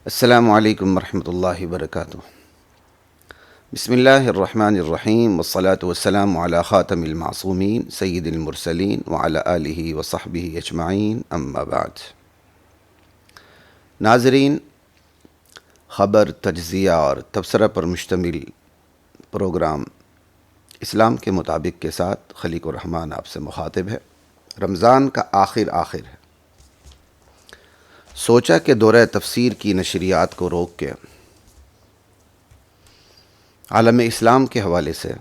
السلام علیکم ورحمۃ اللہ وبرکاتہ۔ بسم اللہ الرحمن الرحیم والصلاة والسلام علی خاتم المعصومین سید المرسلین وعلی آلہ وصحبہ اجمعین، اما بعد۔ ناظرین، خبر، تجزیہ اور تبصرہ پر مشتمل پروگرام اسلام کے مطابق کے ساتھ خلیق الرحمن آپ سے مخاطب ہے۔ رمضان کا آخر ہے۔ سوچا کہ دورہ تفسیر کی نشریات کو روک کے عالم اسلام کے حوالے سے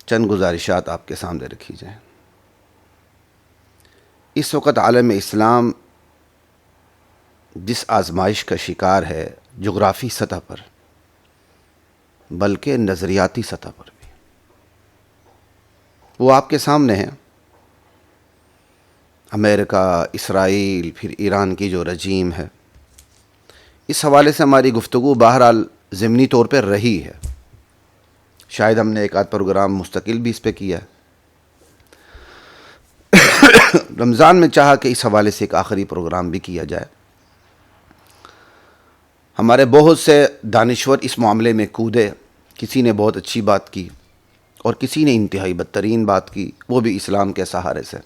چند گزارشات آپ کے سامنے رکھی جائیں۔ اس وقت عالم اسلام جس آزمائش کا شکار ہے، جغرافی سطح پر بلکہ نظریاتی سطح پر بھی، وہ آپ کے سامنے ہے۔ امریکہ، اسرائیل، پھر ایران کی جو رجیم ہے، اس حوالے سے ہماری گفتگو بہرحال ضمنی طور پر رہی ہے۔ شاید ہم نے ایک آدھ پروگرام مستقل بھی اس پہ کیا ہے۔ رمضان میں چاہا کہ اس حوالے سے ایک آخری پروگرام بھی کیا جائے۔ ہمارے بہت سے دانشور اس معاملے میں کودے، کسی نے بہت اچھی بات کی اور کسی نے انتہائی بدترین بات کی، وہ بھی اسلام کے سہارے سے۔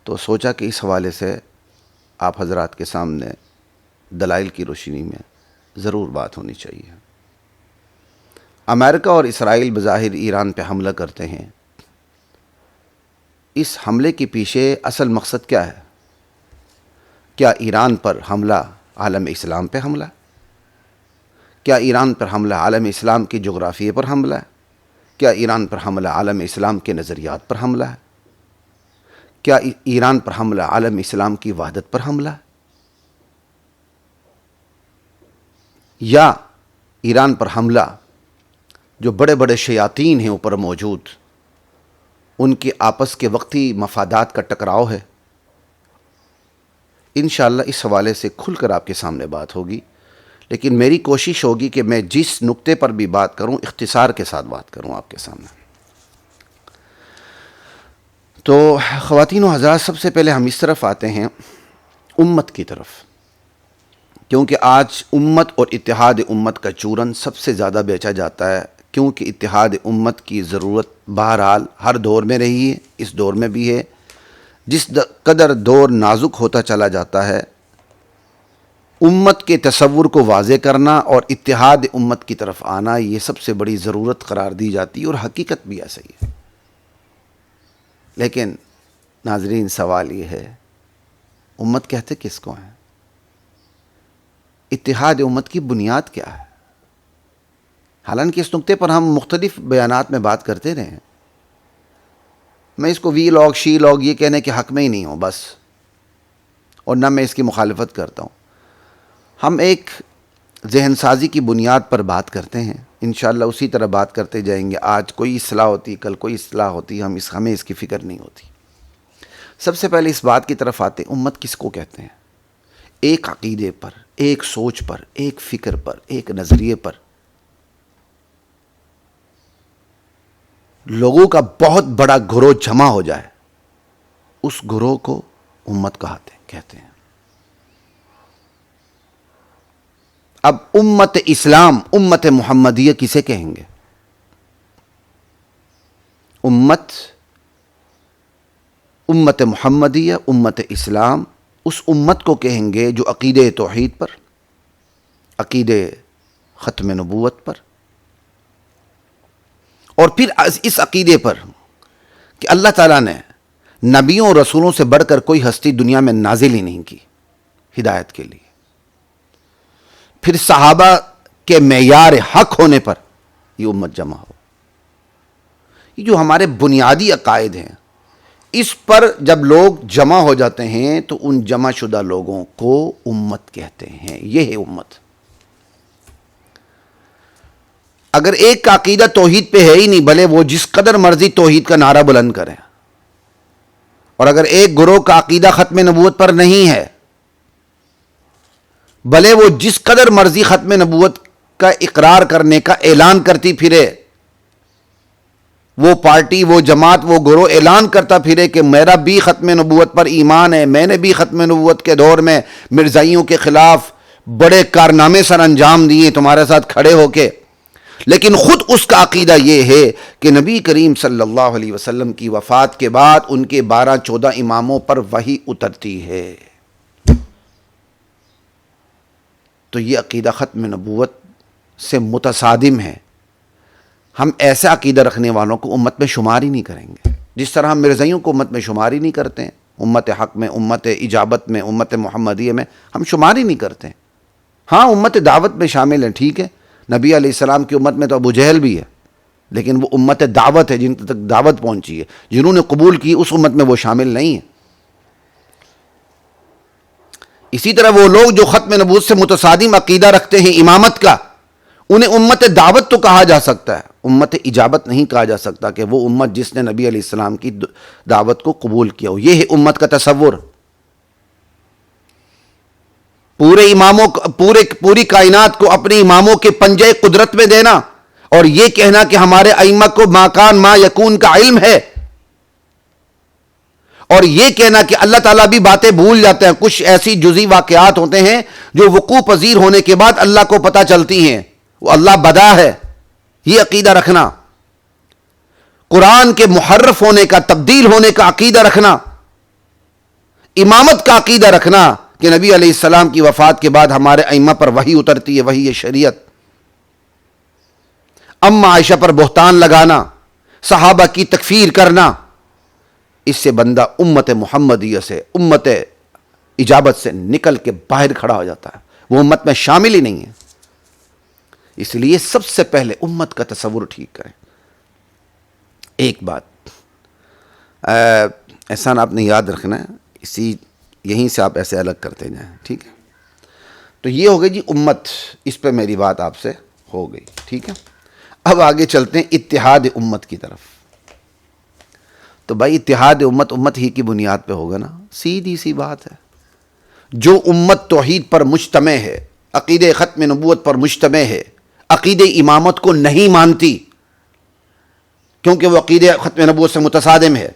تو سوچا کہ اس حوالے سے آپ حضرات کے سامنے دلائل کی روشنی میں ضرور بات ہونی چاہیے۔ امریکہ اور اسرائیل بظاہر ایران پہ حملہ کرتے ہیں۔ اس حملے کے پیچھے اصل مقصد کیا ہے؟ کیا ایران پر حملہ عالم اسلام پہ حملہ؟ کیا ایران پر حملہ عالم اسلام کی جغرافیے پر حملہ ہے؟ کیا ایران پر حملہ عالم اسلام کے نظریات پر حملہ ہے؟ کیا ایران پر حملہ عالم اسلام کی وحدت پر حملہ ہے؟ یا ایران پر حملہ جو بڑے بڑے شیاطین ہیں اوپر موجود، ان کے آپس کے وقتی مفادات کا ٹکراؤ ہے؟ انشاءاللہ اس حوالے سے کھل کر آپ کے سامنے بات ہوگی، لیکن میری کوشش ہوگی کہ میں جس نقطے پر بھی بات کروں اختصار کے ساتھ بات کروں آپ کے سامنے۔ تو خواتین و حضرات، سب سے پہلے ہم اس طرف آتے ہیں، امت کی طرف، کیونکہ آج امت اور اتحاد امت کا چورن سب سے زیادہ بیچا جاتا ہے، کیونکہ اتحاد امت کی ضرورت بہرحال ہر دور میں رہی ہے، اس دور میں بھی ہے۔ جس قدر دور نازک ہوتا چلا جاتا ہے، امت کے تصور کو واضح کرنا اور اتحاد امت کی طرف آنا، یہ سب سے بڑی ضرورت قرار دی جاتی ہے، اور حقیقت بھی ایسا ہی ہے۔ لیکن ناظرین، سوال یہ ہے، امت کہتے کس کو ہیں؟ اتحاد امت کی بنیاد کیا ہے؟ حالانکہ اس نقطے پر ہم مختلف بیانات میں بات کرتے رہے ہیں۔ میں اس کو وی لاگ شی لاگ یہ کہنے کے حق میں ہی نہیں ہوں بس، اور نہ میں اس کی مخالفت کرتا ہوں۔ ہم ایک ذہن سازی کی بنیاد پر بات کرتے ہیں، انشاءاللہ اسی طرح بات کرتے جائیں گے۔ آج کوئی اصلاح ہوتی، کل کوئی اصلاح ہوتی، ہمیں اس کی فکر نہیں ہوتی۔ سب سے پہلے اس بات کی طرف آتے، امت کس کو کہتے ہیں؟ ایک عقیدے پر، ایک سوچ پر، ایک فکر پر، ایک نظریے پر لوگوں کا بہت بڑا گروہ جمع ہو جائے، اس گروہ کو امت کہتے ہیں۔ اب امت اسلام، امت محمدیہ کسے کہیں گے؟ امت محمدیہ، امت اسلام، اس امت کو کہیں گے جو عقیدہ توحید پر، عقیدہ ختم نبوت پر، اور پھر اس عقیدے پر کہ اللہ تعالیٰ نے نبیوں اور رسولوں سے بڑھ کر کوئی ہستی دنیا میں نازل ہی نہیں کی ہدایت کے لیے، پھر صحابہ کے معیار حق ہونے پر یہ امت جمع ہو۔ یہ جو ہمارے بنیادی عقائد ہیں، اس پر جب لوگ جمع ہو جاتے ہیں تو ان جمع شدہ لوگوں کو امت کہتے ہیں۔ یہ ہے امت۔ اگر ایک کا عقیدہ توحید پہ ہے ہی نہیں، بھلے وہ جس قدر مرضی توحید کا نعرہ بلند کریں، اور اگر ایک گروہ کا عقیدہ ختم نبوت پر نہیں ہے، بھلے وہ جس قدر مرضی ختم نبوت کا اقرار کرنے کا اعلان کرتی پھرے، وہ پارٹی، وہ جماعت، وہ گروہ اعلان کرتا پھرے کہ میرا بھی ختم نبوت پر ایمان ہے، میں نے بھی ختم نبوت کے دور میں مرزائیوں کے خلاف بڑے کارنامے سر انجام دیے تمہارے ساتھ کھڑے ہو کے، لیکن خود اس کا عقیدہ یہ ہے کہ نبی کریم صلی اللہ علیہ وسلم کی وفات کے بعد ان کے 12-14 اماموں پر وحی اترتی ہے، تو یہ عقیدہ ختم نبوت سے متصادم ہے۔ ہم ایسا عقیدہ رکھنے والوں کو امت میں شمار ہی نہیں کریں گے، جس طرح ہم مرزائیوں کو امت میں شمار ہی نہیں کرتے ہیں، امت حق میں، امت اجابت میں، امت محمدیہ میں ہم شمار ہی نہیں کرتے ہیں۔ ہاں امت دعوت میں شامل ہیں، ٹھیک ہے، نبی علیہ السلام کی امت میں تو ابو جہل بھی ہے، لیکن وہ امت دعوت ہے، جن تک دعوت پہنچی ہے، جنہوں نے قبول کی اس امت میں وہ شامل نہیں ہیں۔ اسی طرح وہ لوگ جو ختم نبوت سے متصادم عقیدہ رکھتے ہیں امامت کا، انہیں امت دعوت تو کہا جا سکتا ہے، امت اجابت نہیں کہا جا سکتا، کہ وہ امت جس نے نبی علیہ السلام کی دعوت کو قبول کیا ہو۔ یہ ہے امت کا تصور۔ پورے اماموں پوری کائنات کو اپنے اماموں کے پنجے قدرت میں دینا اور یہ کہنا کہ ہمارے ائمہ کو ما کان ما یکون کا علم ہے، اور یہ کہنا کہ اللہ تعالیٰ بھی باتیں بھول جاتے ہیں، کچھ ایسی جزئی واقعات ہوتے ہیں جو وقوع پذیر ہونے کے بعد اللہ کو پتہ چلتی ہیں، وہ اللہ بدا ہے، یہ عقیدہ رکھنا، قرآن کے محرف ہونے کا، تبدیل ہونے کا عقیدہ رکھنا، امامت کا عقیدہ رکھنا کہ نبی علیہ السلام کی وفات کے بعد ہمارے ائمہ پر وحی اترتی ہے، وحی شریعت، اما عائشہ پر بہتان لگانا، صحابہ کی تکفیر کرنا، اس سے بندہ امت محمدیہ سے، امت اجابت سے نکل کے باہر کھڑا ہو جاتا ہے، وہ امت میں شامل ہی نہیں ہے۔ اس لیے سب سے پہلے امت کا تصور ٹھیک کریں۔ ایک بات احسان آپ نے یاد رکھنا ہے، یہیں سے آپ ایسے الگ کرتے جائیں، ٹھیک ہے؟ تو یہ ہو گئی جی امت، اس پہ میری بات آپ سے ہو گئی، ٹھیک ہے؟ اب آگے چلتے ہیں اتحاد امت کی طرف۔ تو بھائی اتحاد امت، امت ہی کی بنیاد پہ ہوگا نا، سیدھی سی بات ہے۔ جو امت توحید پر مجتمع ہے، عقیدہ ختم نبوت پر مجتمع ہے، عقیدہ امامت کو نہیں مانتی کیونکہ وہ عقیدہ ختم نبوت سے متصادم ہے،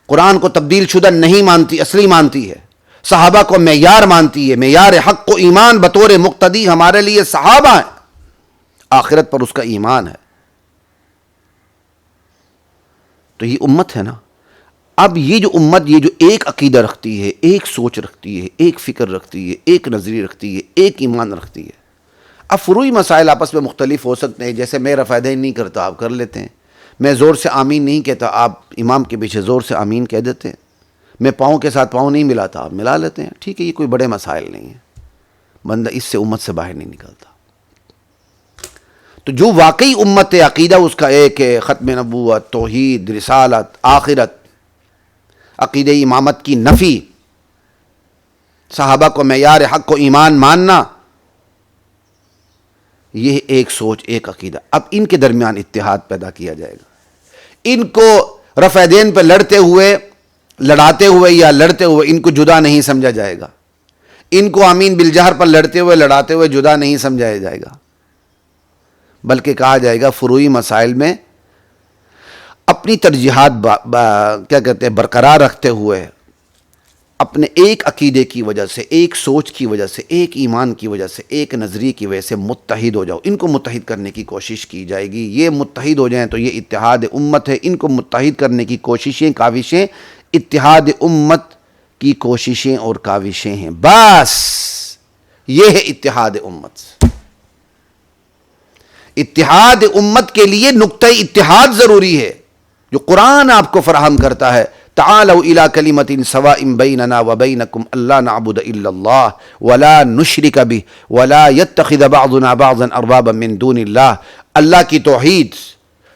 قرآن کو تبدیل شدہ نہیں مانتی، اصلی مانتی ہے، صحابہ کو معیار مانتی ہے، معیار حق و ایمان بطور مقتدی ہمارے لیے صحابہ ہیں، آخرت پر اس کا ایمان ہے، تو یہ امت ہے نا۔ اب یہ جو امت، یہ جو ایک عقیدہ رکھتی ہے، ایک سوچ رکھتی ہے، ایک فکر رکھتی ہے، ایک نظریہ رکھتی ہے، ایک ایمان رکھتی ہے۔ اب فروعی مسائل آپس میں مختلف ہو سکتے ہیں، جیسے میں رفع یدین نہیں کرتا، آپ کر لیتے ہیں، میں زور سے آمین نہیں کہتا، آپ امام کے پیچھے زور سے آمین کہہ دیتے ہیں، میں پاؤں کے ساتھ پاؤں نہیں ملاتا، آپ ملا لیتے ہیں، ٹھیک ہے، یہ کوئی بڑے مسائل نہیں ہیں، بندہ اس سے امت سے باہر نہیں نکلتا۔ تو جو واقعی امت عقیدہ اس کا ایک ہے، ختم نبوت، توحید، رسالت، آخرت، عقیدہ امامت کی نفی، صحابہ کو معیار حق و ایمان ماننا، یہ ایک سوچ، ایک عقیدہ۔ اب ان کے درمیان اتحاد پیدا کیا جائے گا، ان کو رفع یدین پہ لڑاتے ہوئے یا لڑتے ہوئے ان کو جدا نہیں سمجھا جائے گا، ان کو آمین بالجہر پر لڑتے ہوئے لڑاتے ہوئے جدا نہیں سمجھایا جائے گا، بلکہ کہا جائے گا فروعی مسائل میں اپنی ترجیحات برقرار رکھتے ہوئے، اپنے ایک عقیدے کی وجہ سے، ایک سوچ کی وجہ سے، ایک ایمان کی وجہ سے، ایک نظریے کی وجہ سے متحد ہو جاؤ، ان کو متحد کرنے کی کوشش کی جائے گی۔ یہ متحد ہو جائیں تو یہ اتحاد امت ہے، ان کو متحد کرنے کی کوششیں، کاوشیں اتحاد امت کی کوششیں اور کاوشیں ہیں، بس یہ ہے اتحاد امت۔ اتحاد امت کے لیے نقطہ اتحاد ضروری ہے جو قرآن آپ کو فراہم کرتا ہے۔ تعالوا الى کلمۃ سواء بیننا وبینکم الا نعبد الا اللہ ولا نشرک بہ ولا یتخذ بعضنا بعضا اربابا من دون اللہ۔ اللہ کی توحید،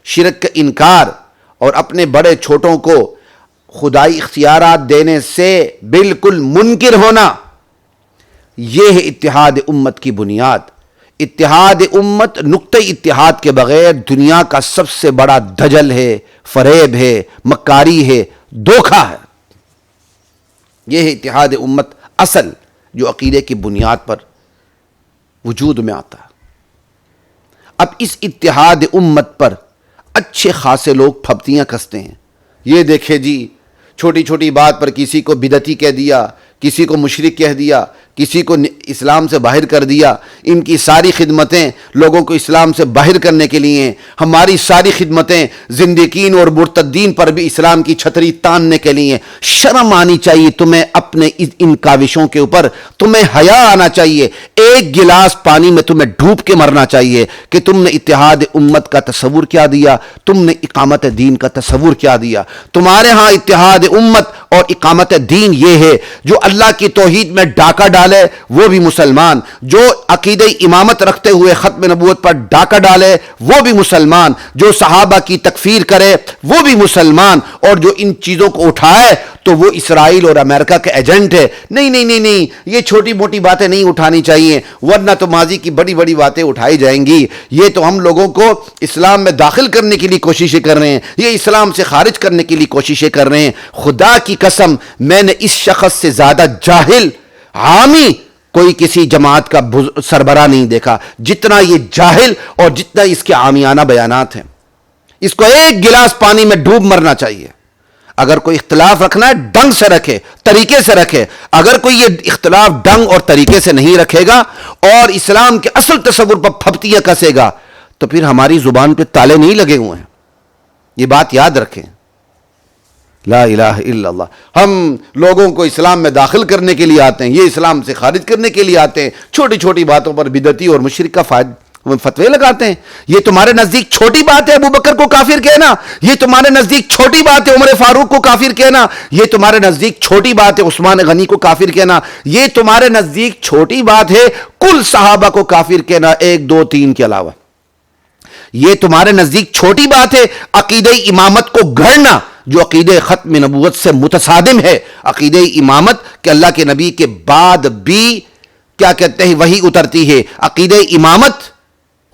شرک کا انکار اور اپنے بڑے چھوٹوں کو خدائی اختیارات دینے سے بالکل منکر ہونا، یہ ہے اتحاد امت کی بنیاد۔ اتحاد امت نقطہ اتحاد کے بغیر دنیا کا سب سے بڑا دجل ہے، فریب ہے، مکاری ہے، دھوکہ ہے۔ یہ ہے اتحاد امت اصل، جو عقیدے کی بنیاد پر وجود میں آتا ہے۔ اب اس اتحاد امت پر اچھے خاصے لوگ پھپتیاں کستے ہیں. یہ دیکھے جی چھوٹی چھوٹی بات پر کسی کو بدعتی کہہ دیا, کسی کو مشرک کہہ دیا, کسی کو اسلام سے باہر کر دیا. ان کی ساری خدمتیں لوگوں کو اسلام سے باہر کرنے کے لیے ہیں. ہماری ساری خدمتیں زندقین اور مرتدین پر بھی اسلام کی چھتری تاننے کے لیے. شرم آنی چاہیے تمہیں اپنے ان کاوشوں کے اوپر, تمہیں حیا آنا چاہیے. ایک گلاس پانی میں تمہیں ڈوب کے مرنا چاہیے کہ تم نے اتحاد امت کا تصور کیا دیا, تم نے اقامت دین کا تصور کیا دیا. تمہارے ہاں اتحاد امت اور اقامت دین یہ ہے, جو اللہ کی توحید میں ڈاکہ ڈالے وہ بھی مسلمان, جو عقیدہ امامت رکھتے ہوئے ختم نبوت پر ڈاکہ ڈالے وہ بھی مسلمان, جو صحابہ کی تکفیر کرے وہ بھی مسلمان, اور جو ان چیزوں کو اٹھائے تو وہ اسرائیل اور امریکہ کے ایجنٹ ہے. نہیں نہیں نہیں نہیں, یہ چھوٹی موٹی باتیں نہیں اٹھانی چاہیے, ورنہ تو ماضی کی بڑی بڑی باتیں اٹھائی جائیں گی. یہ تو ہم لوگوں کو اسلام میں داخل کرنے کے لیے کوششیں کر رہے ہیں, یہ اسلام سے خارج کرنے کے لیے کوششیں کر رہے ہیں. خدا کی قسم میں نے اس شخص سے زیادہ جاہل عامی کوئی کسی جماعت کا سربراہ نہیں دیکھا جتنا یہ جاہل اور جتنا اس کے عامیانہ بیانات ہیں. اس کو ایک گلاس پانی میں ڈوب مرنا چاہیے. اگر کوئی اختلاف رکھنا ہے ڈنگ سے رکھے, طریقے سے رکھے. اگر کوئی یہ اختلاف ڈنگ اور طریقے سے نہیں رکھے گا اور اسلام کے اصل تصور پر پھپتیاں کسے گا تو پھر ہماری زبان پہ تالے نہیں لگے ہوئے ہیں. یہ بات یاد رکھیں. لا الہ الا اللہ. ہم لوگوں کو اسلام میں داخل کرنے کے لیے آتے ہیں, یہ اسلام سے خارج کرنے کے لیے آتے ہیں. چھوٹی چھوٹی باتوں پر بدعتی اور مشرک کا فتوے لگاتے ہیں. یہ تمہارے نزدیک چھوٹی بات ہے ابو بکر کو کافر کہنا, یہ تمہارے نزدیک چھوٹی بات ہے عمر فاروق کو کافر کہنا, یہ تمہارے نزدیک چھوٹی بات ہے عثمان غنی کو کافر کہنا, یہ تمہارے نزدیک چھوٹی بات ہے کل صحابہ کو کافر کہنا 1 2 3 کے علاوہ. یہ تمہارے نزدیک چھوٹی بات ہے عقیدہ امامت کو گھڑنا جو عقیدہ ختم نبوت سے متصادم ہے. عقیدہ امامت کہ اللہ کے نبی کے بعد بھی کیا کہتے ہیں وہی اترتی ہے. عقیدہ امامت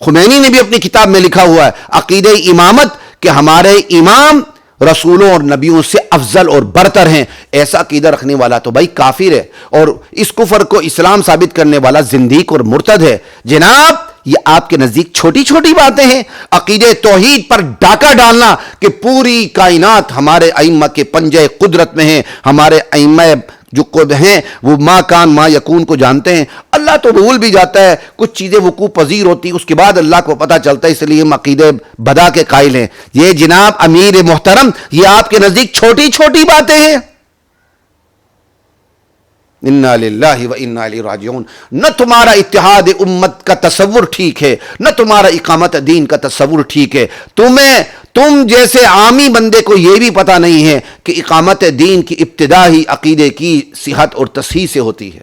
خمینی نے بھی اپنی کتاب میں لکھا ہوا ہے, عقیدہ امامت کہ ہمارے امام رسولوں اور نبیوں سے افضل اور برتر ہیں. ایسا عقیدہ رکھنے والا تو بھائی کافر ہے, اور اس کفر کو اسلام ثابت کرنے والا زندیق اور مرتد ہے. جناب یہ آپ کے نزدیک چھوٹی چھوٹی باتیں ہیں. عقیدہ توحید پر ڈاکہ ڈالنا کہ پوری کائنات ہمارے ائمہ کے پنجے قدرت میں ہیں, ہمارے ائمہ جو خود ہیں وہ ما کان ما یکون کو جانتے ہیں. اللہ تو بھول بھی جاتا ہے, کچھ چیزیں وقوع پذیر ہوتی اس کے بعد اللہ کو پتہ چلتا ہے, اس لیے ہم عقیدہ بدا کے قائل ہیں. یہ جناب امیر محترم یہ آپ کے نزدیک چھوٹی چھوٹی باتیں ہیں. انا للہ و انا الیہ راجعون. نہ تمہارا اتحاد امت کا تصور ٹھیک ہے, نہ تمہارا اقامت دین کا تصور ٹھیک ہے. تم جیسے عامی بندے کو یہ بھی پتہ نہیں ہے کہ اقامت دین کی ابتدا ہی عقیدے کی صحت اور تصحیح سے ہوتی ہے.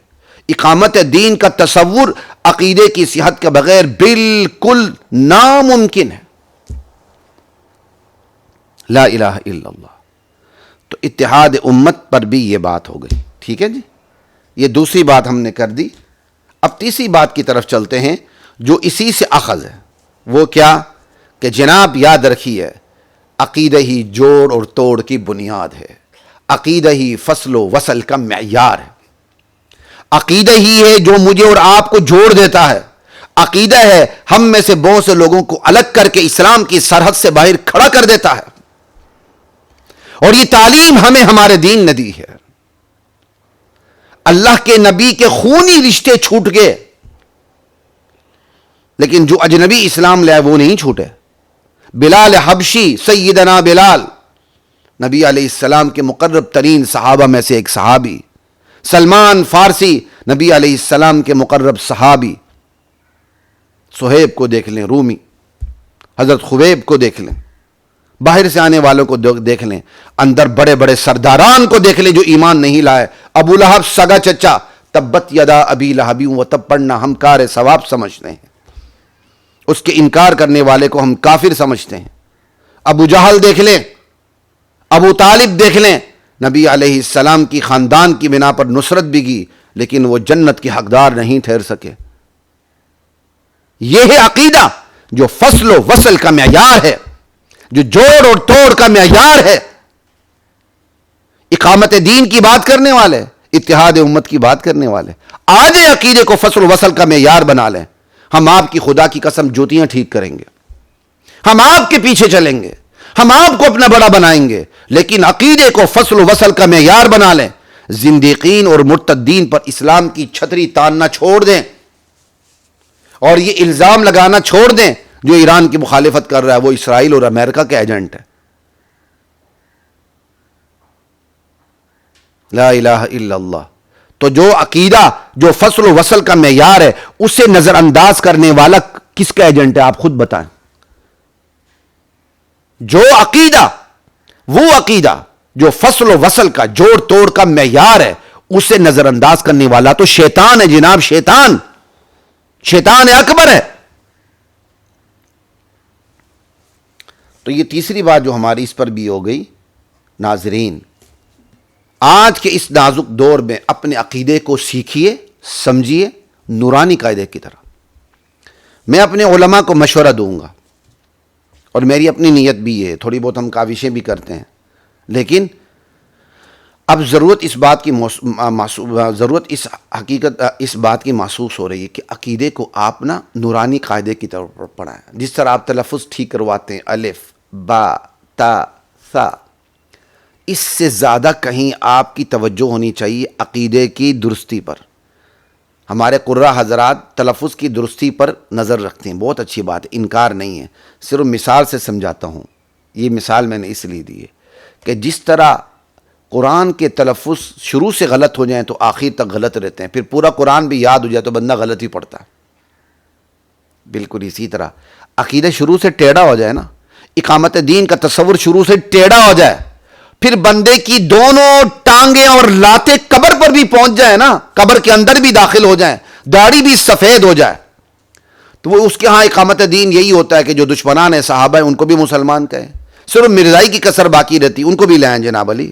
اقامت دین کا تصور عقیدے کی صحت کے بغیر بالکل ناممکن ہے. لا الہ الا اللہ. تو اتحاد امت پر بھی یہ بات ہو گئی. ٹھیک ہے جی, یہ دوسری بات ہم نے کر دی. اب تیسری بات کی طرف چلتے ہیں جو اسی سے اخذ ہے. وہ کیا کہ جناب یاد رکھیے عقیدہ ہی جوڑ اور توڑ کی بنیاد ہے. عقیدہ ہی فصل و وصل کا معیار ہے. عقیدہ ہی ہے جو مجھے اور آپ کو جوڑ دیتا ہے. عقیدہ ہے ہم میں سے بہت سے لوگوں کو الگ کر کے اسلام کی سرحد سے باہر کھڑا کر دیتا ہے. اور یہ تعلیم ہمیں ہمارے دین نے دی ہے. اللہ کے نبی کے خونی رشتے چھوٹ گئے, لیکن جو اجنبی اسلام لے وہ نہیں چھوٹے. بلال حبشی, سیدنا بلال نبی علیہ السلام کے مقرب ترین صحابہ میں سے ایک صحابی. سلمان فارسی نبی علیہ السلام کے مقرب صحابی. صہیب کو دیکھ لیں رومی, حضرت خبیب کو دیکھ لیں, باہر سے آنے والوں کو دیکھ لیں, اندر بڑے بڑے سرداران کو دیکھ لیں جو ایمان نہیں لائے. ابو لہب سگا چچا, تبت یدا ابی لہب و تب پڑھنا ہم کار ثواب سمجھتے ہیں, اس کے انکار کرنے والے کو ہم کافر سمجھتے ہیں. ابو جہل دیکھ لیں, ابو طالب دیکھ لیں, نبی علیہ السلام کی خاندان کی بنا پر نصرت بھی کی لیکن وہ جنت کے حقدار نہیں ٹھہر سکے. یہ ہے عقیدہ جو فصل و وصل کا معیار ہے, جو جوڑ اور توڑ کا معیار ہے. اقامت دین کی بات کرنے والے, اتحاد امت کی بات کرنے والے آج عقیدے کو فصل و وصل کا معیار بنا لیں. ہم آپ کی خدا کی قسم جوتیاں ٹھیک کریں گے. ہم آپ کے پیچھے چلیں گے، ہم آپ کو اپنا بڑا بنائیں گے، لیکن عقیدے کو فصل و وصل کا معیار بنا لیں، زندیقین اور مرتدین پر اسلام کی چھتری تاننا چھوڑ دیں، اور یہ الزام لگانا چھوڑ دیں جو ایران کی مخالفت کر رہا ہے وہ اسرائیل اور امریکہ کا ایجنٹ ہے۔ لا الہ الا اللہ۔ تو جو عقیدہ جو فصل و وصل کا معیار ہے اسے نظر انداز کرنے والا کس کا ایجنٹ ہے؟ آپ خود بتائیں۔ جو عقیدہ، وہ عقیدہ جو فصل و وصل کا جوڑ توڑ کا معیار ہے اسے نظر انداز کرنے والا تو شیطان ہے جناب، شیطان اکبر ہے۔ تو یہ تیسری بات جو ہماری اس پر بھی ہو گئی۔ ناظرین، آج کے اس نازک دور میں اپنے عقیدے کو سیکھیے، سمجھیے نورانی قاعدے کی طرح۔ میں اپنے علماء کو مشورہ دوں گا، اور میری اپنی نیت بھی ہے، تھوڑی بہت ہم کاوشیں بھی کرتے ہیں، لیکن اب ضرورت اس بات کی اس بات کی محسوس ہو رہی ہے کہ عقیدے کو آپ نا نورانی قاعدے کی طرف پڑھائیں۔ جس طرح آپ تلفظ ٹھیک کرواتے ہیں، الف با تا ثا، اس سے زیادہ کہیں آپ کی توجہ ہونی چاہیے عقیدے کی درستی پر۔ ہمارے قراء حضرات تلفظ کی درستی پر نظر رکھتے ہیں، بہت اچھی بات ہے، انکار نہیں ہے، صرف مثال سے سمجھاتا ہوں۔ یہ مثال میں نے اس لیے دی ہے کہ جس طرح قرآن کے تلفظ شروع سے غلط ہو جائیں تو آخر تک غلط رہتے ہیں، پھر پورا قرآن بھی یاد ہو جائے تو بندہ غلط ہی پڑھتا ہے، بالکل اسی طرح عقیدہ شروع سے ٹیڑھا ہو جائے نا، اقامت دین کا تصور شروع سے ٹیڑھا ہو جائے، پھر بندے کی دونوں ٹانگیں اور لاتیں قبر پر بھی پہنچ جائے نا، قبر کے اندر بھی داخل ہو جائیں، داڑھی بھی سفید ہو جائے، تو وہ اس کے ہاں اقامت دین یہی ہوتا ہے کہ جو دشمنان ہیں صحابہ ہیں ان کو بھی مسلمان کہیں، صرف مرزائی کی کسر باقی رہتی، ان کو بھی لائیں جناب علی،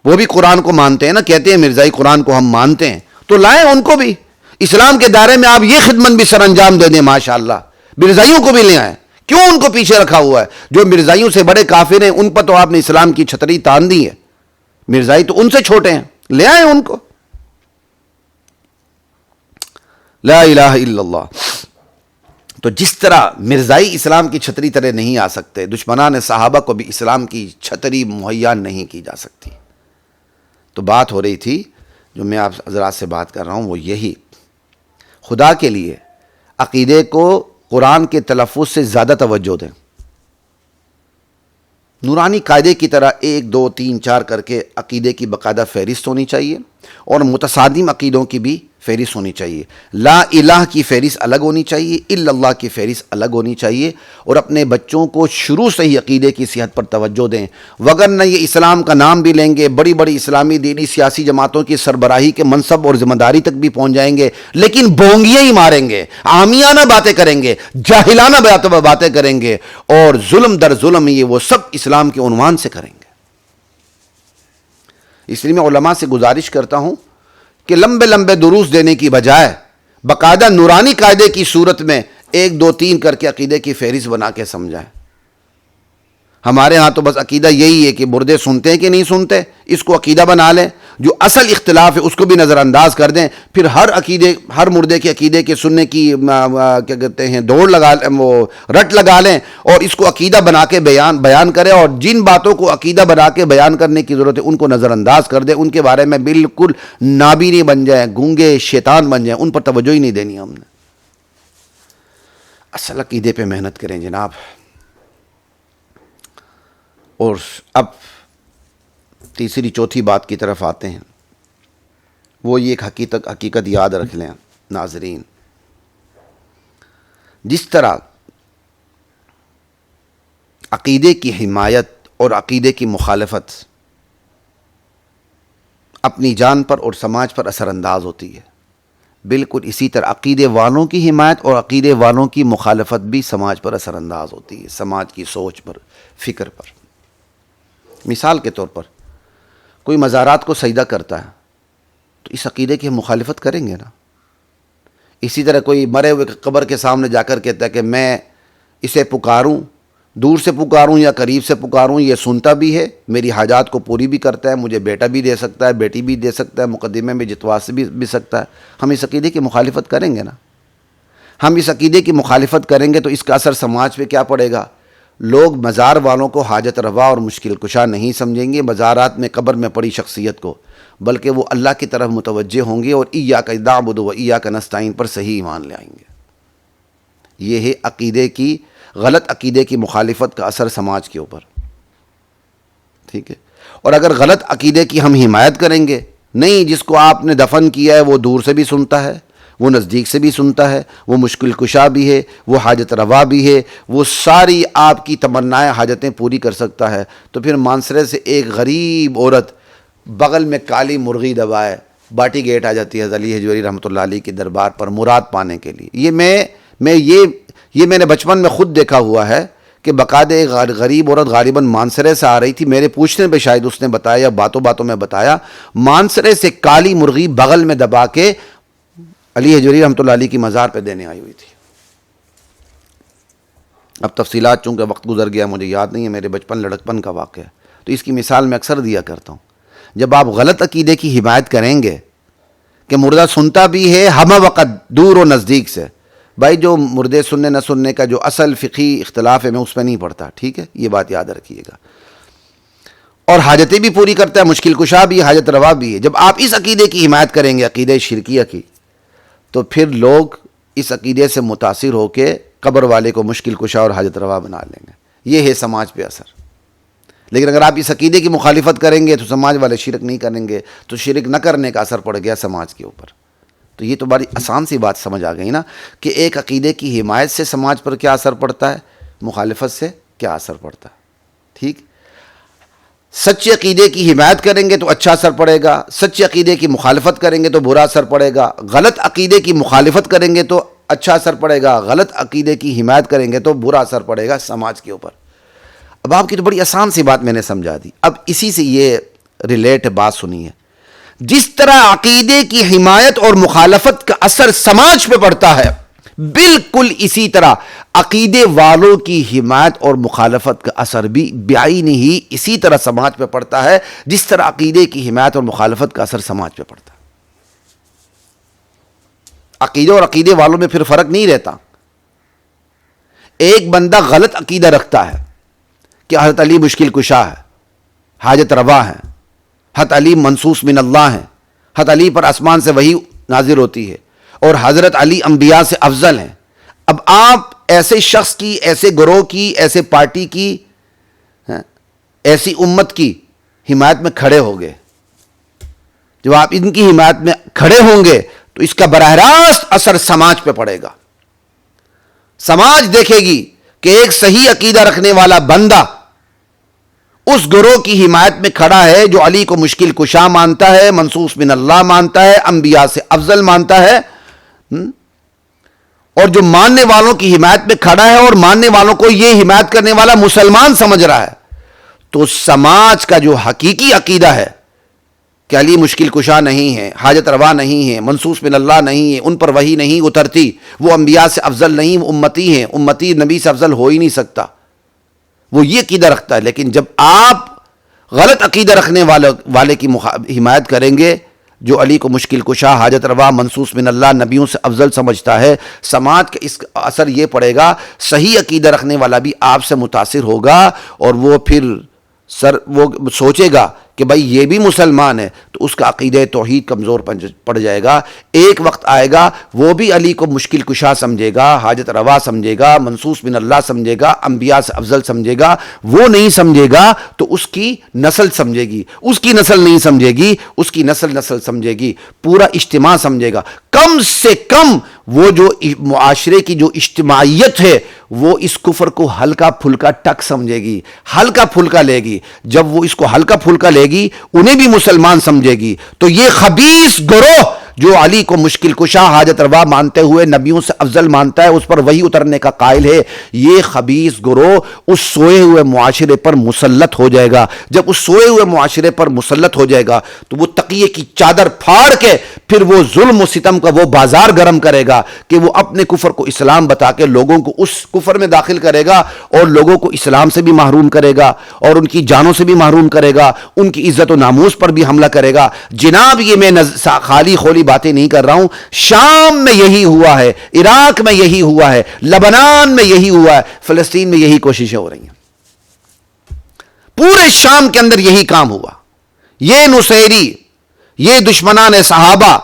وہ بھی قرآن کو مانتے ہیں نا، کہتے ہیں مرزائی قرآن کو ہم مانتے ہیں، تو لائیں ان کو بھی، اسلام کے دائرے میں آپ یہ خدمت بھی سر انجام دے دیں، ماشاءاللہ مرزائیوں کو بھی لے آئیں۔ کیوں ان کو پیچھے رکھا ہوا ہے؟ جو مرزائیوں سے بڑے کافر ہیں ان پر تو آپ نے اسلام کی چھتری تان دی ہے، مرزائی تو ان سے چھوٹے ہیں، لے آئیں ان کو۔ لا الہ الا اللہ۔ تو جس طرح مرزائی اسلام کی چھتری طرح نہیں آ سکتے، دشمنان صحابہ کو بھی اسلام کی چھتری مہیا نہیں کی جا سکتی۔ تو بات ہو رہی تھی، جو میں آپ حضرات سے بات کر رہا ہوں وہ یہی، خدا کے لیے عقیدے کو قرآن کے تلفظ سے زیادہ توجہ دیں، نورانی قاعدے کی طرح 1 2 3 4 کر کے عقیدے کی باقاعدہ فہرست ہونی چاہیے، اور متصادم عقیدوں کی بھی فہرست ہونی چاہیے، لا الہ کی فہرست الگ ہونی چاہیے، الا اللہ کی فہرست الگ ہونی چاہیے، اور اپنے بچوں کو شروع سے ہی عقیدے کی صحت پر توجہ دیں، وگرنہ یہ اسلام کا نام بھی لیں گے، بڑی بڑی اسلامی دینی سیاسی جماعتوں کی سربراہی کے منصب اور ذمہ داری تک بھی پہنچ جائیں گے، لیکن بونگیاں ہی ماریں گے، عامیانہ باتیں کریں گے، جاہلانہ باتیں کریں گے، اور ظلم در ظلم یہ وہ سب اسلام کے عنوان سے کریں گے۔ اس لیے میں علماء سے گزارش کرتا ہوں کہ لمبے لمبے دروس دینے کی بجائے باقاعدہ نورانی قاعدے کی صورت میں 1 2 3 کر کے عقیدے کی فہرست بنا کے سمجھائیں۔ ہمارے ہاں تو بس عقیدہ یہی ہے کہ مردے سنتے ہیں کہ نہیں سنتے، اس کو عقیدہ بنا لیں، جو اصل اختلاف ہے اس کو بھی نظر انداز کر دیں، پھر ہر مردے کے عقیدے کے سننے کی کیا کہتے ہیں دوڑ لگا لیں، وہ رٹ لگا لیں، اور اس کو عقیدہ بنا کے بیان کریں، اور جن باتوں کو عقیدہ بنا کے بیان کرنے کی ضرورت ہے ان کو نظر انداز کر دیں، ان کے بارے میں بالکل نابینے بن جائیں، گونگے شیطان بن جائیں، ان پر توجہ ہی نہیں دینی ہم نے۔ اصل عقیدے پہ محنت کریں جناب۔ اور اب تیسری چوتھی بات کی طرف آتے ہیں، وہ یہ ایک حقیقت یاد رکھ لیں ناظرین، جس طرح عقیدے کی حمایت اور عقیدے کی مخالفت اپنی جان پر اور سماج پر اثر انداز ہوتی ہے، بالکل اسی طرح عقیدے والوں کی حمایت اور عقیدے والوں کی مخالفت بھی سماج پر اثر انداز ہوتی ہے، سماج کی سوچ پر، فکر پر۔ مثال کے طور پر کوئی مزارات کو سجدہ کرتا ہے تو اس عقیدے کی مخالفت کریں گے نا۔ اسی طرح کوئی مرے ہوئے قبر کے سامنے جا کر کہتا ہے کہ میں اسے پکاروں، دور سے پکاروں یا قریب سے پکاروں، یہ سنتا بھی ہے، میری حاجات کو پوری بھی کرتا ہے، مجھے بیٹا بھی دے سکتا ہے، بیٹی بھی دے سکتا ہے، مقدمے میں جتوا سے بھی سکتا ہے، ہم اس عقیدے کی مخالفت کریں گے نا۔ ہم اس عقیدے کی مخالفت کریں گے تو اس کا اثر سماج پہ کیا پڑے گا؟ لوگ مزار والوں کو حاجت روا اور مشکل کشا نہیں سمجھیں گے، مزارات میں قبر میں پڑی شخصیت کو، بلکہ وہ اللہ کی طرف متوجہ ہوں گے اور ایاک نعبد و ایاک نستعین پر صحیح ایمان لے آئیں گے۔ یہ ہے عقیدے کی، غلط عقیدے کی مخالفت کا اثر سماج کے اوپر، ٹھیک ہے۔ اور اگر غلط عقیدے کی ہم حمایت کریں گے، نہیں جس کو آپ نے دفن کیا ہے وہ دور سے بھی سنتا ہے، وہ نزدیک سے بھی سنتا ہے، وہ مشکل کشا بھی ہے، وہ حاجت روا بھی ہے، وہ ساری آپ کی تمنائیں حاجتیں پوری کر سکتا ہے، تو پھر مانسرے سے ایک غریب عورت بغل میں کالی مرغی دبائے باٹی گیٹ آ جاتی ہے علی حجویری رحمۃ اللہ علیہ کے دربار پر مراد پانے کے لیے۔ یہ میں نے بچپن میں خود دیکھا ہوا ہے کہ باقاعدہ ایک غریب عورت غالباً مانسرے سے آ رہی تھی، میرے پوچھنے پہ شاید اس نے بتایا یا باتوں باتوں میں بتایا، مانسرے سے کالی مرغی بغل میں دبا کے علی حجویری رحمۃ اللہ علیہ کی مزار پہ دینے آئی ہوئی تھی۔ اب تفصیلات چونکہ وقت گزر گیا مجھے یاد نہیں ہے، میرے بچپن لڑکپن کا واقعہ ہے، تو اس کی مثال میں اکثر دیا کرتا ہوں۔ جب آپ غلط عقیدے کی حمایت کریں گے کہ مردہ سنتا بھی ہے ہم وقت دور و نزدیک سے، بھائی جو مردے سننے نہ سننے کا جو اصل فقہی اختلاف ہے میں اس پہ نہیں پڑتا، ٹھیک ہے، یہ بات یاد رکھیے گا۔ اور حاجتیں بھی پوری کرتا ہے، مشکل کشا بھی، حاجت روا بھی ہے۔ جب آپ اس عقیدے کی حمایت کریں گے، عقیدہ شرکیہ کی، تو پھر لوگ اس عقیدے سے متاثر ہو کے قبر والے کو مشکل کشا اور حاجت روا بنا لیں گے۔ یہ ہے سماج پہ اثر۔ لیکن اگر آپ اس عقیدے کی مخالفت کریں گے تو سماج والے شرک نہیں کریں گے، تو شرک نہ کرنے کا اثر پڑ گیا سماج کے اوپر۔ تو یہ تو بڑی آسان سی بات سمجھ آ گئی نا کہ ایک عقیدے کی حمایت سے سماج پر کیا اثر پڑتا ہے، مخالفت سے کیا اثر پڑتا ہے، ٹھیک۔ سچے عقیدے کی حمایت کریں گے تو اچھا اثر پڑے گا، سچے عقیدے کی مخالفت کریں گے تو برا اثر پڑے گا، غلط عقیدے کی مخالفت کریں گے تو اچھا اثر پڑے گا، غلط عقیدے کی حمایت کریں گے تو برا اثر پڑے گا سماج کے اوپر۔ اب آپ کی تو بڑی آسان سی بات میں نے سمجھا دی، اب اسی سے یہ ریلیٹ بات سنیے۔ جس طرح عقیدے کی حمایت اور مخالفت کا اثر سماج پہ پڑتا ہے، بالکل اسی طرح عقیدے والوں کی حمایت اور مخالفت کا اثر بھی بعین ہی اسی طرح سماج پہ پڑتا ہے جس طرح عقیدے کی حمایت اور مخالفت کا اثر سماج پہ پڑتا ہے۔ عقیدے اور عقیدے والوں میں پھر فرق نہیں رہتا۔ ایک بندہ غلط عقیدہ رکھتا ہے کہ حضرت علی مشکل کشا ہے، حاجت روا ہے، حضرت علی منصوص من اللہ ہیں، حضرت علی پر آسمان سے وحی نازل ہوتی ہے اور حضرت علی انبیاء سے افضل ہیں۔ اب آپ ایسے شخص کی، ایسے گروہ کی، ایسے پارٹی کی، ایسی امت کی حمایت میں کھڑے ہو گئے، جب آپ ان کی حمایت میں کھڑے ہوں گے تو اس کا براہ راست اثر سماج پہ پڑے گا۔ سماج دیکھے گی کہ ایک صحیح عقیدہ رکھنے والا بندہ اس گروہ کی حمایت میں کھڑا ہے جو علی کو مشکل کشا مانتا ہے، منصوص من اللہ مانتا ہے، انبیاء سے افضل مانتا ہے، اور جو ماننے والوں کی حمایت میں کھڑا ہے اور ماننے والوں کو یہ حمایت کرنے والا مسلمان سمجھ رہا ہے، تو سماج کا جو حقیقی عقیدہ ہے کہ علی مشکل کشا نہیں ہے، حاجت روا نہیں ہے، منصوص من اللہ نہیں ہے، ان پر وحی نہیں اترتی، وہ انبیاء سے افضل نہیں، وہ امتی ہیں، امتی نبی سے افضل ہو ہی نہیں سکتا، وہ یہ عقیدہ رکھتا ہے۔ لیکن جب آپ غلط عقیدہ رکھنے والے کی حمایت کریں گے جو علی کو مشکل کشا، حاجت روا، منصوص من اللہ، نبیوں سے افضل سمجھتا ہے، سماج کا اس اثر یہ پڑے گا، صحیح عقیدہ رکھنے والا بھی آپ سے متاثر ہوگا اور وہ پھر وہ سوچے گا کہ بھائی یہ بھی مسلمان ہے، تو اس کا عقیدہ توحید کمزور پڑ جائے گا۔ ایک وقت آئے گا وہ بھی علی کو مشکل کشا سمجھے گا، حاجت روا سمجھے گا، منصوص من اللہ سمجھے گا، انبیاء سے افضل سمجھے گا۔ وہ نہیں سمجھے گا تو اس کی نسل سمجھے گی، اس کی نسل نہیں سمجھے گی، اس کی نسل سمجھے گی، پورا اجتماع سمجھے گا۔ کم سے کم وہ جو معاشرے کی جو اجتماعیت ہے وہ اس کفر کو ہلکا پھلکا ٹک سمجھے گی، ہلکا پھلکا لے گی۔ جب وہ اس کو ہلکا پھلکا لے گی، انہیں بھی مسلمان سمجھے گی، تو یہ خبیث گروہ جو علی کو مشکل کشا، حاجت روا مانتے ہوئے نبیوں سے افضل مانتا ہے، اس پر وحی اترنے کا قائل ہے، یہ خبیث گروہ اس سوئے ہوئے معاشرے پر مسلط ہو جائے گا۔ جب اس سوئے ہوئے معاشرے پر مسلط ہو جائے گا تو وہ تقیے کی چادر پھاڑ کے پھر وہ ظلم و ستم کا وہ بازار گرم کرے گا کہ وہ اپنے کفر کو اسلام بتا کے لوگوں کو اس کفر میں داخل کرے گا اور لوگوں کو اسلام سے بھی محروم کرے گا اور ان کی جانوں سے بھی محروم کرے گا، ان کی عزت و ناموس پر بھی حملہ کرے گا۔ جناب یہ میں خالی خولی باتیں نہیں کر رہا ہوں، شام میں یہی ہوا ہے، عراق میں یہی ہوا ہے، لبنان میں یہی ہوا ہے، فلسطین میں یہی کوششیں ہو رہی ہیں، پورے شام کے اندر یہی کام ہوا۔ یہ نصیری، یہ دشمنان صحابہ،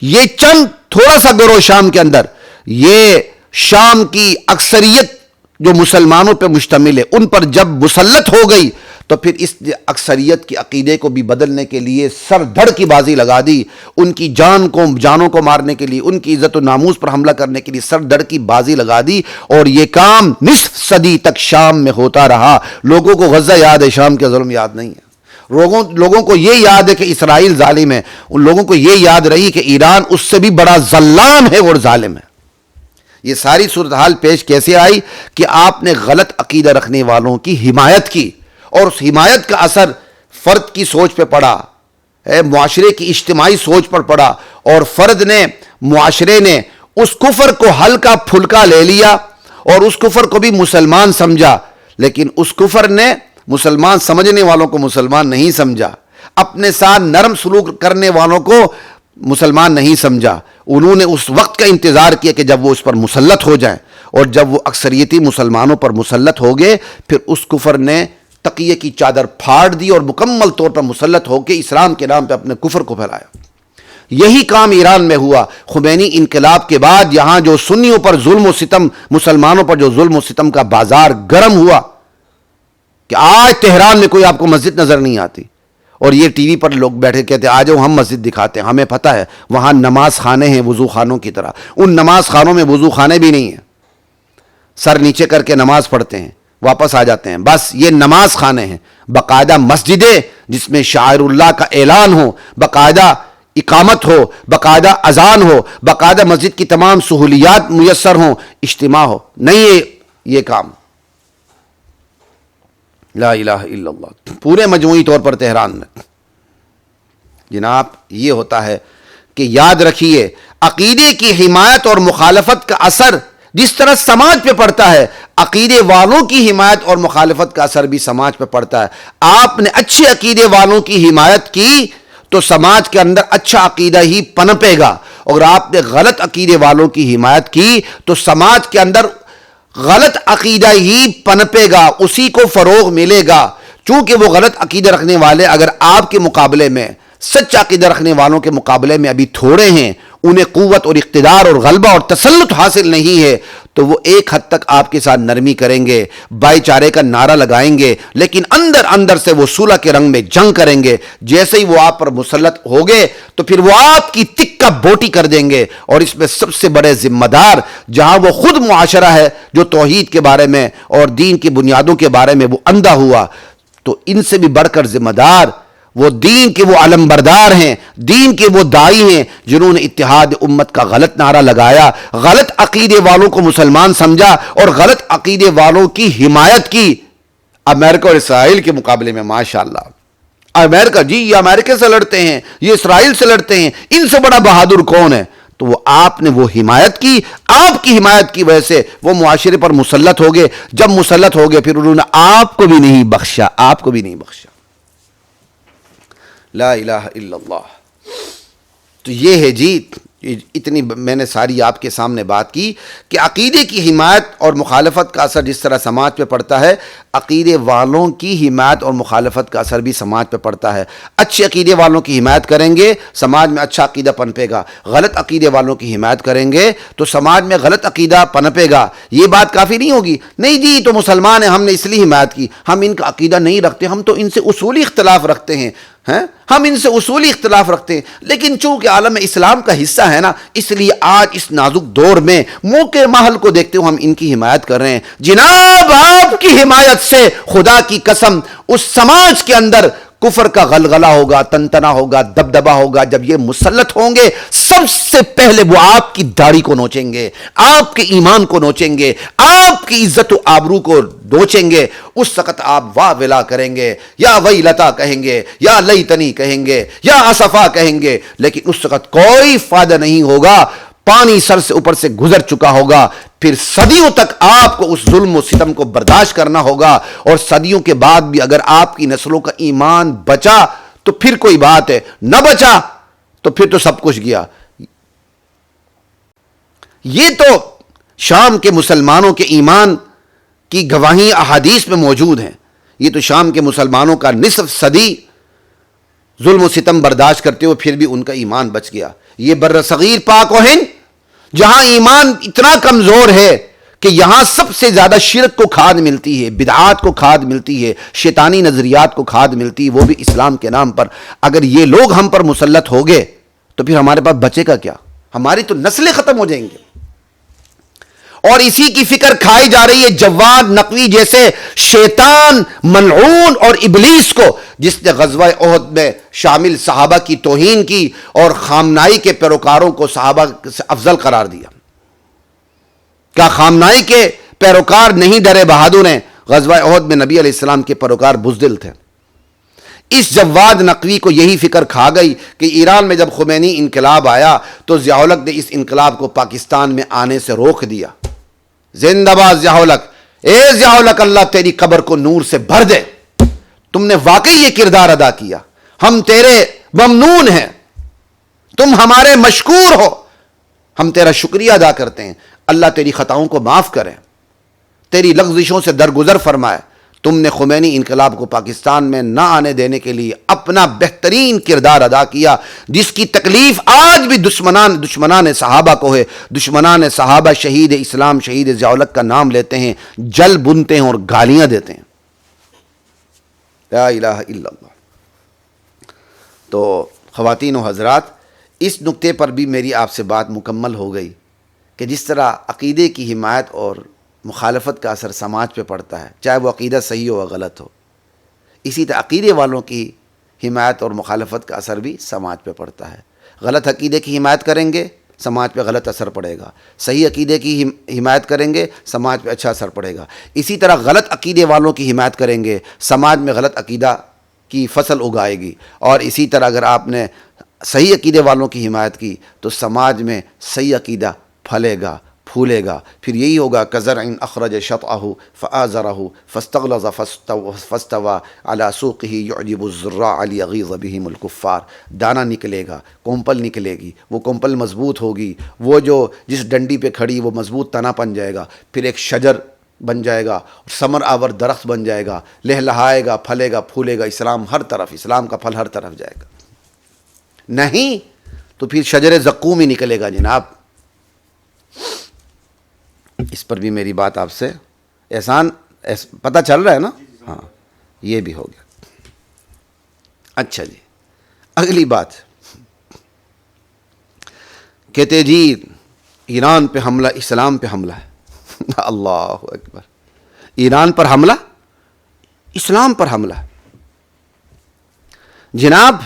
یہ چند تھوڑا سا گروہ شام کے اندر، یہ شام کی اکثریت جو مسلمانوں پہ مشتمل ہے ان پر جب مسلط ہو گئی تو پھر اس اکثریت کے عقیدے کو بھی بدلنے کے لیے سر دھڑ کی بازی لگا دی، ان کی جانوں کو مارنے کے لیے، ان کی عزت و ناموس پر حملہ کرنے کے لیے سر دھڑ کی بازی لگا دی، اور یہ کام نصف صدی تک شام میں ہوتا رہا۔ لوگوں کو غزہ یاد ہے، شام کے ظلم یاد نہیں ہے۔ لوگوں کو یہ یاد ہے کہ اسرائیل ظالم ہے، ان لوگوں کو یہ یاد رہی کہ ایران اس سے بھی بڑا ظلام ہے اور ظالم ہے۔ یہ ساری صورتحال پیش کیسے آئی کہ آپ نے غلط عقیدہ رکھنے والوں کی حمایت کی، اور اس حمایت کا اثر فرد کی سوچ پہ پڑا، معاشرے کی اجتماعی سوچ پر پڑا، اور فرد نے، معاشرے نے اس کفر کو ہلکا پھلکا لے لیا اور اس کفر کو بھی مسلمان سمجھا، لیکن اس کفر نے مسلمان سمجھنے والوں کو مسلمان نہیں سمجھا، اپنے ساتھ نرم سلوک کرنے والوں کو مسلمان نہیں سمجھا۔ انہوں نے اس وقت کا انتظار کیا کہ جب وہ اس پر مسلط ہو جائیں، اور جب وہ اکثریتی مسلمانوں پر مسلط ہو گئے پھر اس کفر نے تقیے کی چادر پھاڑ دی اور مکمل طور پر مسلط ہو کے اسلام کے نام پہ اپنے کفر کو پھیلایا۔ یہی کام ایران میں ہوا۔ خمینی انقلاب کے بعد یہاں جو سنیوں پر ظلم و ستم، مسلمانوں پر جو ظلم و ستم کا بازار گرم ہوا کہ آج تہران میں کوئی آپ کو مسجد نظر نہیں آتی، اور یہ ٹی وی پر لوگ بیٹھے کہتے ہیں آ جاؤ ہم مسجد دکھاتے ہیں، ہمیں پتہ ہے وہاں نماز خانے ہیں وضو خانوں کی طرح، ان نماز خانوں میں وضو خانے بھی نہیں ہیں، سر نیچے کر کے نماز پڑھتے ہیں واپس آ جاتے ہیں، بس یہ نماز خانے ہیں۔ باقاعدہ مسجدیں جس میں شاعر اللہ کا اعلان ہو، باقاعدہ اقامت ہو، باقاعدہ اذان ہو، باقاعدہ مسجد کی تمام سہولیات میسر ہوں، اجتماع ہو، نہیں ہے یہ کام۔ لا الہ الا اللہ۔ پورے مجموعی طور پر تہران میں جناب یہ ہوتا ہے کہ یاد رکھیے عقیدے کی حمایت اور مخالفت کا اثر جس طرح سماج پہ پڑتا ہے، عقیدے والوں کی حمایت اور مخالفت کا اثر بھی سماج پہ پڑتا ہے۔ آپ نے اچھے عقیدے والوں کی حمایت کی تو سماج کے اندر اچھا عقیدہ ہی پنپے گا، اور آپ نے غلط عقیدے والوں کی حمایت کی تو سماج کے اندر غلط عقیدہ ہی پنپے گا، اسی کو فروغ ملے گا۔ چونکہ وہ غلط عقیدہ رکھنے والے اگر آپ کے مقابلے میں، سچا عقیدہ رکھنے والوں کے مقابلے میں ابھی تھوڑے ہیں، انہیں قوت اور اقتدار اور غلبہ اور تسلط حاصل نہیں ہے، تو وہ ایک حد تک آپ کے ساتھ نرمی کریں گے، بھائی چارے کا نعرہ لگائیں گے، لیکن اندر اندر سے وہ صلح کے رنگ میں جنگ کریں گے۔ جیسے ہی وہ آپ پر مسلط ہو گئے تو پھر وہ آپ کی تکہ بوٹی کر دیں گے، اور اس میں سب سے بڑے ذمہ دار جہاں وہ خود معاشرہ ہے جو توحید کے بارے میں اور دین کی بنیادوں کے بارے میں وہ اندھا ہوا، تو ان سے بھی بڑھ کر ذمہ دار وہ دین کے وہ علمبردار ہیں، دین کے وہ دائی ہیں جنہوں نے اتحاد امت کا غلط نعرہ لگایا، غلط عقیدے والوں کو مسلمان سمجھا اور غلط عقیدے والوں کی حمایت کی۔ امریکہ اور اسرائیل کے مقابلے میں ماشاءاللہ امریکہ، جی یہ امریکہ سے لڑتے ہیں، یہ اسرائیل سے لڑتے ہیں، ان سے بڑا بہادر کون ہے؟ تو وہ آپ نے وہ حمایت کی، آپ کی حمایت کی وجہ سے وہ معاشرے پر مسلط ہو گئے۔ جب مسلط ہو گئے پھر انہوں نے آپ کو بھی نہیں بخشا، آپ کو بھی نہیں بخشا۔ لا الہ الا اللہ۔ تو یہ ہے جی، اتنی میں نے ساری آپ کے سامنے بات کی کہ عقیدے کی حمایت اور مخالفت کا اثر جس طرح سماج پہ پڑتا ہے، عقیدے والوں کی حمایت اور مخالفت کا اثر بھی سماج پہ پڑتا ہے۔ اچھے عقیدے والوں کی حمایت کریں گے سماج میں اچھا عقیدہ پنپے گا، غلط عقیدے والوں کی حمایت کریں گے تو سماج میں غلط عقیدہ پنپے گا۔ یہ بات کافی نہیں ہوگی، نہیں جی تو مسلمان ہیں ہم نے اس لیے حمایت کی، ہم ان کا عقیدہ نہیں رکھتے، ہم تو ان سے اصولی اختلاف رکھتے ہیں، ہم ان سے اصولی اختلاف رکھتے ہیں، لیکن چونکہ عالم اسلام کا حصہ ہے نا، اس لیے آج اس نازک دور میں موقع محل کو دیکھتے ہوئے ہم ان کی حمایت کر رہے ہیں۔ جناب آپ کی حمایت سے خدا کی قسم اس سماج کے اندر کفر کا غلغلہ ہوگا، تنتنا ہوگا، دبدبا ہوگا، جب یہ مسلط ہوں گے سب سے پہلے وہ آپ کی داڑھی کو نوچیں گے، آپ کے ایمان کو نوچیں گے، آپ کی عزت و آبرو کو نوچیں گے. اس وقت آپ واہ ولا کریں گے، یا ویلتا کہیں گے، یا لیتنی کہیں گے، یا اسفا کہیں گے، لیکن اس وقت کوئی فائدہ نہیں ہوگا. پانی سر سے اوپر سے گزر چکا ہوگا. پھر صدیوں تک آپ کو اس ظلم و ستم کو برداشت کرنا ہوگا، اور صدیوں کے بعد بھی اگر آپ کی نسلوں کا ایمان بچا تو پھر کوئی بات ہے، نہ بچا تو پھر تو سب کچھ گیا. یہ تو شام کے مسلمانوں کے ایمان کی گواہی احادیث میں موجود ہیں. یہ تو شام کے مسلمانوں کا نصف صدی ظلم و ستم برداشت کرتے ہوئے پھر بھی ان کا ایمان بچ گیا. یہ برصغیر پاک و ہند جہاں ایمان اتنا کمزور ہے کہ یہاں سب سے زیادہ شرک کو کھاد ملتی ہے، بدعات کو کھاد ملتی ہے، شیطانی نظریات کو کھاد ملتی ہے، وہ بھی اسلام کے نام پر. اگر یہ لوگ ہم پر مسلط ہو گئے تو پھر ہمارے پاس بچے گا کیا؟ ہماری تو نسلیں ختم ہو جائیں گے. اور اسی کی فکر کھائی جا رہی ہے جواد نقوی جیسے شیطان ملعون اور ابلیس کو، جس نے غزوہ احد میں شامل صحابہ کی توہین کی اور خامنائی کے پیروکاروں کو صحابہ سے افضل قرار دیا. کیا خامنائی کے پیروکار نہیں ڈرے بہادر ہیں؟ غزوہ احد میں نبی علیہ السلام کے پیروکار بزدل تھے. اس جواد نقوی کو یہی فکر کھا گئی کہ ایران میں جب خمینی انقلاب آیا تو ضیاء الحق نے اس انقلاب کو پاکستان میں آنے سے روک دیا. زندہ باد ضیاء الحق، اے ضیاء الحق اللہ تیری قبر کو نور سے بھر دے، تم نے واقعی یہ کردار ادا کیا، ہم تیرے ممنون ہیں، تم ہمارے مشکور ہو، ہم تیرا شکریہ ادا کرتے ہیں. اللہ تیری خطاؤں کو معاف کرے، تیری لغزشوں سے درگزر فرمائے. تم نے خمینی انقلاب کو پاکستان میں نہ آنے دینے کے لیے اپنا بہترین کردار ادا کیا، جس کی تکلیف آج بھی دشمنان صحابہ کو ہے. دشمنان صحابہ شہید اسلام شہید ضیاء الحق کا نام لیتے ہیں، جل بنتے ہیں اور گالیاں دیتے ہیں. لا الہ الا اللہ. تو خواتین و حضرات، اس نقطے پر بھی میری آپ سے بات مکمل ہو گئی کہ جس طرح عقیدے کی حمایت اور مخالفت کا اثر سماج پہ پڑتا ہے، چاہے وہ عقیدہ صحیح ہو یا غلط ہو، اسی طرح عقیدے والوں کی حمایت اور مخالفت کا اثر بھی سماج پہ پڑتا ہے. غلط عقیدے کی حمایت کریں گے سماج پہ غلط اثر پڑے گا، صحیح عقیدے کی حمایت کریں گے سماج پہ اچھا اثر پڑے گا. اسی طرح غلط عقیدے والوں کی حمایت کریں گے سماج میں غلط عقیدہ کی فصل اگائے گی. اور اسی طرح اگر آپ نے صحیح عقیدے والوں کی حمایت کی تو سماج میں صحیح عقیدہ پھلے گا، پھولے گا. پھر یہی ہوگا کزرع اخرج شطأہ فآزرہ فاستغلظ فاستوى على سوقه يعجب الزراع ليغيظ بهم الكفار. دانہ نکلے گا، کومپل نکلے گی، وہ کومپل مضبوط ہوگی، وہ جو جس ڈنڈی پہ کھڑی وہ مضبوط تنا بن جائے گا، پھر ایک شجر بن جائے گا، ثمر آور درخت بن جائے گا، لہلہائے گا، پھلے گا، پھولے گا. اسلام ہر طرف، اسلام کا پھل ہر طرف جائے گا. نہیں تو پھر شجر زقوم ہی نکلے گا جناب. اس پر بھی میری بات آپ سے احسان پتہ چل رہا ہے نا؟ ہاں، یہ بھی ہو گیا. اچھا جی، اگلی بات کہتے جی ایران پہ حملہ اسلام پہ حملہ ہے. اللہ اکبر. ایران پر حملہ اسلام پر حملہ. جناب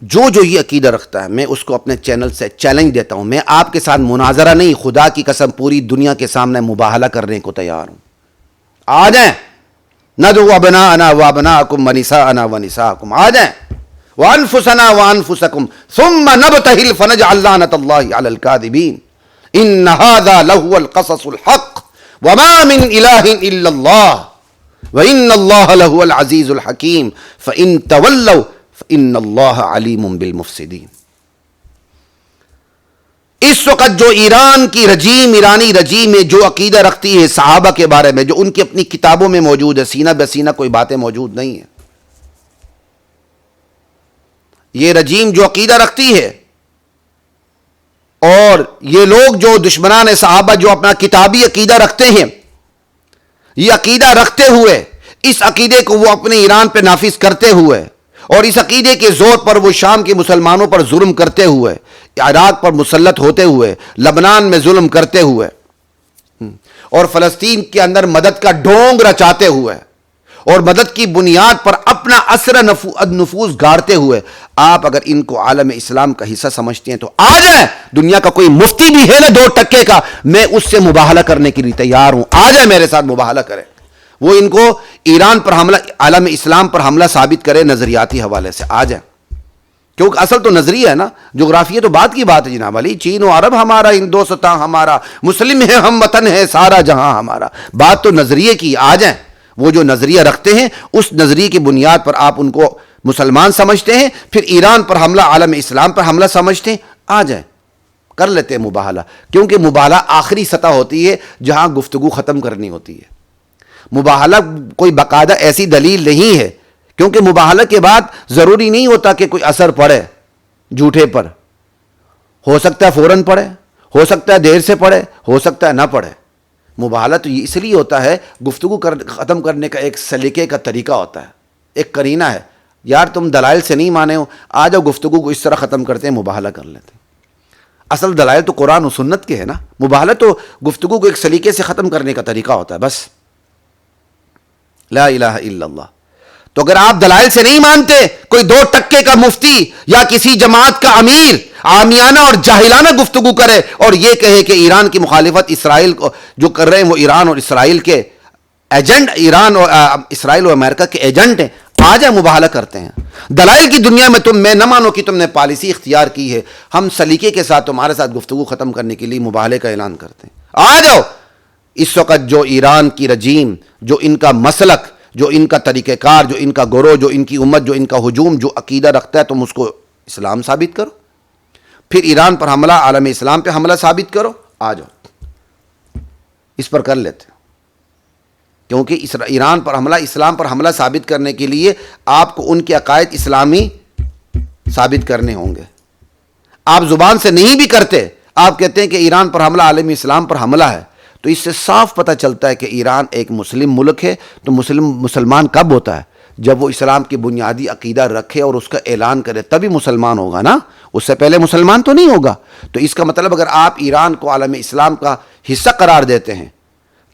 جو یہ عقیدہ رکھتا ہے میں اس کو اپنے چینل سے چیلنج دیتا ہوں. میں آپ کے ساتھ مناظرہ نہیں، خدا کی قسم پوری دنیا کے سامنے مباہلہ کرنے کو تیار ہوں. آ جائیں، ندعو ابناءنا وابناءکم ونساءنا ونساءکم. آ جائیں، وانفسنا وانفسکم ثم نبتہل فنجعل لعنۃ اللہ علی الکاذبین ان ھذا لہو القصص الحق وما من الہ الا اللہ وان اللہ لہو العزیز الحکیم فان تولوا فإن اللہ علیم بالمفسدین. اس وقت جو ایران کی رجیم، ایرانی رجیم میں جو عقیدہ رکھتی ہے صحابہ کے بارے میں، جو ان کی اپنی کتابوں میں موجود ہے، سینہ بہ سینہ کوئی باتیں موجود نہیں ہیں. یہ رجیم جو عقیدہ رکھتی ہے اور یہ لوگ جو دشمنان صحابہ جو اپنا کتابی عقیدہ رکھتے ہیں، یہ عقیدہ رکھتے ہوئے اس عقیدے کو وہ اپنے ایران پہ نافذ کرتے ہوئے اور اس عقیدے کے زور پر وہ شام کے مسلمانوں پر ظلم کرتے ہوئے، عراق پر مسلط ہوتے ہوئے، لبنان میں ظلم کرتے ہوئے اور فلسطین کے اندر مدد کا ڈھونگ رچاتے ہوئے اور مدد کی بنیاد پر اپنا اثر نفوذ گاڑتے ہوئے آپ اگر ان کو عالم اسلام کا حصہ سمجھتے ہیں تو آ جائیں. دنیا کا کوئی مفتی بھی ہے نا 2% کا, میں اس سے مباہلہ کرنے کے لیے تیار ہوں, آ جائیں میرے ساتھ مباہلہ کریں. وہ ان کو ایران پر حملہ, عالم اسلام پر حملہ ثابت کرے نظریاتی حوالے سے, آ جائیں. کیونکہ اصل تو نظریہ ہے نا, جغرافیہ تو بات کی بات ہے جناب علی. چین و عرب ہمارا, ہندوستان ہمارا, مسلم ہے ہم, وطن ہے سارا جہاں ہمارا. بات تو نظریے کی, آ جائیں. وہ جو نظریہ رکھتے ہیں اس نظریے کی بنیاد پر آپ ان کو مسلمان سمجھتے ہیں, پھر ایران پر حملہ, عالم اسلام پر حملہ سمجھتے ہیں, آ جائیں کر لیتے ہیں مباہلہ. کیونکہ مباہلہ آخری سطح ہوتی ہے جہاں گفتگو ختم کرنی ہوتی ہے. مباہلہ کوئی باقاعدہ ایسی دلیل نہیں ہے, کیونکہ مباہلہ کے بعد ضروری نہیں ہوتا کہ کوئی اثر پڑے جھوٹے پر. ہو سکتا ہے فوراً پڑے, ہو سکتا ہے دیر سے پڑے, ہو سکتا ہے نہ پڑے. مباہلہ تو اس لیے ہوتا ہے, گفتگو ختم کرنے کا ایک سلیقے کا طریقہ ہوتا ہے, ایک قرینہ ہے. یار تم دلائل سے نہیں مانے ہو, آ جاؤ گفتگو کو اس طرح ختم کرتے ہیں, مباہلہ کر لیتے ہیں. اصل دلائل تو قرآن و سنت کے ہے نا. مباہلہ تو گفتگو کو ایک سلیقے سے ختم کرنے کا طریقہ ہوتا ہے بس. لا الہ الا اللہ. تو اگر آپ دلائل سے نہیں مانتے, کوئی 2% کا مفتی یا کسی جماعت کا امیر عامیانہ اور جاہلانہ گفتگو کرے اور یہ کہے کہ ایران کی مخالفت اسرائیل کو جو کر رہے ہیں وہ ایران اور اسرائیل کے ایجنٹ, ایران اور اسرائیل اور امریکہ کے ایجنٹ ہیں, آ جائیں مباہلہ کرتے ہیں. دلائل کی دنیا میں میں نہ مانو کہ تم نے پالیسی اختیار کی ہے, ہم سلیقے کے ساتھ تمہارے ساتھ گفتگو ختم کرنے کے لیے مباہلے کا اعلان کرتے ہیں. آ جاؤ. اس وقت جو ایران کی رجیم, جو ان کا مسلک, جو ان کا طریقہ کار, جو ان کا گروہ, جو ان کی امت, جو ان کا ہجوم, جو عقیدہ رکھتا ہے, تم اس کو اسلام ثابت کرو. پھر ایران پر حملہ, عالم اسلام پہ حملہ ثابت کرو, آ جاؤ اس پر کر لیتے. کیونکہ ایران پر حملہ, اسلام پر حملہ ثابت کرنے کے لیے آپ کو ان کے عقائد اسلامی ثابت کرنے ہوں گے. آپ زبان سے نہیں بھی کرتے, آپ کہتے ہیں کہ ایران پر حملہ عالم اسلام پر حملہ ہے, تو اس سے صاف پتہ چلتا ہے کہ ایران ایک مسلم ملک ہے. تو مسلمان کب ہوتا ہے؟ جب وہ اسلام کی بنیادی عقیدہ رکھے اور اس کا اعلان کرے, تبھی مسلمان ہوگا نا, اس سے پہلے مسلمان تو نہیں ہوگا. تو اس کا مطلب اگر آپ ایران کو عالم اسلام کا حصہ قرار دیتے ہیں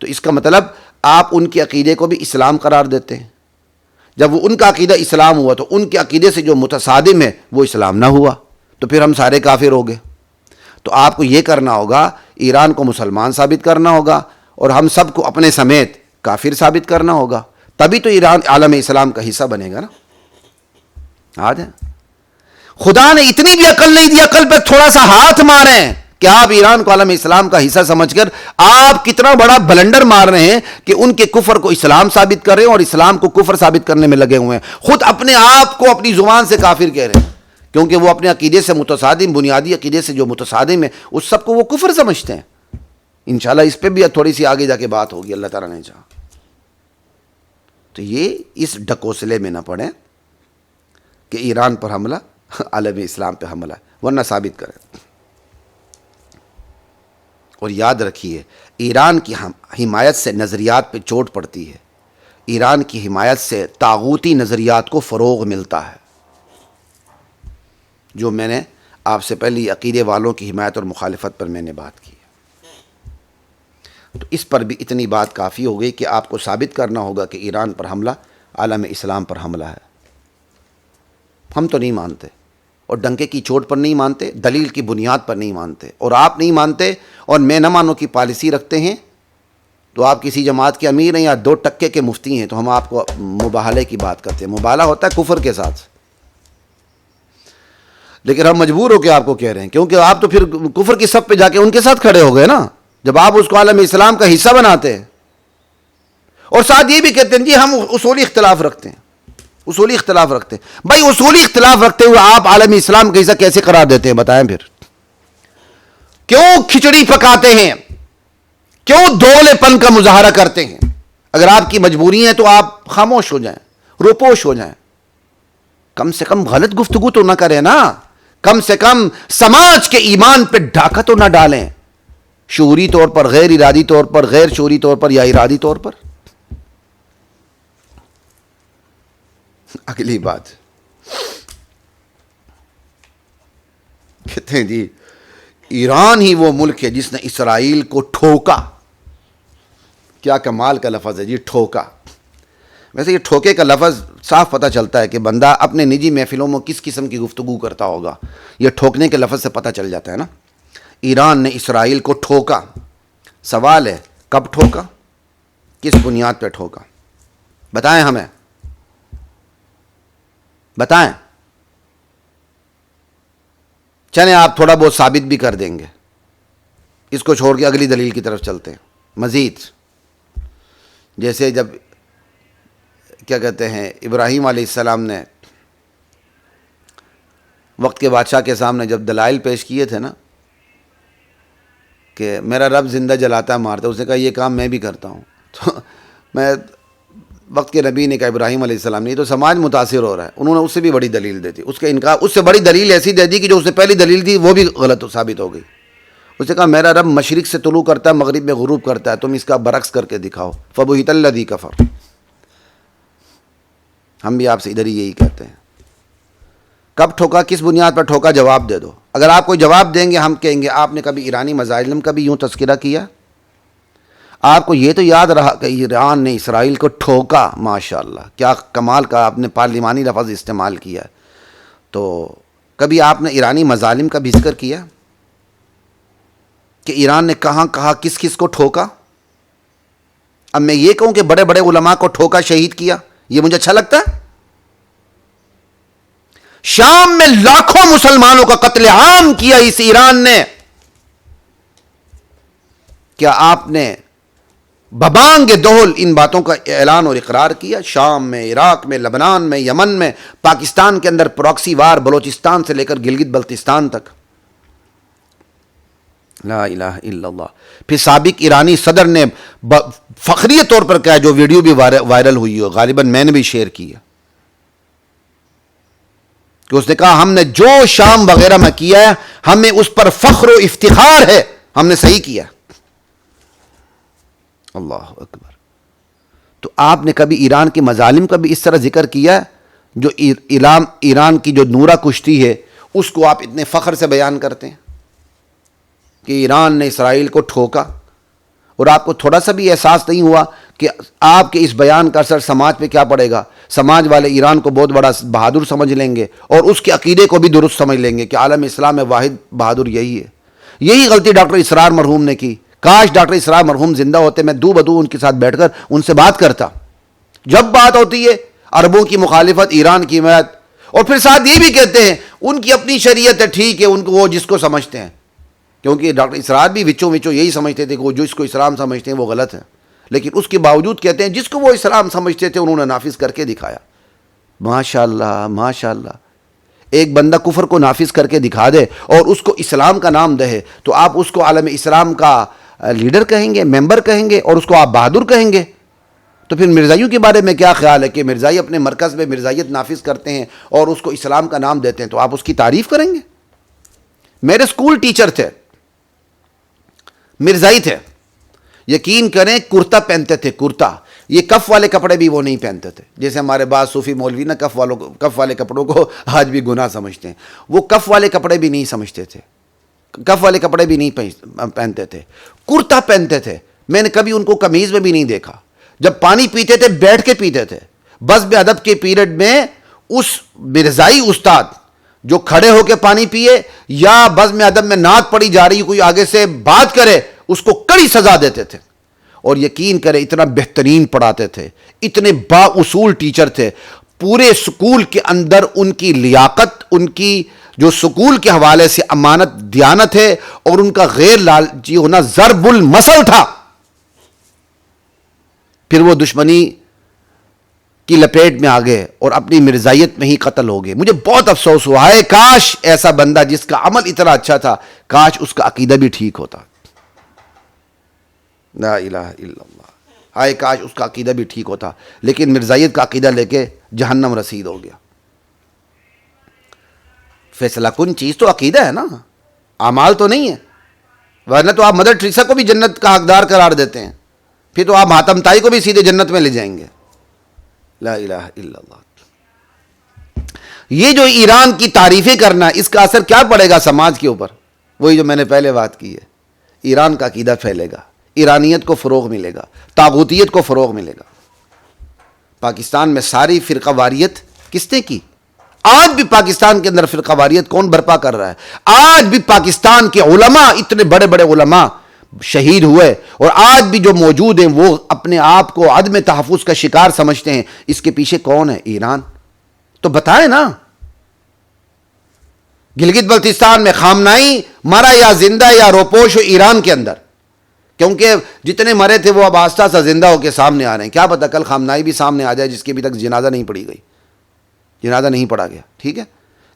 تو اس کا مطلب آپ ان کے عقیدے کو بھی اسلام قرار دیتے ہیں. جب وہ ان کا عقیدہ اسلام ہوا تو ان کے عقیدے سے جو متصادم ہے وہ اسلام نہ ہوا, تو پھر ہم سارے کافر ہو گئے. تو آپ کو یہ کرنا ہوگا, ایران کو مسلمان ثابت کرنا ہوگا اور ہم سب کو اپنے سمیت کافر ثابت کرنا ہوگا, تبھی تو ایران عالم اسلام کا حصہ بنے گا نا. آ جائیں. خدا نے اتنی بھی عقل نہیں دی, عقل پہ تھوڑا سا ہاتھ ماریں کہ آپ ایران کو عالم اسلام کا حصہ سمجھ کر آپ کتنا بڑا بلنڈر مار رہے ہیں کہ ان کے کفر کو اسلام ثابت کر رہے ہیں اور اسلام کو کفر ثابت کرنے میں لگے ہوئے ہیں. خود اپنے آپ کو اپنی زبان سے کافر کہہ رہے ہیں, کیونکہ وہ اپنے عقیدے سے متصادم, بنیادی عقیدے سے جو متصادم ہے اس سب کو وہ کفر سمجھتے ہیں. انشاءاللہ اس پہ بھی تھوڑی سی آگے جا کے بات ہوگی, اللہ تعالیٰ نے چاہا. تو یہ اس ڈکوسلے میں نہ پڑیں کہ ایران پر حملہ عالم اسلام پہ حملہ, ورنہ ثابت کریں. اور یاد رکھیے, ایران کی حمایت سے نظریات پہ چوٹ پڑتی ہے, ایران کی حمایت سے طاغوتی نظریات کو فروغ ملتا ہے. جو میں نے آپ سے پہلے عقیدے والوں کی حمایت اور مخالفت پر میں نے بات کی, تو اس پر بھی اتنی بات کافی ہو گئی کہ آپ کو ثابت کرنا ہوگا کہ ایران پر حملہ عالم اسلام پر حملہ ہے. ہم تو نہیں مانتے, اور ڈنکے کی چوٹ پر نہیں مانتے, دلیل کی بنیاد پر نہیں مانتے, اور آپ نہیں مانتے اور میں نہ مانو کی پالیسی رکھتے ہیں, تو آپ کسی جماعت کے امیر ہیں یا 2% کے مفتی ہیں, تو ہم آپ کو مباہلے کی بات کرتے ہیں. مباہلہ ہوتا ہے کفر کے ساتھ, لیکن ہم مجبور ہو کے آپ کو کہہ رہے ہیں, کیونکہ آپ تو پھر کفر کی صف پہ جا کے ان کے ساتھ کھڑے ہو گئے نا, جب آپ اس کو عالم اسلام کا حصہ بناتے ہیں. اور ساتھ یہ بھی کہتے ہیں جی ہم اصولی اختلاف رکھتے ہیں, اصولی اختلاف رکھتے ہیں. بھائی اصولی اختلاف رکھتے ہوئے آپ عالم اسلام کا حصہ کیسے قرار دیتے ہیں, بتائیں پھر. کیوں کھچڑی پکاتے ہیں, کیوں دولے پن کا مظاہرہ کرتے ہیں؟ اگر آپ کی مجبوری ہے تو آپ خاموش ہو جائیں, روپوش ہو جائیں. کم سے کم غلط گفتگو تو نہ کریں نا, کم سے کم سماج کے ایمان پہ ڈاکہ تو نہ ڈالیں, شعوری طور پر, غیر ارادی طور پر, غیر شعوری طور پر یا ارادی طور پر. اگلی بات کہتے ہیں جی ایران ہی وہ ملک ہے جس نے اسرائیل کو ٹھوکا. کیا کمال کا لفظ ہے جی, ٹھوکا. ویسے یہ ٹھوکے کا لفظ صاف پتہ چلتا ہے کہ بندہ اپنے نجی محفلوں میں کس قسم کی گفتگو کرتا ہوگا. یہ ٹھوکنے کے لفظ سے پتہ چل جاتا ہے نا. ایران نے اسرائیل کو ٹھوکا. سوال ہے کب ٹھوکا, کس بنیاد پہ ٹھوکا؟ بتائیں ہمیں, بتائیں. چلیں آپ تھوڑا بہت ثابت بھی کر دیں گے, اس کو چھوڑ کے اگلی دلیل کی طرف چلتے ہیں. مزید جیسے جب کیا کہتے ہیں ابراہیم علیہ السلام نے وقت کے بادشاہ کے سامنے جب دلائل پیش کیے تھے نا کہ میرا رب زندہ جلاتا ہے مارتا ہے, اس نے کہا یہ کام میں بھی کرتا ہوں. تو میں وقت کے نبی نے کہا ابراہیم علیہ السلام نے, یہ تو سماج متاثر ہو رہا ہے. انہوں نے اس سے بھی بڑی دلیل دی تھی, اس کے انکار, اس سے بڑی دلیل ایسی دے دی کہ جو اس سے پہلی دلیل تھی وہ بھی غلط ثابت ہو گئی. اس نے کہا میرا رب مشرق سے طلوع کرتا ہے مغرب میں غروب کرتا ہے, تم اس کا برعکس کر کے دکھاؤ. فبہت الذی کفر. ہم بھی آپ سے ادھر ہی یہی کہتے ہیں. کب ٹھوکا, کس بنیاد پر ٹھوکا, جواب دے دو. اگر آپ کوئی جواب دیں گے ہم کہیں گے آپ نے کبھی ایرانی مظالم کا بھی یوں تذکرہ کیا؟ آپ کو یہ تو یاد رہا کہ ایران نے اسرائیل کو ٹھوکا. ماشاءاللہ کیا کمال کا آپ نے پارلیمانی لفظ استعمال کیا. تو کبھی آپ نے ایرانی مظالم کا بھی ذکر کیا کہ ایران نے کہاں کہاں کس کس کو ٹھوکا؟ اب میں یہ کہوں کہ بڑے بڑے علماء کو ٹھوکا, شہید کیا, یہ مجھے اچھا لگتا ہے؟ شام میں لاکھوں مسلمانوں کا قتل عام کیا اس ایران نے. کیا آپ نے ببانگ دہل ان باتوں کا اعلان اور اقرار کیا؟ شام میں, عراق میں, لبنان میں, یمن میں, پاکستان کے اندر پراکسی وار بلوچستان سے لے کر گلگت بلتستان تک. لا الہ الا اللہ. پھر سابق ایرانی صدر نے فخریہ طور پر کہا, جو ویڈیو بھی وائرل ہوئی ہو, غالباً میں نے بھی شیئر کی ہے, کہ اس نے کہا ہم نے جو شام وغیرہ میں کیا ہے ہمیں اس پر فخر و افتخار ہے, ہم نے صحیح کیا. اللہ اکبر. تو آپ نے کبھی ایران کے مظالم کا بھی اس طرح ذکر کیا ہے؟ جو ایران کی جو نورہ کشتی ہے اس کو آپ اتنے فخر سے بیان کرتے ہیں کہ ایران نے اسرائیل کو ٹھوکا, اور آپ کو تھوڑا سا بھی احساس نہیں ہوا کہ آپ کے اس بیان کا اثر سماج پہ کیا پڑے گا؟ سماج والے ایران کو بہت بڑا بہادر سمجھ لیں گے اور اس کے عقیدے کو بھی درست سمجھ لیں گے کہ عالم اسلام میں واحد بہادر یہی ہے. یہی غلطی ڈاکٹر اسرار مرحوم نے کی. کاش ڈاکٹر اسرار مرحوم زندہ ہوتے, میں دو بدو ان کے ساتھ بیٹھ کر ان سے بات کرتا. جب بات ہوتی ہے عربوں کی مخالفت, ایران کی حمایت, اور پھر ساتھ یہ بھی کہتے ہیں ان کی اپنی شریعت ہے, ٹھیک ہے, ان کو وہ جس کو سمجھتے ہیں, کیونکہ ڈاکٹر اسرار بھی وچوں یہی سمجھتے تھے کہ وہ جس کو اسلام سمجھتے ہیں وہ غلط ہے, لیکن اس کے باوجود کہتے ہیں جس کو وہ اسلام سمجھتے تھے انہوں نے نافذ کر کے دکھایا. ماشاءاللہ ماشاءاللہ. ایک بندہ کفر کو نافذ کر کے دکھا دے اور اس کو اسلام کا نام دے, تو آپ اس کو عالم اسلام کا لیڈر کہیں گے, ممبر کہیں گے, اور اس کو آپ بہادر کہیں گے. تو پھر مرزائیوں کے بارے میں کیا خیال ہے کہ مرزائی اپنے مرکز میں مرزائیت نافذ کرتے ہیں اور اس کو اسلام کا نام دیتے ہیں, تو آپ اس کی تعریف کریں گے؟ میرے اسکول ٹیچر تھے, مرزائی تھے, یقین کریں کرتا پہنتے تھے, کرتا. یہ کف والے کپڑے بھی وہ نہیں پہنتے تھے, جیسے ہمارے بعض صوفی مولوی نا کف والے کپڑوں کو آج بھی گناہ سمجھتے ہیں. وہ کف والے کپڑے بھی نہیں سمجھتے تھے, کف والے کپڑے بھی نہیں پہنتے تھے, کرتا پہنتے تھے. میں نے کبھی ان کو قمیض میں بھی نہیں دیکھا. جب پانی پیتے تھے بیٹھ کے پیتے تھے. بزم ادب کے پیریڈ میں اس مرزائی استاد جو کھڑے ہو کے پانی پیے یا بزم ادب میں نعت پڑی جا رہی کوئی آگے سے بات کرے, اس کو کڑی سزا دیتے تھے. اور یقین کرے اتنا بہترین پڑھاتے تھے, اتنے با اصول ٹیچر تھے. پورے سکول کے اندر ان کی لیاقت, ان کی جو سکول کے حوالے سے امانت دیانت ہے اور ان کا غیر لالچی ہونا ضرب المثل تھا. پھر وہ دشمنی کی لپیٹ میں آ گئے اور اپنی مرزائیت میں ہی قتل ہو گئے. مجھے بہت افسوس ہوا ہے, کاش ایسا بندہ جس کا عمل اتنا اچھا تھا, کاش اس کا عقیدہ بھی ٹھیک ہوتا. لا الہ الا اللہ. ہائے کاش اس کا عقیدہ بھی ٹھیک ہوتا, لیکن مرزائیت کا عقیدہ لے کے جہنم رسید ہو گیا. فیصلہ کن چیز تو عقیدہ ہے نا, اعمال تو نہیں ہے, ورنہ تو آپ مدر ٹریسا کو بھی جنت کا حقدار قرار دیتے ہیں, پھر تو آپ ماتم تائی کو بھی سیدھے جنت میں لے جائیں گے. لا الہ الا اللہ. یہ جو ایران کی تعریفیں کرنا, اس کا اثر کیا پڑے گا سماج کے اوپر؟ وہی جو میں نے پہلے بات کی ہے, ایران کا عقیدہ پھیلے گا, ایرانیت کو فروغ ملے گا, طاغوتیت کو فروغ ملے گا. پاکستان میں ساری فرقہ واریت کس نے کی؟ آج بھی پاکستان کے اندر فرقہ واریت کون برپا کر رہا ہے؟ آج بھی پاکستان کے علماء، اتنے بڑے بڑے علماء شہید ہوئے، اور آج بھی جو موجود ہیں وہ اپنے آپ کو عدم تحفظ کا شکار سمجھتے ہیں. اس کے پیچھے کون ہے؟ ایران. تو بتائیں نا، گلگت بلتستان میں خامنائی مرا یا زندہ یا روپوش ہو ایران کے اندر، کیونکہ جتنے مرے تھے وہ اب آہستہ آہستہ زندہ ہو کے سامنے آ رہے ہیں. کیا پتہ کل خامنائی بھی سامنے آ جائے جس کی ابھی تک جنازہ نہیں پڑھی گئی، جنازہ نہیں پڑھا گیا. ٹھیک ہے،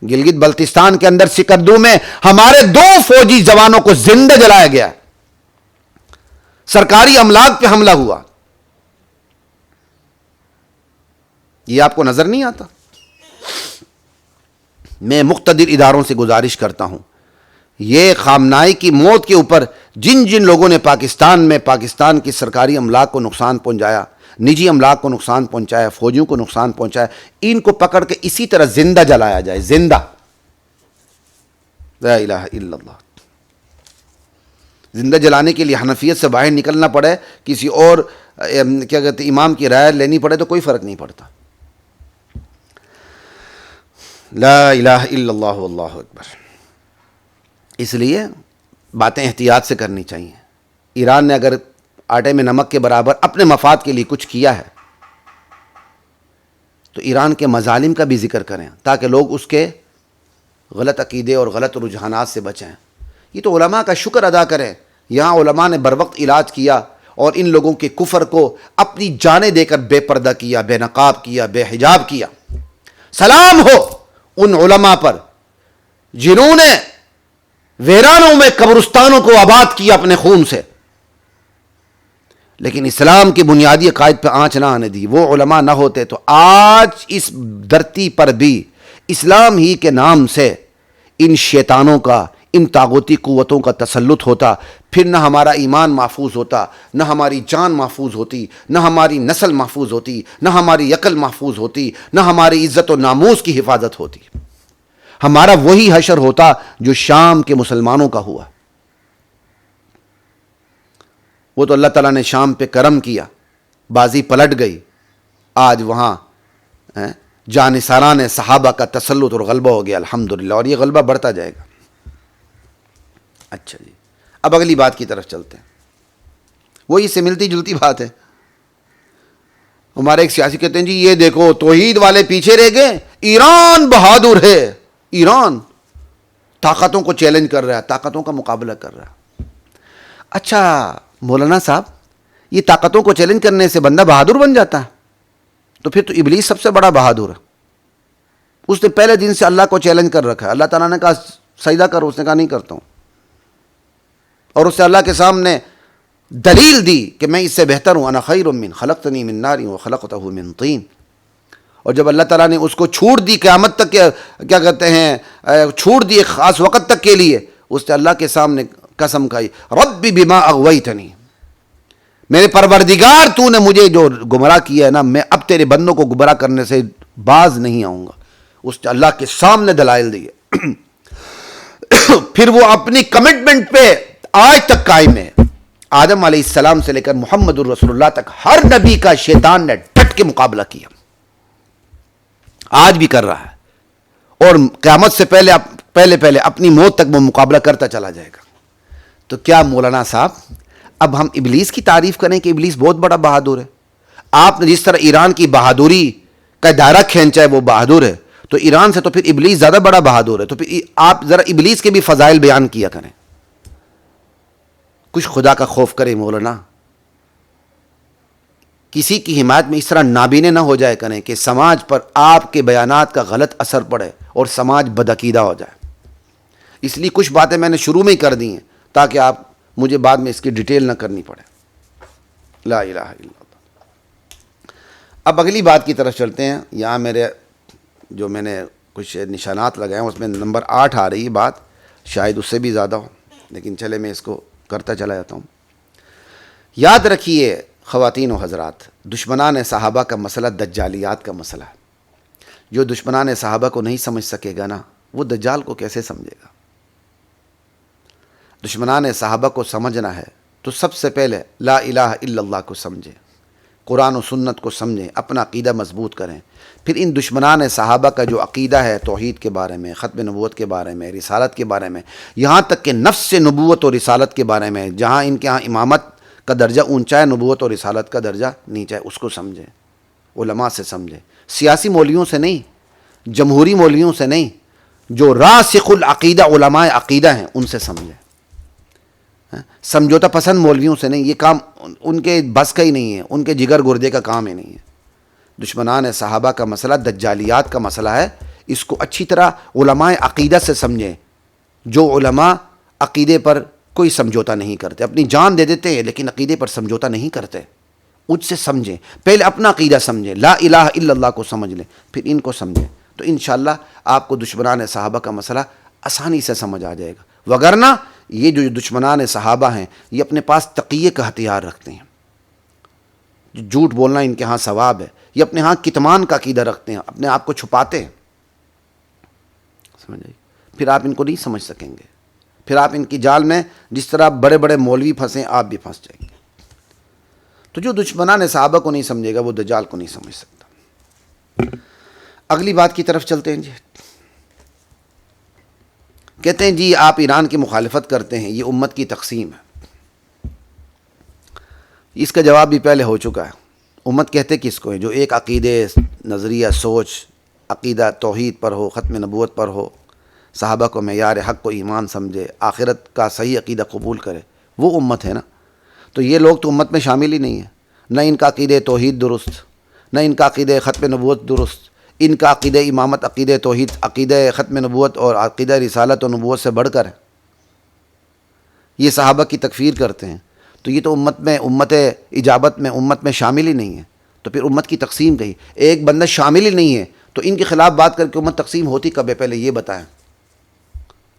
گلگت بلتستان کے اندر سکردو میں ہمارے 2 فوجی جوانوں کو زندہ جلایا گیا، سرکاری املاک پہ حملہ ہوا. یہ آپ کو نظر نہیں آتا؟ میں مقتدر اداروں سے گزارش کرتا ہوں، یہ خامنائی کی موت کے اوپر جن جن لوگوں نے پاکستان میں پاکستان کی سرکاری املاک کو نقصان پہنچایا، نجی املاک کو نقصان پہنچایا، فوجیوں کو نقصان پہنچایا، ان کو پکڑ کے اسی طرح زندہ جلایا جائے. زندہ. لا الہ الا اللہ. زندہ جلانے کے لیے حنفیت سے باہر نکلنا پڑے، کسی اور کیا کہتے ہیں امام کی رائے لینی پڑے، تو کوئی فرق نہیں پڑتا. لا الہ الا اللہ واللہ اکبر. اس لیے باتیں احتیاط سے کرنی چاہیے. ایران نے اگر آٹے میں نمک کے برابر اپنے مفاد کے لیے کچھ کیا ہے تو ایران کے مظالم کا بھی ذکر کریں تاکہ لوگ اس کے غلط عقیدے اور غلط رجحانات سے بچیں. یہ تو علماء کا شکر ادا کریں، یہاں علماء نے بروقت علاج کیا اور ان لوگوں کے کفر کو اپنی جانیں دے کر بے پردہ کیا، بے نقاب کیا، بے حجاب کیا. سلام ہو ان علماء پر جنہوں نے ویرانوں میں قبرستانوں کو آباد کیا اپنے خون سے، لیکن اسلام کی بنیادی عقائد پہ آنچ نہ آنے دی. وہ علماء نہ ہوتے تو آج اس دھرتی پر بھی اسلام ہی کے نام سے ان شیطانوں کا، ان طاغوتی قوتوں کا تسلط ہوتا. پھر نہ ہمارا ایمان محفوظ ہوتا، نہ ہماری جان محفوظ ہوتی، نہ ہماری نسل محفوظ ہوتی، نہ ہماری عقل محفوظ ہوتی، نہ ہماری عزت و ناموس کی حفاظت ہوتی. ہمارا وہی حشر ہوتا جو شام کے مسلمانوں کا ہوا. وہ تو اللہ تعالیٰ نے شام پہ کرم کیا، بازی پلٹ گئی. آج وہاں جانثاران صحابہ کا تسلط اور غلبہ ہو گیا الحمدللہ، اور یہ غلبہ بڑھتا جائے گا. اچھا جی، اب اگلی بات کی طرف چلتے ہیں. وہی سے ملتی جلتی بات ہے. ہمارے ایک سیاسی کہتے ہیں جی یہ دیکھو توحید والے پیچھے رہ گئے، ایران بہادر ہے. ایران طاقتوں کو چیلنج کر رہا ہے، طاقتوں کا مقابلہ کر رہا ہے. اچھا مولانا صاحب، یہ طاقتوں کو چیلنج کرنے سے بندہ بہادر بن جاتا ہے؟ تو پھر تو ابلیس سب سے بڑا بہادر ہے. اس نے پہلے دن سے اللہ کو چیلنج کر رکھا ہے. اللہ تعالیٰ نے کہا سجدہ کرو، اس نے کہا نہیں کرتا ہوں، اور اس سے اللہ کے سامنے دلیل دی کہ میں اس سے بہتر ہوں. انا خیر من خلقتنی من نار وخلقتہ من طین. اور جب اللہ تعالیٰ نے اس کو چھوٹ دی قیامت تک، کیا کہتے ہیں، چھوٹ دی ایک خاص وقت تک کے لیے، اس نے اللہ کے سامنے قسم کھائی، ربی بما اغویتنی، میرے پروردگار تو نے مجھے جو گمراہ کیا ہے نا، میں اب تیرے بندوں کو گمراہ کرنے سے باز نہیں آؤں گا. اس نے اللہ کے سامنے دلائل دیے. پھر وہ اپنی کمٹمنٹ پہ آج تک قائم ہے. آدم علیہ السلام سے لے کر محمد الرسول اللہ تک ہر نبی کا شیطان نے ڈٹ کے مقابلہ کیا، آج بھی کر رہا ہے، اور قیامت سے پہلے اپنی موت تک وہ مقابلہ کرتا چلا جائے گا. تو کیا مولانا صاحب اب ہم ابلیس کی تعریف کریں کہ ابلیس بہت بڑا بہادر ہے؟ آپ نے جس طرح ایران کی بہادری کا دائرہ کھینچا ہے، وہ بہادر ہے، تو ایران سے تو پھر ابلیس زیادہ بڑا بہادر ہے. تو پھر آپ ذرا ابلیس کے بھی فضائل بیان کیا کریں. کچھ خدا کا خوف کرے مولانا. کسی کی حمایت میں اس طرح نابینے نہ ہو جائے کریں کہ سماج پر آپ کے بیانات کا غلط اثر پڑے اور سماج بدعقیدہ ہو جائے. اس لیے کچھ باتیں میں نے شروع میں ہی کر دی ہیں تاکہ آپ مجھے بعد میں اس کی ڈیٹیل نہ کرنی پڑے. لا الہ الا اللہ. اب اگلی بات کی طرف چلتے ہیں. یہاں میرے جو میں نے کچھ نشانات لگائے ہیں اس میں نمبر 8 آ رہی ہے بات، شاید اس سے بھی زیادہ ہو، لیکن چلے میں اس کو کرتا چلا جاتا ہوں. یاد رکھیے خواتین و حضرات، دشمنان صحابہ کا مسئلہ دجالیات کا مسئلہ ہے. جو دشمنان صحابہ کو نہیں سمجھ سکے گا نا، وہ دجال کو کیسے سمجھے گا؟ دشمنان صحابہ کو سمجھنا ہے تو سب سے پہلے لا الہ الا اللہ کو سمجھے قرآن و سنت کو سمجھیں، اپنا عقیدہ مضبوط کریں. پھر ان دشمنان صحابہ کا جو عقیدہ ہے توحید کے بارے میں، ختم نبوت کے بارے میں، رسالت کے بارے میں، یہاں تک کہ نفس نبوت اور رسالت کے بارے میں، جہاں ان کے ہاں امامت کا درجہ اونچا ہے، نبوت اور رسالت کا درجہ نیچا ہے، اس کو سمجھیں، علماء سے سمجھیں، سیاسی مولویوں سے نہیں، جمہوری مولویوں سے نہیں، جو راسخ العقیدہ علماء عقیدہ ہیں ان سے سمجھیں. سمجھوتا پسند مولویوں سے نہیں، یہ کام ان کے بس کا ہی نہیں ہے، ان کے جگر گردے کا کام ہی نہیں ہے. دشمنان صحابہ کا مسئلہ دجالیات کا مسئلہ ہے، اس کو اچھی طرح علماء عقیدہ سے سمجھیں، جو علماء عقیدے پر کوئی سمجھوتا نہیں کرتے، اپنی جان دے دیتے ہیں لیکن عقیدے پر سمجھوتا نہیں کرتے. ان سے سمجھیں، پہلے اپنا عقیدہ سمجھیں، لا الہ الا اللہ کو سمجھ لیں، پھر ان کو سمجھیں، تو انشاءاللہ آپ کو دشمنان صحابہ کا مسئلہ آسانی سے سمجھ آ جائے گا. وگرنہ یہ جو دشمنان صحابہ ہیں یہ اپنے پاس تقیے کا ہتھیار رکھتے ہیں، جھوٹ بولنا ان کے ہاں ثواب ہے، یہ اپنے ہاں کتمان کا عقیدہ رکھتے ہیں، اپنے آپ کو چھپاتے ہیں. سمجھ آئی؟ پھر آپ ان کو نہیں سمجھ سکیں گے، پھر آپ ان کی جال میں جس طرح بڑے بڑے مولوی پھنسے آپ بھی پھنس جائیں گے. تو جو دشمنان صحابہ کو نہیں سمجھے گا وہ دجال کو نہیں سمجھ سکتا. اگلی بات کی طرف چلتے ہیں. جی کہتے ہیں جی آپ ایران کی مخالفت کرتے ہیں، یہ امت کی تقسیم ہے. اس کا جواب بھی پہلے ہو چکا ہے. امت کہتے کس کو ہے؟ جو ایک عقیدے، نظریہ، سوچ، عقیدہ توحید پر ہو، ختم نبوت پر ہو، صحابہ کو معیار حق کو ایمان سمجھے، آخرت کا صحیح عقیدہ قبول کرے، وہ امت ہے نا. تو یہ لوگ تو امت میں شامل ہی نہیں ہیں. نہ ان کا عقیدہ توحید درست، نہ ان کا عقیدہ ختم نبوت درست، ان کا عقیدہ امامت، عقیدہ توحید، عقیدہ ختم نبوت اور عقیدہ رسالت و نبوت سے بڑھ کر ہے. یہ صحابہ کی تکفیر کرتے ہیں، تو یہ تو امت میں، امت اجابت میں، امت میں شامل ہی نہیں ہے. تو پھر امت کی تقسیم کہی، ایک بندہ شامل ہی نہیں ہے تو ان کے خلاف بات کر کے امت تقسیم ہوتی کب ہے؟ پہلے یہ بتائیں.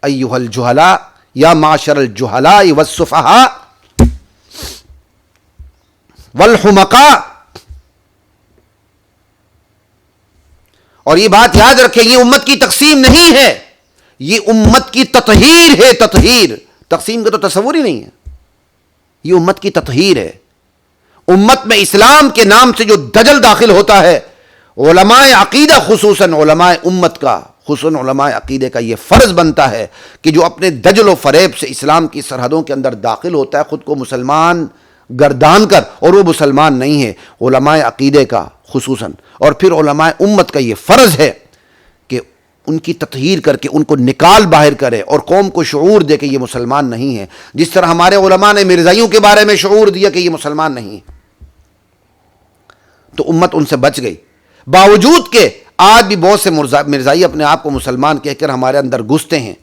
ایھا الجہلاء یا معشر الجہلاء والسفہاء والحمقاء. اور یہ بات یاد رکھیں، یہ امت کی تقسیم نہیں ہے، یہ امت کی تطہیر ہے. تطہیر، تقسیم کا تو تصور ہی نہیں ہے. یہ امت کی تطہیر ہے. امت میں اسلام کے نام سے جو دجل داخل ہوتا ہے، علماء عقیدہ خصوصاً علماء امت کا، خصوصاً علماء عقیدے کا یہ فرض بنتا ہے کہ جو اپنے دجل و فریب سے اسلام کی سرحدوں کے اندر داخل ہوتا ہے، خود کو مسلمان گردان کر، اور وہ مسلمان نہیں ہے، علماء عقیدے کا خصوصاً اور پھر علماء امت کا یہ فرض ہے کہ ان کی تطہیر کر کے ان کو نکال باہر کرے اور قوم کو شعور دے کہ یہ مسلمان نہیں ہے. جس طرح ہمارے علماء نے مرزائیوں کے بارے میں شعور دیا کہ یہ مسلمان نہیں ہے، تو امت ان سے بچ گئی. باوجود کہ آج بھی بہت سے مرزائی اپنے آپ کو مسلمان کہہ کر ہمارے اندر گھستے ہیں،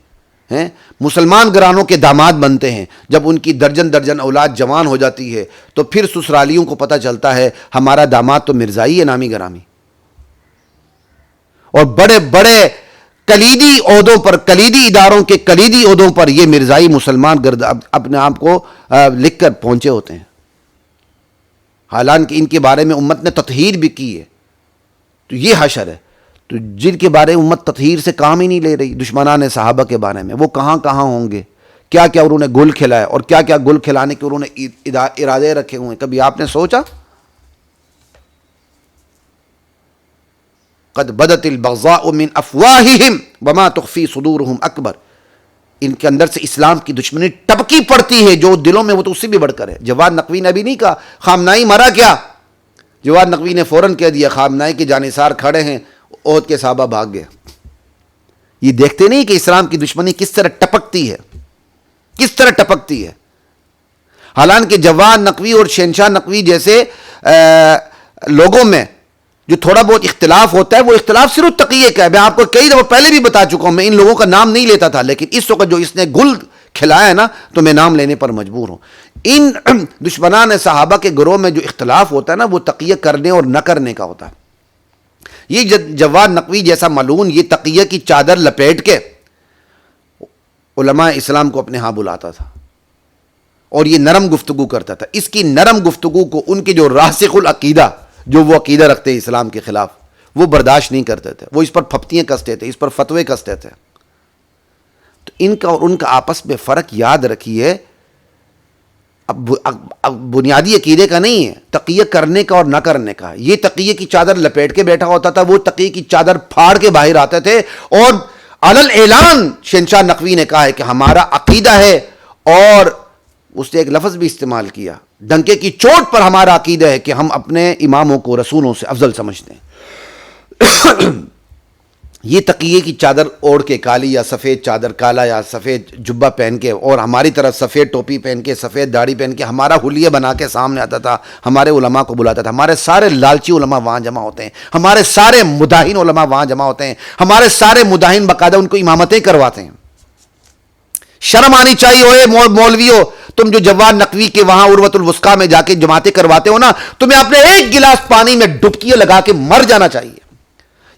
مسلمان گرانوں کے داماد بنتے ہیں. جب ان کی درجن درجن اولاد جوان ہو جاتی ہے تو پھر سسرالیوں کو پتہ چلتا ہے ہمارا داماد تو مرزائی ہے نامی گرامی. اور بڑے بڑے کلیدی عہدوں پر، کلیدی اداروں کے کلیدی عہدوں پر یہ مرزائی مسلمان اپنے آپ کو لکھ کر پہنچے ہوتے ہیں، حالانکہ ان کے بارے میں امت نے تطہیر بھی کی ہے. تو یہ حشر ہے. تو جن کے بارے میں امت تطہیر سے کام ہی نہیں لے رہی، دشمنان صحابہ کے بارے میں، وہ کہاں کہاں ہوں گے، کیا کیا انہوں نے گل کھلائے اور کیا کیا گل کھلانے کے انہوں نے ارادے رکھے ہوئے ہیں. کبھی آپ نے سوچا؟ قد بدت البغضاء من افواہہم وما تخفی صدورہم اکبر. ان کے اندر سے اسلام کی دشمنی ٹپکی پڑتی ہے، جو دلوں میں وہ تو اس سے بھی بڑھ کر ہے. جواد نقوی نے بھی نہیں کہا خامنائی مرا کیا، جواد نقوی نے فوراً کہہ دیا خامنائی کے جانثار کھڑے ہیں، عہد کے صحابہ بھاگ گئے. یہ دیکھتے نہیں کہ اسلام کی دشمنی کس طرح ٹپکتی ہے، کس طرح ٹپکتی ہے. حالانکہ جواد نقوی اور شہنشاہ نقوی جیسے لوگوں میں جو تھوڑا بہت اختلاف ہوتا ہے، وہ اختلاف صرف تقیے کا ہے. میں آپ کو کئی دفعہ پہلے بھی بتا چکا ہوں، میں ان لوگوں کا نام نہیں لیتا تھا، لیکن اس وقت جو اس نے گل کھلایا ہے نا تو میں نام لینے پر مجبور ہوں. ان دشمنان صحابہ کے گروہ میں جو اختلاف ہوتا ہے نا وہ تقیہ کرنے اور نہ کرنے کا ہوتا ہے. یہ جواد نقوی جیسا ملعون یہ تقیہ کی چادر لپیٹ کے علماء اسلام کو اپنے ہاں بلاتا تھا اور یہ نرم گفتگو کرتا تھا. اس کی نرم گفتگو کو ان کے جو راسخ العقیدہ، جو وہ عقیدہ رکھتے اسلام کے خلاف، وہ برداشت نہیں کرتے تھے. وہ اس پر پھپتیاں کستے تھے، اس پر فتوے کستے تھے. تو ان کا اور ان کا آپس میں فرق یاد رکھیے اب بنیادی عقیدے کا نہیں ہے، تقیہ کرنے کا اور نہ کرنے کا. یہ تقیہ کی چادر لپیٹ کے بیٹھا ہوتا تھا، وہ تقیہ کی چادر پھاڑ کے باہر آتے تھے. اور علل اعلان شہنشاہ نقوی نے کہا ہے کہ ہمارا عقیدہ ہے، اور اس نے ایک لفظ بھی استعمال کیا، ڈنکے کی چوٹ پر ہمارا عقیدہ ہے کہ ہم اپنے اماموں کو رسولوں سے افضل سمجھتے ہیں. یہ تقیے کی چادر اوڑھ کے، کالی یا سفید چادر، کالا یا سفید جبہ پہن کے، اور ہماری طرف سفید ٹوپی پہن کے، سفید داڑھی پہن کے، ہمارا حلیہ بنا کے سامنے آتا تھا، ہمارے علماء کو بلاتا تھا. ہمارے سارے لالچی علماء وہاں جمع ہوتے ہیں، ہمارے سارے مداہن علماء وہاں جمع ہوتے ہیں، ہمارے سارے مداہن باقاعدہ ان کو امامتیں کرواتے ہیں. شرم آنی چاہیے ہوئے مولویوں، تم جو جواد نقوی کے وہاں عروۃ الوثقیٰ میں جا کے جماعتیں کرواتے ہو نا، تمہیں اپنے ایک گلاس پانی میں ڈبکیاں لگا کے مر جانا چاہیے.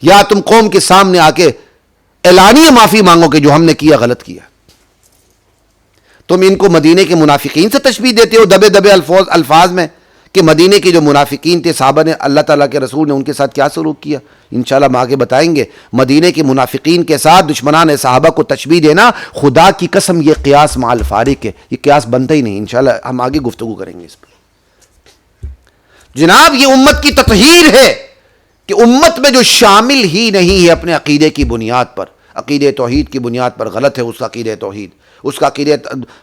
یا تم قوم کے سامنے آ کے اعلانیہ معافی مانگو کہ جو ہم نے کیا غلط کیا. تم ان کو مدینے کے منافقین سے تشبیہ دیتے ہو دبے دبے الفاظ میں، کہ مدینے کے جو منافقین تھے، صحابہ نے، اللہ تعالیٰ کے رسول نے ان کے ساتھ کیا سلوک کیا. انشاءاللہ ہم آگے بتائیں گے. مدینے کے منافقین کے ساتھ دشمنان صحابہ کو تشبیہ دینا، خدا کی قسم یہ قیاس مع الفارق ہے، یہ قیاس بنتا ہی نہیں. انشاءاللہ ہم آگے گفتگو کریں گے اس پر. جناب یہ امت کی تطہیر ہے کہ امت میں جو شامل ہی نہیں ہے اپنے عقیدے کی بنیاد پر، عقیدہ توحید کی بنیاد پر غلط ہے اس کا عقیدہ توحید، اس کا عقیدہ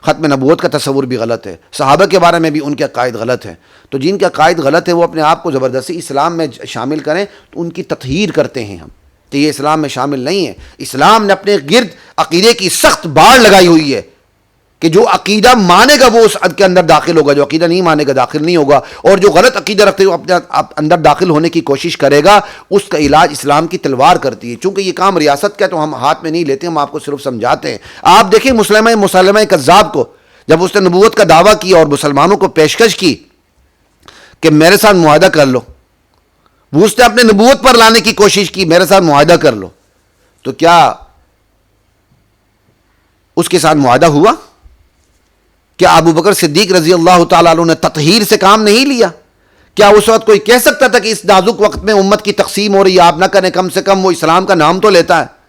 ختم نبوت کا تصور بھی غلط ہے، صحابہ کے بارے میں بھی ان کے عقائد غلط ہیں. تو جن کے عقائد غلط ہے وہ اپنے آپ کو زبردستی اسلام میں شامل کریں تو ان کی تطہیر کرتے ہیں ہم. تو یہ اسلام میں شامل نہیں ہے. اسلام نے اپنے گرد عقیدے کی سخت باڑ لگائی ہوئی ہے کہ جو عقیدہ مانے گا وہ اس عد کے اندر داخل ہوگا، جو عقیدہ نہیں مانے گا داخل نہیں ہوگا. اور جو غلط عقیدہ رکھتے ہوئے اپنے اندر داخل ہونے کی کوشش کرے گا، اس کا علاج اسلام کی تلوار کرتی ہے. چونکہ یہ کام ریاست کا ہے تو ہم ہاتھ میں نہیں لیتے، ہم آپ کو صرف سمجھاتے ہیں. آپ دیکھیں مسلمہ کذاب کو جب اس نے نبوت کا دعویٰ کیا اور مسلمانوں کو پیشکش کی کہ میرے ساتھ معاہدہ کر لو، وہ اس نے اپنے نبوت پر لانے کی کوشش کی، میرے ساتھ معاہدہ کر لو، تو کیا اس کے ساتھ معاہدہ ہوا؟ کیا ابو بکر صدیق رضی اللہ تعالیٰ عنہ نے تطہیر سے کام نہیں لیا؟ کیا اس وقت کوئی کہہ سکتا تھا کہ اس نازک وقت میں امت کی تقسیم ہو رہی ہے، آپ نہ کریں، کم سے کم وہ اسلام کا نام تو لیتا ہے؟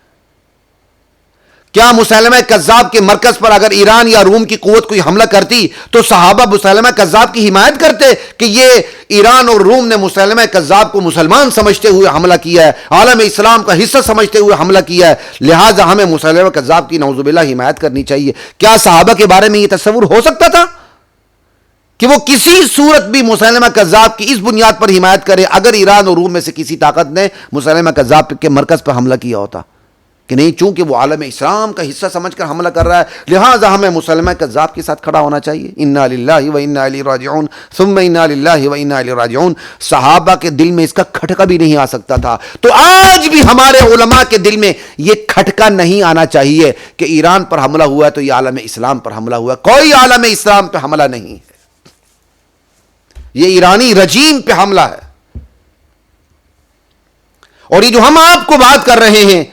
کیا مسیلمہ کذاب کے مرکز پر اگر ایران یا روم کی قوت کوئی حملہ کرتی تو صحابہ مسیلمہ کذاب کی حمایت کرتے کہ یہ ایران اور روم نے مسیلمہ کذاب کو مسلمان سمجھتے ہوئے حملہ کیا ہے، عالم اسلام کا حصہ سمجھتے ہوئے حملہ کیا ہے، لہٰذا ہمیں مسیلمہ کذاب کی نعوذ باللہ حمایت کرنی چاہیے؟ کیا صحابہ کے بارے میں یہ تصور ہو سکتا تھا کہ وہ کسی صورت بھی مسیلمہ کذاب کی اس بنیاد پر حمایت کرے اگر ایران اور روم میں سے کسی طاقت نے مسیلمہ کذاب کے مرکز پر حملہ کیا ہوتا؟ کہ نہیں، چونکہ وہ عالم اسلام کا حصہ سمجھ کر حملہ کر رہا ہے لہٰذا ہمیں مسلمہ کذاب کے ساتھ کھڑا ہونا چاہیے. انا للہ و انا الیہ راجعون ثم انا للہ و انا الیہ راجعون. صحابہ کے دل میں اس کا کھٹکا بھی نہیں آ سکتا تھا، تو آج بھی ہمارے علماء کے دل میں یہ کھٹکا نہیں آنا چاہیے کہ ایران پر حملہ ہوا ہے تو یہ عالم اسلام پر حملہ ہوا ہے. کوئی عالم اسلام پہ حملہ نہیں ہے، یہ ایرانی رجیم پہ حملہ ہے. اور یہ جو ہم آپ کو بات کر رہے ہیں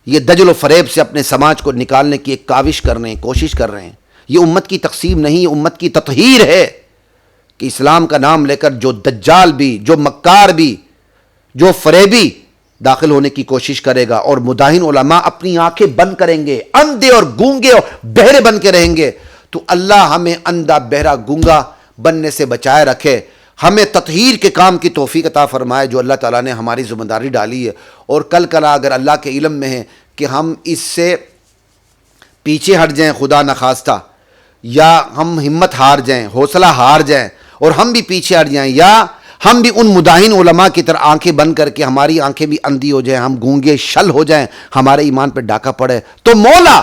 یہ دجل و فریب سے اپنے سماج کو نکالنے کی ایک کاوش کر رہے ہیں، کوشش کر رہے ہیں. یہ امت کی تقسیم نہیں، امت کی تطہیر ہے کہ اسلام کا نام لے کر جو دجال بھی، جو مکار بھی، جو فریبی داخل ہونے کی کوشش کرے گا اور مداہن علماء اپنی آنکھیں بند کریں گے، اندھے اور گونگے اور بہرے بن کے رہیں گے، تو اللہ ہمیں اندھا بہرا گونگا بننے سے بچائے رکھے. ہمیں تطہیر کے کام کی توفیق عطا فرمائے جو اللہ تعالیٰ نے ہماری ذمہ داری ڈالی ہے. اور کل کلا اگر اللہ کے علم میں ہے کہ ہم اس سے پیچھے ہٹ جائیں خدا نخواستہ، یا ہم ہمت ہار جائیں، حوصلہ ہار جائیں اور ہم بھی پیچھے ہٹ جائیں، یا ہم بھی ان مداہن علماء کی طرح آنکھیں بند کر کے ہماری آنکھیں بھی اندھی ہو جائیں، ہم گونگے شل ہو جائیں، ہمارے ایمان پہ ڈاکہ پڑے، تو مولا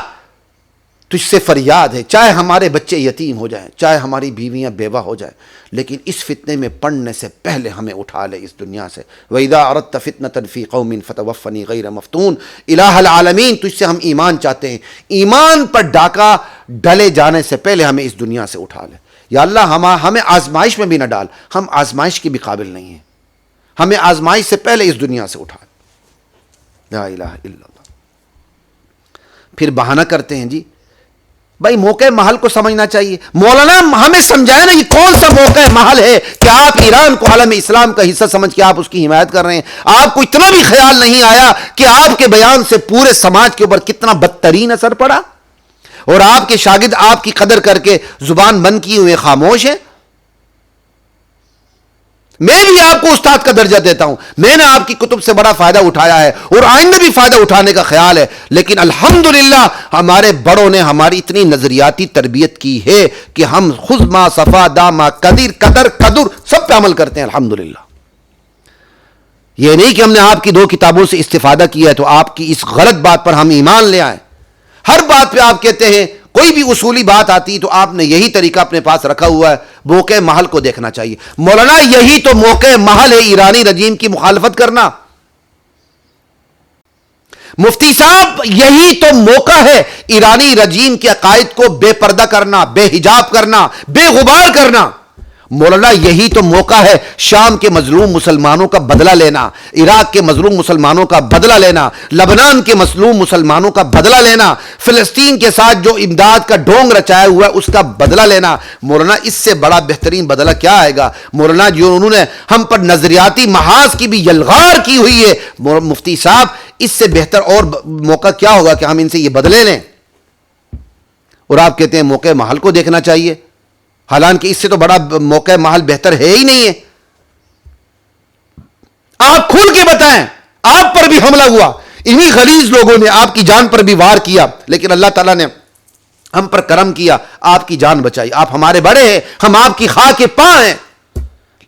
تجھ سے فریاد ہے، چاہے ہمارے بچے یتیم ہو جائیں، چاہے ہماری بیویاں بیوہ ہو جائیں، لیکن اس فتنے میں پڑنے سے پہلے ہمیں اٹھا لے اس دنیا سے. وَإِذَا أَرَدْتَ فِتْنَةً فِي قَوْمٍ فَتَوَفَّنِي غَيْرَ مَفْتُونٍ. الہ العالمین تجھ سے ہم ایمان چاہتے ہیں، ایمان پر ڈاکہ ڈلے جانے سے پہلے ہمیں اس دنیا سے اٹھا لے. یا اللہ ہمیں آزمائش میں بھی نہ ڈال، ہم آزمائش کے بھی قابل نہیں ہیں، ہمیں آزمائش سے پہلے اس دنیا سے اٹھا لے. لا الہ الا اللہ. پھر بہانہ کرتے ہیں جی بھائی موقع محل کو سمجھنا چاہیے. مولانا ہمیں سمجھائے نا یہ کون سا موقع محل ہے کہ آپ ایران کو عالم اسلام کا حصہ سمجھ کے آپ اس کی حمایت کر رہے ہیں؟ آپ کو اتنا بھی خیال نہیں آیا کہ آپ کے بیان سے پورے سماج کے اوپر کتنا بدترین اثر پڑا؟ اور آپ کے شاگرد آپ کی قدر کر کے زبان بند کیے ہوئے خاموش ہیں. میں بھی آپ کو استاد کا درجہ دیتا ہوں, میں نے آپ کی کتب سے بڑا فائدہ اٹھایا ہے اور آئندہ بھی فائدہ اٹھانے کا خیال ہے, لیکن الحمدللہ ہمارے بڑوں نے ہماری اتنی نظریاتی تربیت کی ہے کہ ہم خذ ما صفا دا ما قدر سب پہ عمل کرتے ہیں الحمدللہ. یہ نہیں کہ ہم نے آپ کی 2 کتابوں سے استفادہ کیا ہے تو آپ کی اس غلط بات پر ہم ایمان لے آئیں. ہر بات پہ آپ کہتے ہیں, کوئی بھی اصولی بات آتی تو آپ نے یہی طریقہ اپنے پاس رکھا ہوا ہے, موقع محل کو دیکھنا چاہیے. مولانا یہی تو موقع محل ہے ایرانی رجیم کی مخالفت کرنا. مفتی صاحب یہی تو موقع ہے ایرانی رجیم کے عقائد کو بے پردہ کرنا, بے حجاب کرنا, بے غبار کرنا. مولانا یہی تو موقع ہے شام کے مظلوم مسلمانوں کا بدلہ لینا, عراق کے مظلوم مسلمانوں کا بدلہ لینا, لبنان کے مظلوم مسلمانوں کا بدلہ لینا, فلسطین کے ساتھ جو امداد کا ڈھونگ رچایا ہوا ہے اس کا بدلہ لینا. مولانا اس سے بڑا بہترین بدلہ کیا آئے گا؟ مولانا جو انہوں نے ہم پر نظریاتی محاذ کی بھی یلغار کی ہوئی ہے, مفتی صاحب اس سے بہتر اور موقع کیا ہوگا کہ ہم ان سے یہ بدلے لیں؟ اور آپ کہتے ہیں موقع محل کو دیکھنا چاہیے, حالانکہ اس سے تو بڑا موقع محل بہتر ہے ہی نہیں ہے. آپ کھل کے بتائیں, آپ پر بھی حملہ ہوا, انہی غلیظ لوگوں نے آپ کی جان پر بھی وار کیا, لیکن اللہ تعالیٰ نے ہم پر کرم کیا, آپ کی جان بچائی. آپ ہمارے بڑے ہیں, ہم آپ کی خاک کے پاں ہیں,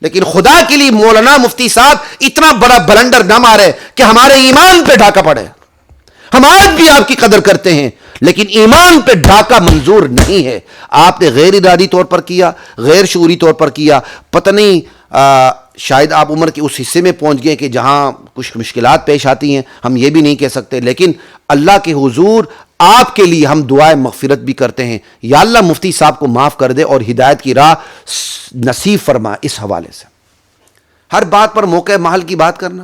لیکن خدا کے لیے مولانا مفتی صاحب اتنا بڑا بلنڈر نہ مارے کہ ہمارے ایمان پہ ڈھاکہ پڑے. ہم آج بھی آپ کی قدر کرتے ہیں, لیکن ایمان پہ ڈھاکہ منظور نہیں ہے. آپ نے غیر ارادی طور پر کیا, غیر شعوری طور پر کیا, پتہ نہیں شاید آپ عمر کے اس حصے میں پہنچ گئے کہ جہاں کچھ مشکلات پیش آتی ہیں, ہم یہ بھی نہیں کہہ سکتے, لیکن اللہ کے حضور آپ کے لیے ہم دعائے مغفرت بھی کرتے ہیں. یا اللہ مفتی صاحب کو معاف کر دے اور ہدایت کی راہ نصیب فرما. اس حوالے سے ہر بات پر موقع محل کی بات کرنا,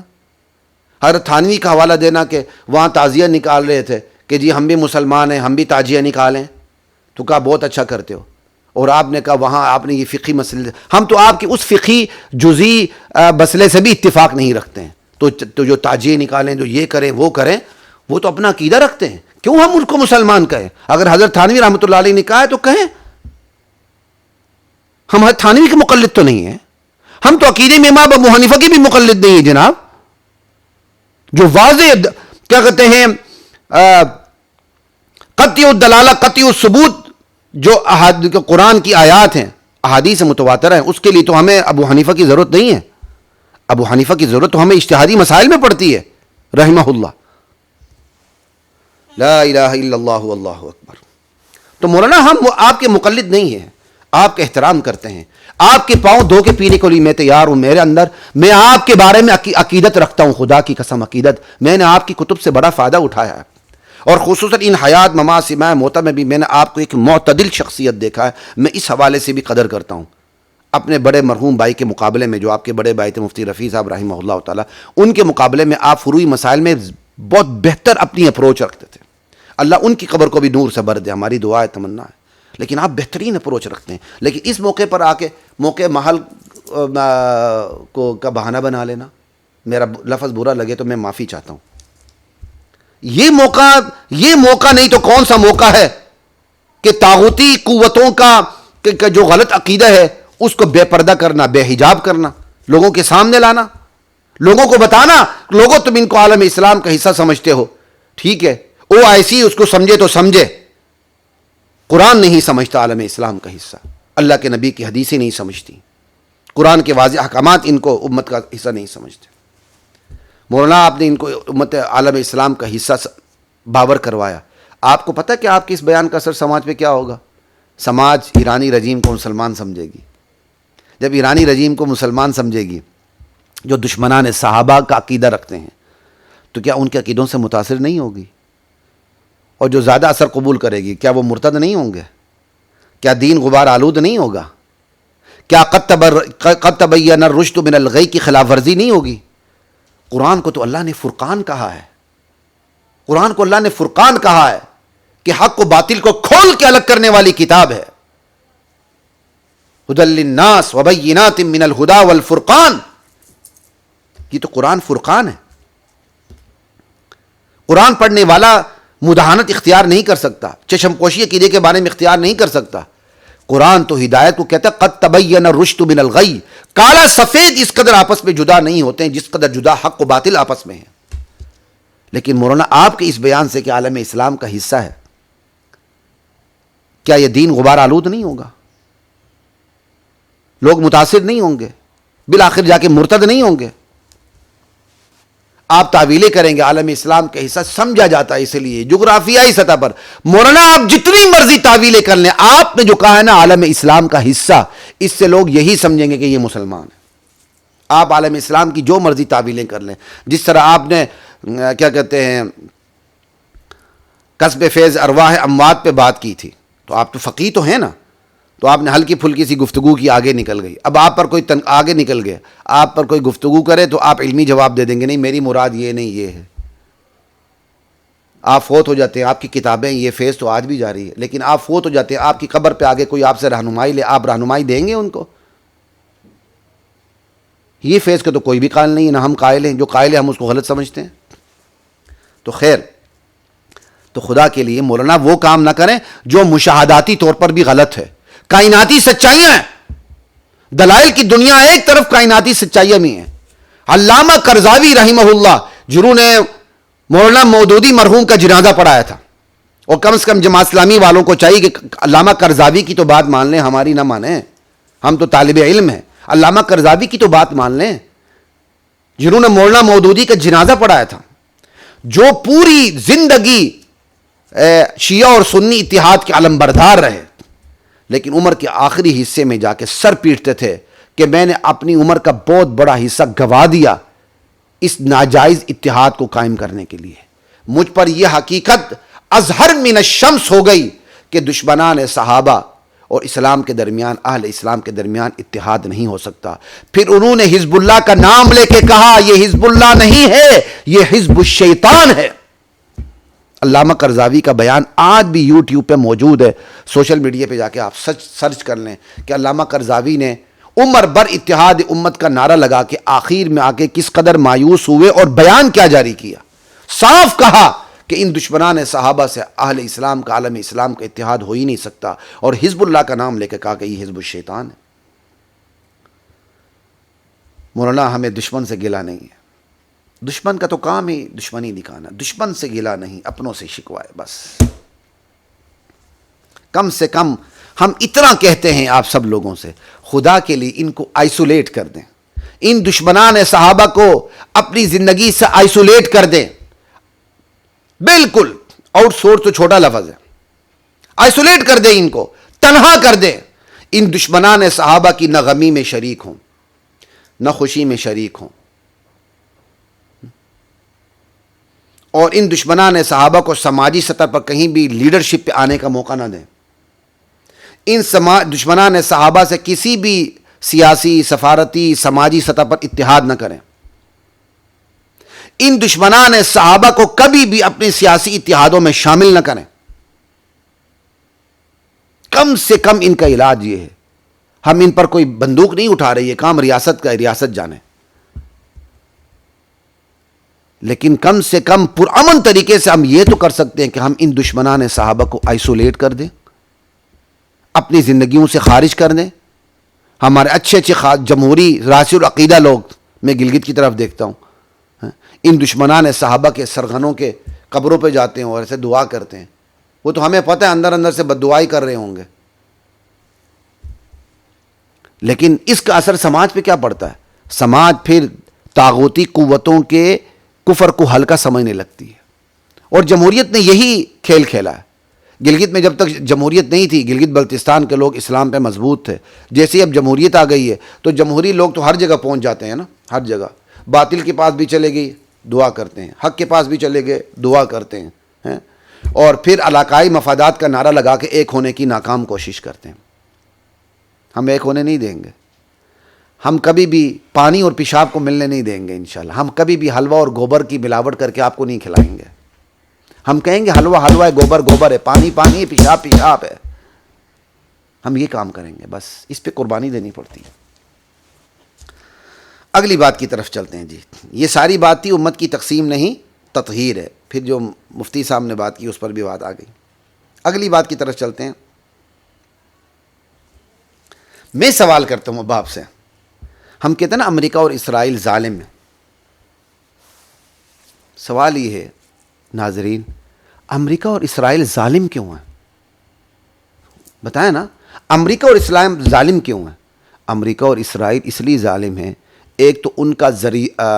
حضرت تھانوی کا حوالہ دینا کہ وہاں تعزیہ نکال رہے تھے کہ جی ہم بھی مسلمان ہیں, ہم بھی تعزیہ نکالیں, تو کہا بہت اچھا کرتے ہو. اور آپ نے کہا وہاں آپ نے یہ فقہی مسئلے, ہم تو آپ کے اس فقہی جزئی مسئلے سے بھی اتفاق نہیں رکھتے ہیں, تو جو تعزیہ نکالیں, جو یہ کریں وہ کریں, وہ تو اپنا عقیدہ رکھتے ہیں, کیوں ہم ان کو مسلمان کہیں؟ اگر حضرت تھانوی رحمۃ اللہ علیہ نے کہا ہے تو کہیں. ہم حضرت تھانوی کے مقلد تو نہیں ہیں, ہم تو عقیدے میں امام ابو حنیفہ کی بھی مقلد نہیں ہے جناب. جو واضح کیا کہتے ہیں قطعی الدلالہ قطعی الثبوت جو قرآن کی آیات ہیں, احادیث متواترہ ہیں, اس کے لیے تو ہمیں ابو حنیفہ کی ضرورت نہیں ہے. ابو حنیفہ کی ضرورت تو ہمیں اجتہادی مسائل میں پڑتی ہے رحمہ اللہ. لا الہ الا اللہ واللہ اکبر. تو مولانا ہم آپ کے مقلد نہیں ہیں, آپ کا احترام کرتے ہیں, آپ کے پاؤں دھو کے پینے کے لیے میں تیار ہوں. میرے اندر میں آپ کے بارے میں عقیدت رکھتا ہوں, خدا کی قسم عقیدت. میں نے آپ کی کتب سے بڑا فائدہ اٹھایا ہے, اور خصوصاً ان حیات ممات سماع موتہ میں بھی میں نے آپ کو ایک معتدل شخصیت دیکھا ہے. میں اس حوالے سے بھی قدر کرتا ہوں اپنے بڑے مرحوم بھائی کے مقابلے میں. جو آپ کے بڑے بھائی تھے مفتی رفیع صاحب رحمہ اللہ تعالیٰ, ان کے مقابلے میں آپ فروعی مسائل میں بہت بہتر اپنی اپروچ رکھتے تھے. اللہ ان کی قبر کو بھی نور سے بھر دے, ہماری دعا ہے, تمنا ہے. لیکن آپ بہترین اپروچ رکھتے ہیں. لیکن اس موقع پر آ کے موقع محل کو کا بہانہ بنا لینا, میرا لفظ برا لگے تو میں معافی چاہتا ہوں. یہ موقع نہیں تو کون سا موقع ہے کہ طاغوتی قوتوں کا جو غلط عقیدہ ہے اس کو بے پردہ کرنا, بے حجاب کرنا, لوگوں کے سامنے لانا, لوگوں کو بتانا, لوگوں تم ان کو عالم اسلام کا حصہ سمجھتے ہو, ٹھیک ہے, او آئی سی اس کو سمجھے تو سمجھے, قرآن نہیں سمجھتا عالم اسلام کا حصہ, اللہ کے نبی کی حدیثیں نہیں سمجھتی, قرآن کے واضح احکامات ان کو امت کا حصہ نہیں سمجھتے. مولانا آپ نے ان کو امت عالم اسلام کا حصہ باور کروایا. آپ کو پتہ کہ آپ کے اس بیان کا اثر سماج پہ کیا ہوگا؟ سماج ایرانی رجیم کو مسلمان سمجھے گی. جب ایرانی رجیم کو مسلمان سمجھے گی, جو دشمنان صحابہ کا عقیدہ رکھتے ہیں, تو کیا ان کے عقیدوں سے متاثر نہیں ہوگی؟ اور جو زیادہ اثر قبول کرے گی, کیا وہ مرتد نہیں ہوں گے؟ کیا دین غبار آلود نہیں ہوگا؟ کیا قد تبین الرشد من الغی کی خلاف ورزی نہیں ہوگی؟ قرآن کو تو اللہ نے فرقان کہا ہے, قرآن کو اللہ نے فرقان کہا ہے کہ حق و باطل کو کھول کے الگ کرنے والی کتاب ہے. ہدی للناس وبینات من الہدی والفرقان, یہ تو قرآن فرقان ہے. قرآن پڑھنے والا مداہنت اختیار نہیں کر سکتا، چشم پوشی عقیدے کے بارے میں اختیار نہیں کر سکتا۔ قرآن تو ہدایت کو کہتا ہے قد تبین الرشد من الغی، کالا سفید اس قدر آپس میں جدا نہیں ہوتے ہیں جس قدر جدا حق و باطل آپس میں ہیں۔ لیکن مولانا آپ کے اس بیان سے کہ عالم اسلام کا حصہ ہے، کیا یہ دین غبار آلود نہیں ہوگا؟ لوگ متاثر نہیں ہوں گے؟ بالآخر جا کے مرتد نہیں ہوں گے؟ آپ تعویلیں کریں گے عالم اسلام کا حصہ سمجھا جاتا ہے، اس لیے جغرافیائی سطح پر مولانا آپ جتنی مرضی تعویلیں کر لیں، آپ نے جو کہا ہے نا عالم اسلام کا حصہ، اس سے لوگ یہی سمجھیں گے کہ یہ مسلمان ہے۔ آپ عالم اسلام کی جو مرضی تعویلیں کر لیں، جس طرح آپ نے کیا کہتے ہیں کسب فیض ارواح اموات پہ بات کی تھی، تو آپ تو فقیہ تو ہیں نا، تو آپ نے ہلکی پھلکی سی گفتگو کی، آگے نکل گئی۔ اب آپ پر کوئی آگے نکل گیا، آپ پر کوئی گفتگو کرے تو آپ علمی جواب دے دیں گے، نہیں میری مراد یہ نہیں یہ ہے۔ آپ فوت ہو جاتے ہیں، آپ کی کتابیں یہ فیض تو آج بھی جاری ہے، لیکن آپ فوت ہو جاتے ہیں، آپ کی قبر پہ آگے کوئی آپ سے رہنمائی لے، آپ رہنمائی دیں گے ان کو؟ یہ فیض کا تو کوئی بھی قائل نہیں ہے، نہ ہم قائل ہیں، جو قائل ہے ہم اس کو غلط سمجھتے ہیں۔ تو خیر، تو خدا کے لیے مولانا وہ کام نہ کریں جو مشاہداتی طور پر بھی غلط ہے۔ کائناتی سچائیاں ہیں، دلائل کی دنیا ایک طرف، کائناتی سچائیاں بھی ہیں۔ علامہ قرضاوی رحمہ اللہ جنہوں نے مولانا مودودی مرحوم کا جنازہ پڑھایا تھا، اور کم سے کم جماعت اسلامی والوں کو چاہیے کہ علامہ قرضاوی کی تو بات مان لیں، ہماری نہ مانیں، ہم تو طالب علم ہیں۔ علامہ قرضاوی کی تو بات مان لیں، جنہوں نے مولانا مودودی کا جنازہ پڑھایا تھا، جو پوری زندگی شیعہ اور سنی اتحاد کے علمبردار رہے، لیکن عمر کے آخری حصے میں جا کے سر پیٹتے تھے کہ میں نے اپنی عمر کا بہت بڑا حصہ گوا دیا اس ناجائز اتحاد کو قائم کرنے کے لیے۔ مجھ پر یہ حقیقت اظہر من الشمس ہو گئی کہ دشمنان صحابہ اور اسلام کے درمیان، اہل اسلام کے درمیان اتحاد نہیں ہو سکتا۔ پھر انہوں نے حزب اللہ کا نام لے کے کہا یہ حزب اللہ نہیں ہے، یہ حزب الشیطان ہے۔ علامہ قرضاوی کا بیان آج بھی یوٹیوب پہ موجود ہے، سوشل میڈیا پہ جا کے آپ سرچ کر لیں کہ علامہ قرضاوی نے عمر بر اتحاد امت کا نعرہ لگا کے آخر میں آ کے کس قدر مایوس ہوئے اور بیان کیا جاری کیا۔ صاف کہا کہ ان دشمنان صحابہ سے اہل اسلام کا، عالم اسلام کا اتحاد ہو ہی نہیں سکتا، اور حزب اللہ کا نام لے کے کہا کہ یہ حزب الشیطان ہے۔ مولانا ہمیں دشمن سے گلہ نہیں ہے، دشمن کا تو کام ہی دشمنی دکھانا، دشمن سے گلہ نہیں، اپنوں سے شکوائے بس۔ کم سے کم ہم اتنا کہتے ہیں آپ سب لوگوں سے، خدا کے لیے ان کو آئسولیٹ کر دیں، ان دشمنان صحابہ کو اپنی زندگی سے آئسولیٹ کر دیں، بالکل آؤٹ سورس تو چھوٹا لفظ ہے، آئسولیٹ کر دیں، ان کو تنہا کر دیں۔ ان دشمنان صحابہ کی نہ غمی میں شریک ہوں، نہ خوشی میں شریک ہوں، اور ان دشمنان صحابہ کو سماجی سطح پر کہیں بھی لیڈرشپ پہ آنے کا موقع نہ دیں۔ ان دشمنان صحابہ سے کسی بھی سیاسی، سفارتی، سماجی سطح پر اتحاد نہ کریں۔ ان دشمنان صحابہ کو کبھی بھی اپنے سیاسی اتحادوں میں شامل نہ کریں۔ کم سے کم ان کا علاج یہ ہے، ہم ان پر کوئی بندوق نہیں اٹھا رہے، یہ کام ریاست کا ہے، ریاست جانے، لیکن کم سے کم پرامن طریقے سے ہم یہ تو کر سکتے ہیں کہ ہم ان دشمنان صحابہ کو آئسولیٹ کر دیں، اپنی زندگیوں سے خارج کر دیں۔ ہمارے اچھے جمہوری راسی العقیدہ لوگ، میں گلگت کی طرف دیکھتا ہوں، ان دشمنان صحابہ کے سرغنوں کے قبروں پہ جاتے ہیں اور ایسے دعا کرتے ہیں، وہ تو ہمیں پتہ ہے اندر اندر سے بد دعائی کر رہے ہوں گے، لیکن اس کا اثر سماج پہ کیا پڑتا ہے؟ سماج پھر طاغوتی قوتوں کے کفر کو ہلکا سمجھنے لگتی ہے، اور جمہوریت نے یہی کھیل کھیلا ہے۔ گلگت میں جب تک جمہوریت نہیں تھی، گلگت بلتستان کے لوگ اسلام پہ مضبوط تھے، جیسے اب جمہوریت آ گئی ہے تو جمہوری لوگ تو ہر جگہ پہنچ جاتے ہیں نا، ہر جگہ، باطل کے پاس بھی چلے گئی دعا کرتے ہیں، حق کے پاس بھی چلے گئے دعا کرتے ہیں، اور پھر علاقائی مفادات کا نعرہ لگا کے ایک ہونے کی ناکام کوشش کرتے ہیں۔ ہم ایک ہونے نہیں دیں گے، ہم کبھی بھی پانی اور پیشاب کو ملنے نہیں دیں گے انشاءاللہ، ہم کبھی بھی حلوہ اور گوبر کی ملاوٹ کر کے آپ کو نہیں کھلائیں گے۔ ہم کہیں گے حلوہ حلوہ ہے، گوبر گوبر ہے، پانی پانی ہے، پیشاب پیشاب ہے، ہم یہ کام کریں گے، بس اس پہ قربانی دینی پڑتی ہے۔ اگلی بات کی طرف چلتے ہیں جی، یہ ساری بات تھی امت کی تقسیم نہیں، تطہیر ہے۔ پھر جو مفتی صاحب نے بات کی اس پر بھی بات آ گئی. اگلی بات کی طرف چلتے ہیں. میں سوال کرتا ہوں اب آپ سے. ہم کہتے ہیں نا امریکہ اور اسرائیل ظالم ہیں. سوال یہ ہے ناظرین, امریکہ اور اسرائیل ظالم کیوں ہیں؟ بتائیں نا, امریکہ اور اسلام ظالم کیوں ہیں؟ امریکہ اور اسرائیل اس لیے ظالم ہیں, ایک تو ان کا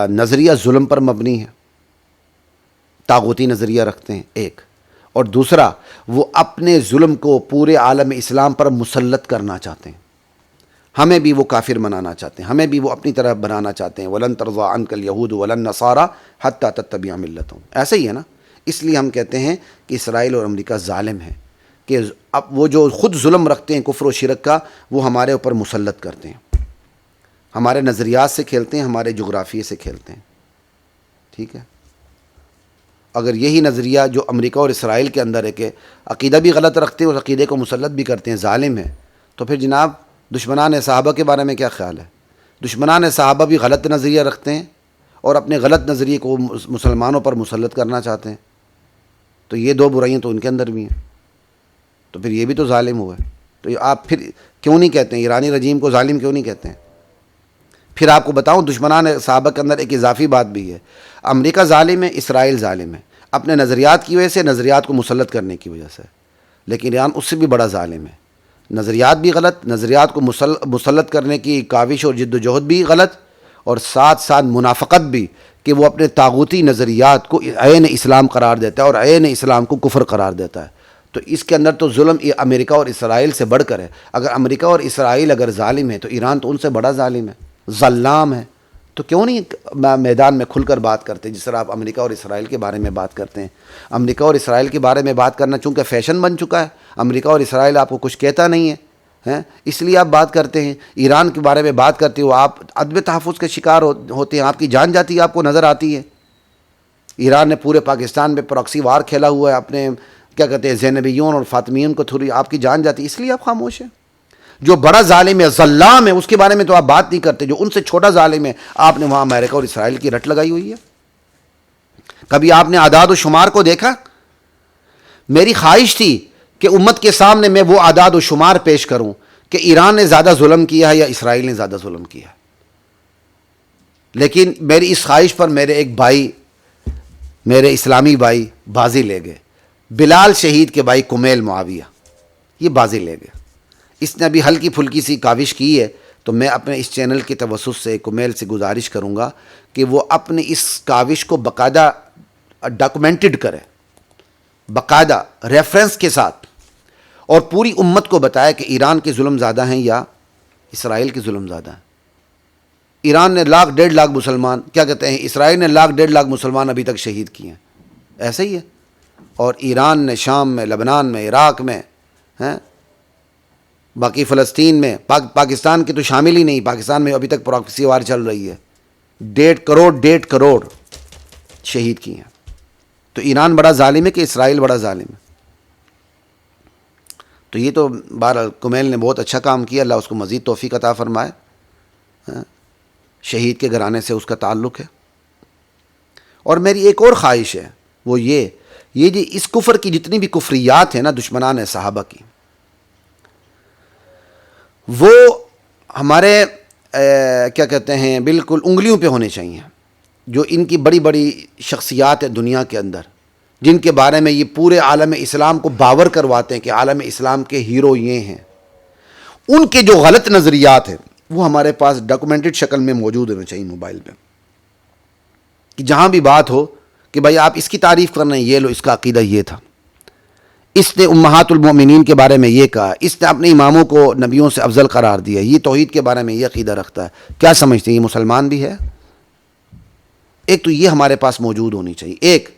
نظریہ ظلم پر مبنی ہے, طاغوتی نظریہ رکھتے ہیں ایک, اور دوسرا وہ اپنے ظلم کو پورے عالم اسلام پر مسلط کرنا چاہتے ہیں. ہمیں بھی وہ کافر بنانا چاہتے ہیں, ہمیں بھی وہ اپنی طرف بنانا چاہتے ہیں. وَلَن تَرْضَىٰ عَنْكَ الْيَهُودُ وَلَا النَّصَارَىٰ حَتَّىٰ تَتَّبِعَ مِلَّتَهُمْ. ایسا ہی ہے نا. اس لیے ہم کہتے ہیں کہ اسرائیل اور امریکہ ظالم ہیں, کہ اب وہ جو خود ظلم رکھتے ہیں کفر و شرک کا, وہ ہمارے اوپر مسلط کرتے ہیں, ہمارے نظریات سے کھیلتے ہیں, ہمارے جغرافیے سے کھیلتے ہیں. ٹھیک ہے. اگر یہی نظریہ جو امریکہ اور اسرائیل کے اندر ہے کہ عقیدہ بھی غلط رکھتے ہیں اور عقیدے کو مسلط بھی کرتے ہیں, ظالم ہیں, تو پھر جناب دشمنان صحابہ کے بارے میں کیا خیال ہے؟ دشمنان صحابہ بھی غلط نظریہ رکھتے ہیں اور اپنے غلط نظریے کو مسلمانوں پر مسلط کرنا چاہتے ہیں. تو یہ دو برائیاں تو ان کے اندر بھی ہیں, تو پھر یہ بھی تو ظالم ہوا ہے. تو آپ پھر کیوں نہیں کہتے ہیں ایرانی رجیم کو ظالم کیوں نہیں کہتے ہیں؟ پھر آپ کو بتاؤں دشمنان صحابہ کے اندر ایک اضافی بات بھی ہے. امریکہ ظالم ہے, اسرائیل ظالم ہے, اپنے نظریات کی وجہ سے, نظریات کو مسلط کرنے کی وجہ سے. لیکن ایران اس سے بھی بڑا ظالم ہے, نظریات بھی غلط, نظریات کو مسلط کرنے کی کاوش اور جد و جہد بھی غلط, اور ساتھ ساتھ منافقت بھی, کہ وہ اپنے طاغوتی نظریات کو عین اسلام قرار دیتا ہے اور عین اسلام کو کفر قرار دیتا ہے. تو اس کے اندر تو ظلم امریکہ اور اسرائیل سے بڑھ کر ہے. اگر امریکہ اور اسرائیل اگر ظالم ہے تو ایران تو ان سے بڑا ظالم ہے, ظلام ہے. تو کیوں نہیں میدان میں کھل کر بات کرتے جس طرح آپ امریکہ اور اسرائیل کے بارے میں بات کرتے ہیں؟ امریکہ اور اسرائیل کے بارے میں بات کرنا چونکہ فیشن بن چکا ہے, امریکہ اور اسرائیل آپ کو کچھ کہتا نہیں ہے, اس لیے آپ بات کرتے ہیں. ایران کے بارے میں بات کرتے ہو آپ عدم تحفظ کے شکار ہوتے ہیں, آپ کی جان جاتی ہے, آپ کو نظر آتی ہے. ایران نے پورے پاکستان میں پراکسی وار کھیلا ہوا ہے, اپنے کیا کہتے ہیں زینبیون اور فاطمیون کو تھوڑی, آپ کی جان جاتی ہے, اس لیے آپ خاموش ہیں. جو بڑا ظالم ہے, ظلام ہے, اس کے بارے میں تو آپ بات نہیں کرتے. جو ان سے چھوٹا ظالم ہے, آپ نے وہاں امریکہ اور اسرائیل کی رٹ لگائی ہوئی ہے. کبھی آپ نے اعداد و شمار کو دیکھا؟ میری خواہش تھی کہ امت کے سامنے میں وہ اعداد و شمار پیش کروں کہ ایران نے زیادہ ظلم کیا ہے یا اسرائیل نے زیادہ ظلم کیا ہے. لیکن میری اس خواہش پر میرے ایک بھائی, میرے اسلامی بھائی بازی لے گئے. بلال شہید کے بھائی کمیل معاویہ, یہ بازی لے گئے. اس نے ابھی ہلکی پھلکی سی کاوش کی ہے, تو میں اپنے اس چینل کے توسط سے کمیل سے گزارش کروں گا کہ وہ اپنی اس کاوش کو باقاعدہ ڈاکومنٹڈ کرے, باقاعدہ ریفرنس کے ساتھ, اور پوری امت کو بتائے کہ ایران کے ظلم زیادہ ہیں یا اسرائیل کے ظلم زیادہ ہیں. ایران نے 1,00,000-1,50,000 مسلمان, کیا کہتے ہیں, اسرائیل نے 1,00,000-1,50,000 مسلمان ابھی تک شہید کیے ہیں. ایسا ہی ہے. اور ایران نے شام میں, لبنان میں, عراق میں, باقی فلسطین میں, پاکستان کے تو شامل ہی نہیں, پاکستان میں ابھی تک پراکسی وار چل رہی ہے, 1.5 کروڑ شہید کیے ہیں. تو ایران بڑا ظالم ہے کہ اسرائیل بڑا ظالم ہے؟ تو یہ تو بہرحال کمیل نے بہت اچھا کام کیا, اللہ اس کو مزید توفیق عطا فرمائے. شہید کے گھرانے سے اس کا تعلق ہے. اور میری ایک اور خواہش ہے, وہ یہ جی اس کفر کی جتنی بھی کفریات ہیں نا دشمنان صحابہ کی, وہ ہمارے کیا کہتے ہیں بالکل انگلیوں پہ ہونے چاہیے. جو ان کی بڑی بڑی شخصیات ہیں دنیا کے اندر, جن کے بارے میں یہ پورے عالم اسلام کو باور کرواتے ہیں کہ عالم اسلام کے ہیرو یہ ہیں, ان کے جو غلط نظریات ہیں وہ ہمارے پاس ڈاکومنٹڈ شکل میں موجود ہونا چاہیے موبائل پہ, کہ جہاں بھی بات ہو کہ بھائی آپ اس کی تعریف کرنا ہے, یہ لو اس کا عقیدہ یہ تھا, اس نے امہات المومنین کے بارے میں یہ کہا, اس نے اپنے اماموں کو نبیوں سے افضل قرار دیا, یہ توحید کے بارے میں یہ عقیدہ رکھتا ہے. کیا سمجھتے ہیں یہ مسلمان بھی ہے؟ ایک تو یہ ہمارے پاس موجود ہونی چاہیے ایک,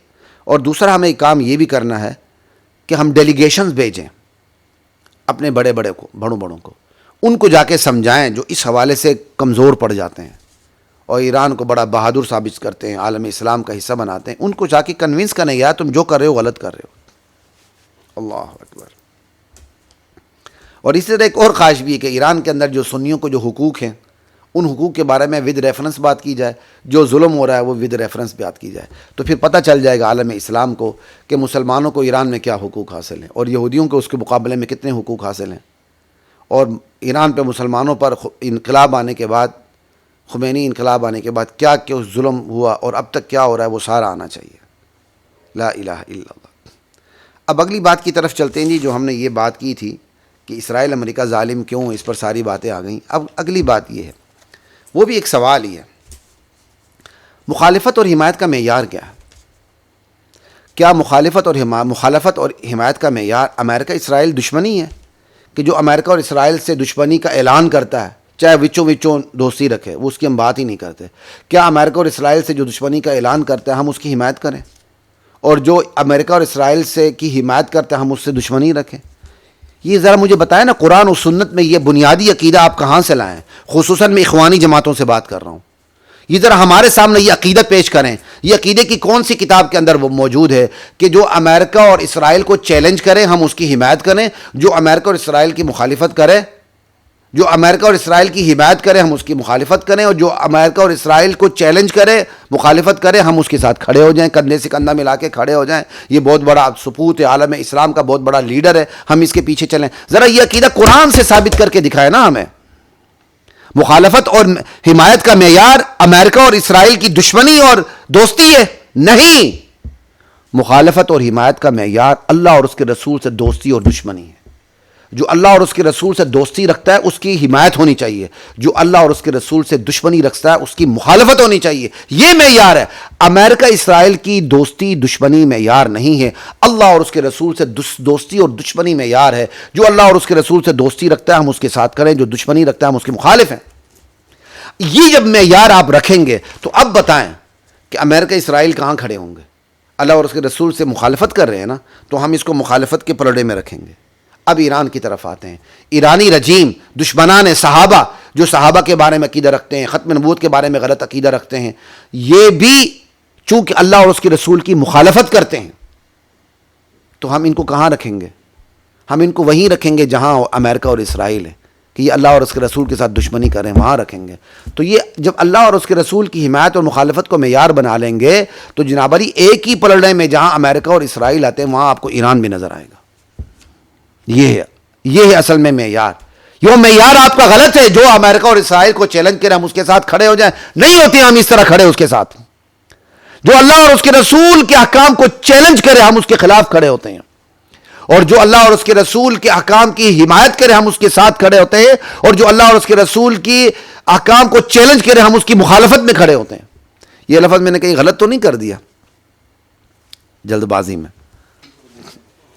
اور دوسرا ہمیں کام یہ بھی کرنا ہے کہ ہم ڈیلیگیشنز بھیجیں اپنے بڑوں کو, ان کو جا کے سمجھائیں جو اس حوالے سے کمزور پڑ جاتے ہیں اور ایران کو بڑا بہادر ثابت کرتے ہیں, عالم اسلام کا حصہ بناتے ہیں. ان کو جا کے کنونس کریں یار تم جو کر رہے ہو غلط کر رہے ہو. اللہ اکبر. اور اسی طرح ایک اور خواہش بھی ہے کہ ایران کے اندر جو سنیوں کو جو حقوق ہیں ان حقوق کے بارے میں ود ریفرنس بات کی جائے، جو ظلم ہو رہا ہے وہ ود ریفرنس بات کی جائے، تو پھر پتہ چل جائے گا عالم اسلام کو کہ مسلمانوں کو ایران میں کیا حقوق حاصل ہیں اور یہودیوں کو اس کے مقابلے میں کتنے حقوق حاصل ہیں، اور ایران پہ مسلمانوں پر انقلاب آنے کے بعد، خمینی انقلاب آنے کے بعد کیا کیا ظلم ہوا اور اب تک کیا ہو رہا ہے، وہ سارا آنا چاہیے۔ لا الہ الا اللہ۔ اب اگلی بات کی طرف چلتے ہیں جی، جو ہم نے یہ بات کی تھی کہ اسرائیل امریکہ ظالم کیوں، اس پر ساری باتیں آ گئیں۔ اب اگلی بات یہ ہے، وہ بھی ایک سوال ہی ہے، مخالفت اور حمایت کا معیار کیا ہے؟ کیا مخالفت اور حمایت کا معیار امریکہ اسرائیل دشمنی ہے کہ جو امریکہ اور اسرائیل سے دشمنی کا اعلان کرتا ہے چاہے وچوں دوستی رکھے، وہ اس کی ہم بات ہی نہیں کرتے؟ کیا امریکہ اور اسرائیل سے جو دشمنی کا اعلان کرتا ہے ہم اس کی حمایت کریں، اور جو امریکہ اور اسرائیل سے کی حمایت کرتا ہے ہم اس سے دشمنی رکھیں؟ یہ ذرا مجھے بتائیں نا، قرآن و سنت میں یہ بنیادی عقیدہ آپ کہاں سے لائیں؟ خصوصاً میں اخوانی جماعتوں سے بات کر رہا ہوں، یہ ذرا ہمارے سامنے یہ عقیدہ پیش کریں۔ یہ عقیدے کی کون سی کتاب کے اندر وہ موجود ہے کہ جو امریکہ اور اسرائیل کو چیلنج کرے ہم اس کی حمایت کریں، جو امریکہ اور اسرائیل کی مخالفت کرے، جو امریکہ اور اسرائیل کی حمایت کرے ہم اس کی مخالفت کریں، اور جو امریکہ اور اسرائیل کو چیلنج کرے، مخالفت کرے، ہم اس کے ساتھ کھڑے ہو جائیں، کندھے سے کندھا ملا کے کھڑے ہو جائیں؟ یہ بہت بڑا سپوت ہے، عالم اسلام کا بہت بڑا لیڈر ہے، ہم اس کے پیچھے چلیں۔ ذرا یہ عقیدہ قرآن سے ثابت کر کے دکھائے نا ہمیں۔ مخالفت اور حمایت کا معیار امریکہ اور اسرائیل کی دشمنی اور دوستی ہے؟ نہیں، مخالفت اور حمایت کا معیار اللہ اور اس کے رسول سے دوستی اور دشمنی ہے۔ جو اللہ اور اس کے رسول سے دوستی رکھتا ہے اس کی حمایت ہونی چاہیے، جو اللہ اور اس کے رسول سے دشمنی رکھتا ہے اس کی مخالفت ہونی چاہیے، یہ معیار ہے۔ امریکہ اسرائیل کی دوستی دشمنی معیار نہیں ہے، اللہ اور اس کے رسول سے دوستی اور دشمنی معیار ہے۔ جو اللہ اور اس کے رسول سے دوستی رکھتا ہے ہم اس کے ساتھ کریں، جو دشمنی رکھتا ہے ہم اس کے مخالف ہیں۔ یہ جب معیار آپ رکھیں گے تو اب بتائیں کہ امریکہ اسرائیل کہاں کھڑے ہوں گے؟ اللہ اور اس کے رسول سے مخالفت کر رہے ہیں نا، تو ہم اس کو مخالفت کے پلڑے میں رکھیں گے۔ اب ایران کی طرف آتے ہیں۔ ایرانی رجیم، دشمنان صحابہ، جو صحابہ کے بارے میں عقیدہ رکھتے ہیں، ختم نبوت کے بارے میں غلط عقیدہ رکھتے ہیں، یہ بھی چونکہ اللہ اور اس کے رسول کی مخالفت کرتے ہیں، تو ہم ان کو کہاں رکھیں گے؟ ہم ان کو وہیں رکھیں گے جہاں امریکہ اور اسرائیل ہے، کہ یہ اللہ اور اس کے رسول کے ساتھ دشمنی کریں، وہاں رکھیں گے۔ تو یہ جب اللہ اور اس کے رسول کی حمایت اور مخالفت کو معیار بنا لیں گے تو جناب علی ایک ہی پلڑے میں جہاں امریکہ اور اسرائیل آتے ہیں وہاں آپ کو ایران بھی نظر آئے گا۔ یہ ہے اصل میں معیار۔ یہ معیار آپ کا غلط ہے، جو امریکہ اور اسرائیل کو چیلنج کرے ہم اس کے ساتھ کھڑے ہو جائیں، نہیں ہوتے ہم اس طرح کھڑے اس کے ساتھ۔ جو اللہ اور اس کے رسول کے احکام کو چیلنج کرے ہم اس کے خلاف کھڑے ہوتے ہیں، اور جو اللہ اور اس کے رسول کے احکام کی حمایت کرے ہم اس کے ساتھ کھڑے ہوتے ہیں، اور جو اللہ اور اس کے رسول کی احکام کو چیلنج کرے ہم اس کی مخالفت میں کھڑے ہوتے ہیں۔ یہ لفظ میں نے کہیں غلط تو نہیں کر دیا جلد بازی میں؟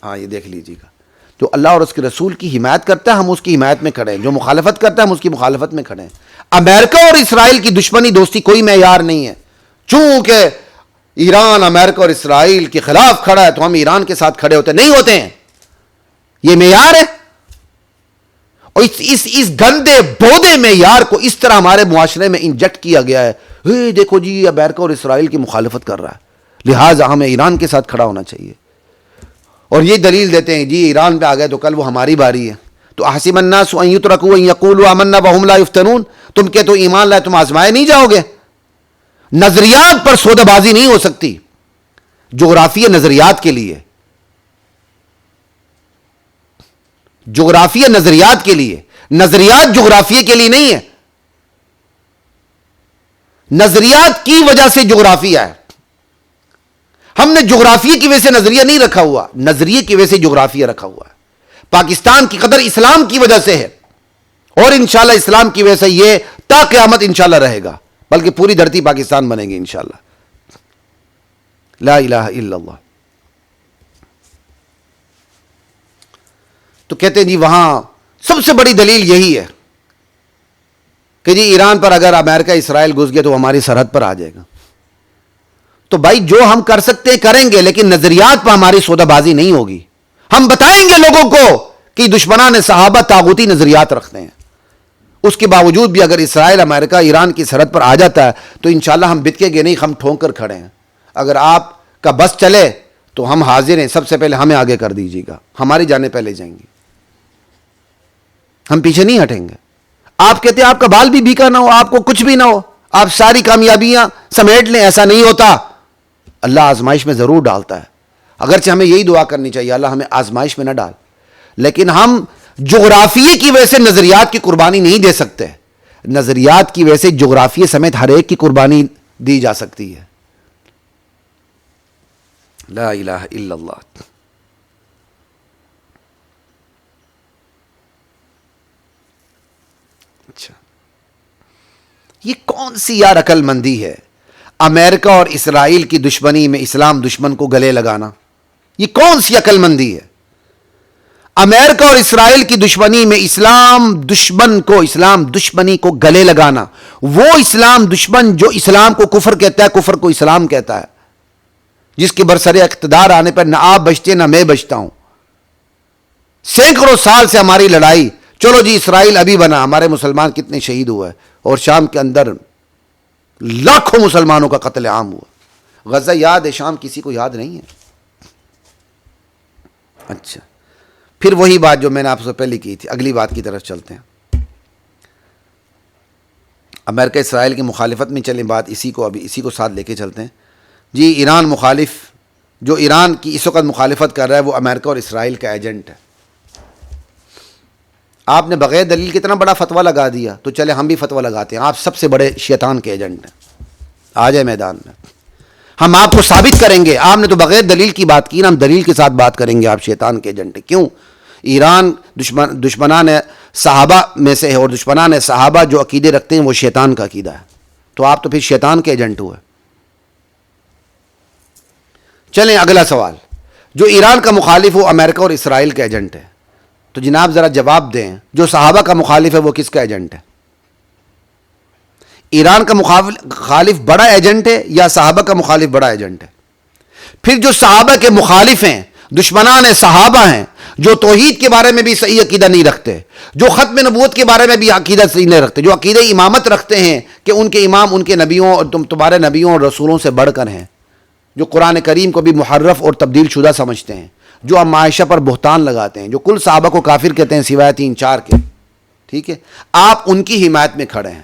ہاں یہ دیکھ لیجیے گا، جو اللہ اور اس کے رسول کی حمایت کرتا ہے ہم اس کی حمایت میں کھڑے ہیں، جو مخالفت کرتا ہے ہم اس کی مخالفت میں کھڑے ہیں۔ امریکہ اور اسرائیل کی دشمنی دوستی کوئی معیار نہیں ہے، چونکہ ایران امریکہ اور اسرائیل کے خلاف کھڑا ہے تو ہم ایران کے ساتھ کھڑے ہوتے نہیں ہوتے ہیں، یہ معیار ہے۔ اور اس گندے بودے معیار کو اس طرح ہمارے معاشرے میں انجیکٹ کیا گیا ہے، دیکھو جی امریکہ اور اسرائیل کی مخالفت کر رہا ہے لہٰذا ہمیں ایران کے ساتھ کھڑا ہونا چاہیے، اور یہ دلیل دیتے ہیں جی ایران پہ آ گئے تو کل وہ ہماری باری ہے۔ تو احسب الناس ان یترکوا ان یقولوا آمنا وهم لا یفتنون، تم کہ تو ایمان لائے تم آزمائے نہیں جاؤ گے۔ نظریات پر سودہ بازی نہیں ہو سکتی، جغرافیہ نظریات کے لیے، جغرافیہ نظریات کے لیے، نظریات جغرافیہ کے لیے نہیں ہے۔ نظریات کی وجہ سے جغرافیہ ہے، ہم نے جغرافیہ کی وجہ سے نظریہ نہیں رکھا ہوا، نظریے کی وجہ سے جغرافیہ رکھا ہوا ہے۔ پاکستان کی قدر اسلام کی وجہ سے ہے، اور انشاءاللہ اسلام کی وجہ سے یہ تا قیامت انشاءاللہ رہے گا، بلکہ پوری دھرتی پاکستان بنے گی انشاءاللہ۔ لا الہ الا اللہ۔ تو کہتے ہیں جی وہاں سب سے بڑی دلیل یہی ہے کہ جی ایران پر اگر امریکہ اسرائیل گھس گئے تو ہماری سرحد پر آ جائے گا۔ تو بھائی جو ہم کر سکتے ہیں کریں گے، لیکن نظریات پر ہماری سودہ بازی نہیں ہوگی۔ ہم بتائیں گے لوگوں کو کہ دشمنان صحابہ طاغوتی نظریات رکھتے ہیں، اس کے باوجود بھی اگر اسرائیل امریکہ ایران کی سرحد پر آ جاتا ہے تو انشاءاللہ ہم بتکیں گے نہیں، ہم ٹھونک کر کھڑے ہیں۔ اگر آپ کا بس چلے تو ہم حاضر ہیں، سب سے پہلے ہمیں آگے کر دیجیے گا، ہماری جانیں پہلے جائیں گی، ہم پیچھے نہیں ہٹیں گے۔ آپ کہتے ہیں آپ کا بال بھی بھیکا نہ ہو, آپ کو کچھ بھی نہ ہو, آپ ساری کامیابیاں سمیٹ لیں, ایسا نہیں ہوتا. اللہ آزمائش میں ضرور ڈالتا ہے, اگرچہ ہمیں یہی دعا کرنی چاہیے اللہ ہمیں آزمائش میں نہ ڈال, لیکن ہم جغرافیے کی وجہ سے نظریات کی قربانی نہیں دے سکتے. نظریات کی وجہ سے جغرافیے سمیت ہر ایک کی قربانی دی جا سکتی ہے. لا الہ الا اللہ. اچھا, یہ کون سی یار عقل مندی ہے, امریکہ اور اسرائیل کی دشمنی میں اسلام دشمن کو گلے لگانا, یہ کون سی عقل مندی ہے؟ امریکہ اور اسرائیل کی دشمنی میں اسلام دشمنی کو گلے لگانا, وہ اسلام دشمن جو اسلام کو کفر کہتا ہے, کفر کو اسلام کہتا ہے, جس کے برسر اقتدار آنے پر نہ آپ بچتے نہ میں بچتا ہوں. سینکڑوں سال سے ہماری لڑائی, چلو جی اسرائیل ابھی بنا, ہمارے مسلمان کتنے شہید ہوئے, اور شام کے اندر لاکھوں مسلمانوں کا قتل عام ہوا. غزہ یاد ہے, شام کسی کو یاد نہیں ہے. اچھا, پھر وہی بات جو میں نے آپ سے پہلے کی تھی, اگلی بات کی طرف چلتے ہیں. امریکہ اسرائیل کی مخالفت میں چلیں, بات اسی کو ساتھ لے کے چلتے ہیں. جی ایران مخالف, جو ایران کی اس وقت مخالفت کر رہا ہے وہ امریکہ اور اسرائیل کا ایجنٹ ہے. آپ نے بغیر دلیل کتنا بڑا فتویٰ لگا دیا, تو چلے ہم بھی فتویٰ لگاتے ہیں, آپ سب سے بڑے شیطان کے ایجنٹ ہیں, آ جائے میدان میں, ہم آپ کو ثابت کریں گے. آپ نے تو بغیر دلیل کی بات کی نا, ہم دلیل کے ساتھ بات کریں گے, آپ شیطان کے ایجنٹ ہیں. کیوں؟ ایران دشمنان صحابہ میں سے ہے, اور دشمنان صحابہ جو عقیدے رکھتے ہیں وہ شیطان کا عقیدہ ہے, تو آپ تو پھر شیطان کے ایجنٹ ہوئے. چلیں اگلا سوال, جو ایران کا مخالف وہ امریکہ اور اسرائیل کا ایجنٹ ہے, تو جناب ذرا جواب دیں, جو صحابہ کا مخالف ہے وہ کس کا ایجنٹ ہے؟ ایران کا مخالف بڑا ایجنٹ ہے یا صحابہ کا مخالف بڑا ایجنٹ ہے؟ پھر جو صحابہ کے مخالف ہیں, دشمنان صحابہ ہیں, جو توحید کے بارے میں بھی صحیح عقیدہ نہیں رکھتے, جو ختم نبوت کے بارے میں بھی عقیدہ صحیح نہیں رکھتے, جو عقیدہ امامت رکھتے ہیں کہ ان کے امام ان کے نبیوں اور تمہارے نبیوں اور رسولوں سے بڑھ کر ہیں, جو قرآن کریم کو بھی محرف اور تبدیل شدہ سمجھتے ہیں, جو ام عائشہ پر بہتان لگاتے ہیں, جو کل صحابہ کو کافر کہتے ہیں سوائے 3-4 کے, ٹھیک ہے, آپ ان کی حمایت میں کھڑے ہیں.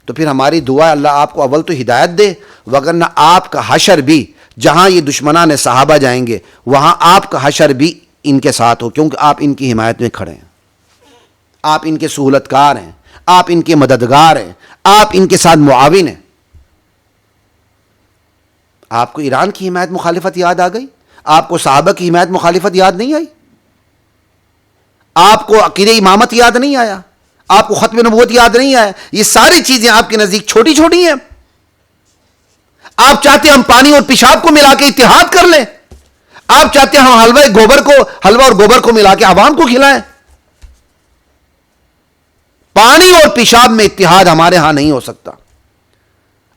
تو پھر ہماری دعا اللہ آپ کو اول تو ہدایت دے, وگرنہ آپ کا حشر بھی جہاں یہ دشمنان صحابہ جائیں گے وہاں آپ کا حشر بھی ان کے ساتھ ہو, کیونکہ آپ ان کی حمایت میں کھڑے ہیں, آپ ان کے سہولت کار ہیں, آپ ان کے مددگار ہیں, آپ ان کے ساتھ معاون ہیں. آپ کو ایران کی حمایت مخالفت یاد آ گئی, آپ کو صحابہ کی حمایت مخالفت یاد نہیں آئی, آپ کو عقیدہ امامت یاد نہیں آیا, آپ کو ختم نبوت یاد نہیں آیا. یہ ساری چیزیں آپ کے نزدیک چھوٹی چھوٹی ہیں. آپ چاہتے ہیں ہم پانی اور پیشاب کو ملا کے اتحاد کر لیں, آپ چاہتے ہیں ہم حلوہ اور گوبر کو ملا کے عوام کو کھلائیں. پانی اور پیشاب میں اتحاد ہمارے ہاں نہیں ہو سکتا.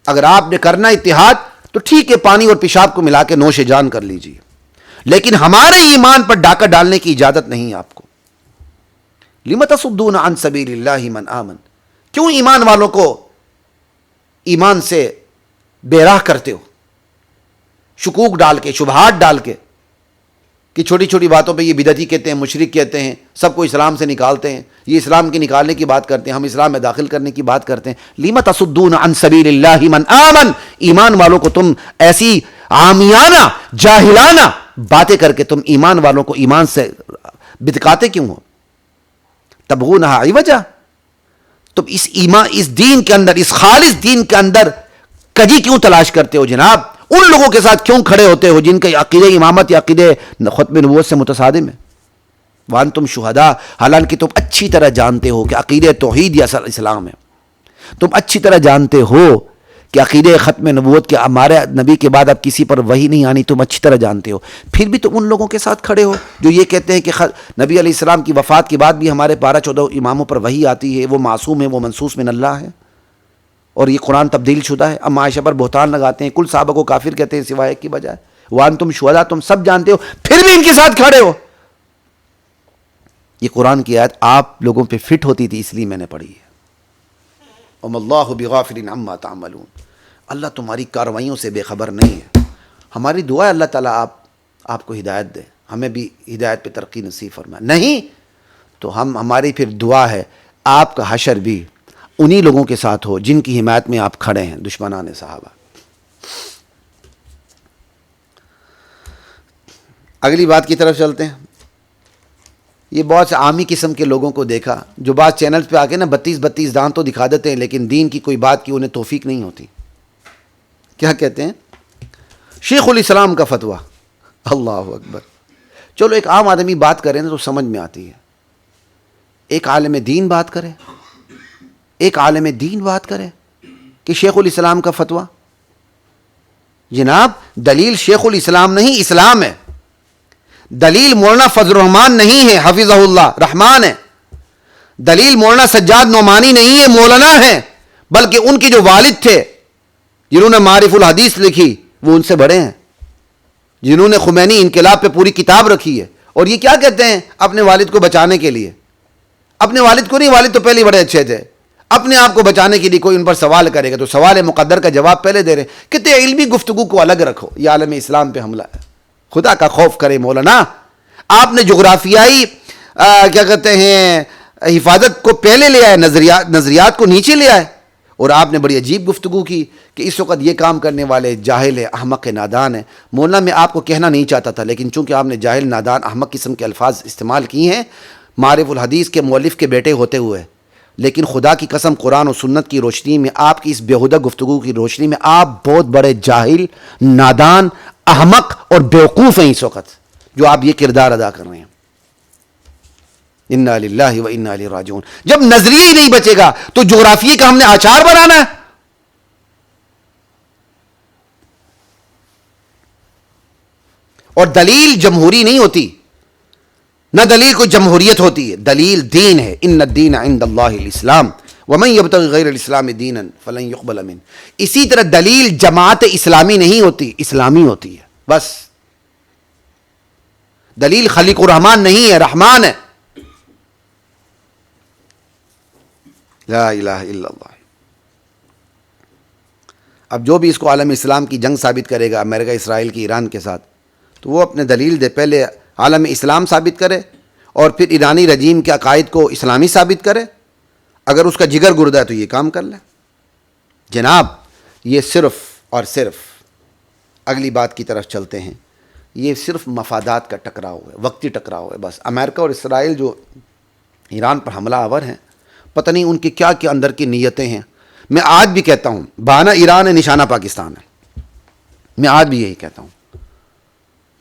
اگر آپ نے کرنا اتحاد تو ٹھیک ہے, پانی اور پیشاب کو ملا کے نوش جان کر لیجیے, لیکن ہمارے ایمان پر ڈاکہ ڈالنے کی اجازت نہیں آپ کو. لم تصدون عن سبیل اللہ من آمن, کیوں ایمان والوں کو ایمان سے بے راہ کرتے ہو, شکوک ڈال کے, شبہات ڈال کے, کہ چھوٹی چھوٹی باتوں پہ یہ بدعتی کہتے ہیں, مشرک کہتے ہیں, سب کو اسلام سے نکالتے ہیں, یہ اسلام کے نکالنے کی بات کرتے ہیں, ہم اسلام میں داخل کرنے کی بات کرتے ہیں. لم تصدون عن سبیل اللہ من آمن, ایمان والوں کو تم ایسی عامیانہ جاہلانہ باتیں کر کے تم ایمان والوں کو ایمان سے بتکاتے کیوں ہو؟ تبغونہا عوجا, تم اس ایمان, اس دین کے اندر, اس خالص دین کے اندر کجی کیوں تلاش کرتے ہو جناب؟ ان لوگوں کے ساتھ کیوں کھڑے ہوتے ہو جن کے عقیدہ امامت یا عقیدہ ختم نبوت سے متصادم ہے؟ وانتم شہداء, حالانکہ تم اچھی طرح جانتے ہو کہ عقیدہ توحید یا اسلام ہے, تم اچھی طرح جانتے ہو کہ عقیدہ ختم نبوت کے ہمارے نبی کے بعد اب کسی پر وحی نہیں آنی, تم اچھی طرح جانتے ہو, پھر بھی تم ان لوگوں کے ساتھ کھڑے ہو جو یہ کہتے ہیں کہ نبی علیہ السلام کی وفات کے بعد بھی ہمارے 12-14 اماموں پر وحی آتی ہے, وہ معصوم ہے, وہ منصوص من اللہ ہے, اور یہ قرآن تبدیل شدہ ہے. ام عائشہ پر بہتان لگاتے ہیں, کل صحابہ کو کافر کہتے ہیں سوائے ایک کی بجائے. وانتم شہداء, تم سب جانتے ہو, پھر بھی ان کے ساتھ کھڑے ہو. یہ قرآن کی آیت آپ لوگوں پہ فٹ ہوتی تھی اس لیے میں نے پڑھی ہے. وما اللہ بغافل عما تعملون, اللہ تمہاری کارروائیوں سے بے خبر نہیں ہے. ہماری دعا ہے اللہ تعالیٰ آپ کو ہدایت دے, ہمیں بھی ہدایت پہ ترقی نصیب فرمائے. نہیں تو ہماری پھر دعا ہے آپ کا حشر بھی انہی لوگوں کے ساتھ ہو جن کی حمایت میں آپ کھڑے ہیں، دشمنان صحابہ۔ اگلی بات کی طرف چلتے ہیں۔ یہ بہت سے عامی قسم کے لوگوں کو دیکھا جو بعض چینلز پہ آ کے نا 32 دان تو دکھا دیتے ہیں، لیکن دین کی کوئی بات کی انہیں توفیق نہیں ہوتی۔ کیا کہتے ہیں؟ شیخ الاسلام کا فتویٰ، اللہ اکبر۔ چلو ایک عام آدمی بات کرے نا تو سمجھ میں آتی ہے، ایک عالم دین بات کرے، ایک عالم دین بات کرے کہ شیخ الاسلام کا فتویٰ۔ جناب دلیل شیخ الاسلام نہیں، اسلام ہے۔ دلیل مولانا فضل الرحمان نہیں ہے، حفظہ اللہ، رحمان ہے۔ دلیل مولانا سجاد نعمانی نہیں ہے، مولانا ہے، بلکہ ان کے جو والد تھے جنہوں نے معارف الحدیث لکھی وہ ان سے بڑے ہیں، جنہوں نے خمینی انقلاب پہ پوری کتاب رکھی ہے۔ اور یہ کیا کہتے ہیں اپنے والد کو بچانے کے لیے؟ اپنے والد کو نہیں، والد تو پہلے ہی بڑے اچھے تھے، اپنے آپ کو بچانے کے لیے کوئی ان پر سوال کرے گا تو سوال مقدر کا جواب پہلے دے رہے ہیں۔ کہتے ہیں علمی گفتگو کو الگ رکھو، یہ عالم اسلام پہ حملہ ہے۔ خدا کا خوف کرے مولانا، آپ نے جغرافیائی کیا کہتے ہیں حفاظت کو پہلے لے آئے، نظریات کو نیچے لے آئے، اور آپ نے بڑی عجیب گفتگو کی کہ اس وقت یہ کام کرنے والے جاہل ہیں، احمق نادان ہیں۔ مولانا میں آپ کو کہنا نہیں چاہتا تھا، لیکن چونکہ آپ نے جاہل، نادان، احمق قسم کے الفاظ استعمال کیے ہیں معارف الحدیث کے مؤلف کے بیٹے ہوتے ہوئے، لیکن خدا کی قسم قرآن و سنت کی روشنی میں، آپ کی اس بیہودہ گفتگو کی روشنی میں آپ بہت بڑے جاہل، نادان، احمق اور بیوقوف ہیں اس وقت جو آپ یہ کردار ادا کر رہے ہیں۔ انا للہ و انا الیہ راجعون۔ جب نظریہ ہی نہیں بچے گا تو جغرافیے کا ہم نے آچار بنانا ہے۔ اور دلیل جمہوری نہیں ہوتی، نہ دلیل کو جمہوریت ہوتی ہے، دلیل دین ہے۔ ان الدین عند اللہ الاسلام ومن یبتغی غیر الاسلام دینا فلن یقبل منہ۔ اسی طرح دلیل جماعت اسلامی نہیں ہوتی، اسلامی ہوتی ہے بس۔ دلیل خلیق الرحمان نہیں ہے، رحمان ہے۔ لا الہ الا اللہ۔ اب جو بھی اس کو عالم اسلام کی جنگ ثابت کرے گا امریکہ اسرائیل کی ایران کے ساتھ، تو وہ اپنے دلیل دے، پہلے عالم اسلام ثابت کرے اور پھر ایرانی رجیم کے عقائد کو اسلامی ثابت کرے۔ اگر اس کا جگر گردہ ہے تو یہ کام کر لے۔ جناب یہ صرف اور صرف، اگلی بات کی طرف چلتے ہیں، یہ صرف مفادات کا ٹکراؤ ہے، وقتی ٹکراؤ ہے بس۔ امریکہ اور اسرائیل جو ایران پر حملہ آور ہیں، پتہ نہیں ان کی کیا کیا اندر کی نیتیں ہیں۔ میں آج بھی کہتا ہوں بہانہ ایران ہے، نشانہ پاکستان ہے۔ میں آج بھی یہی کہتا ہوں،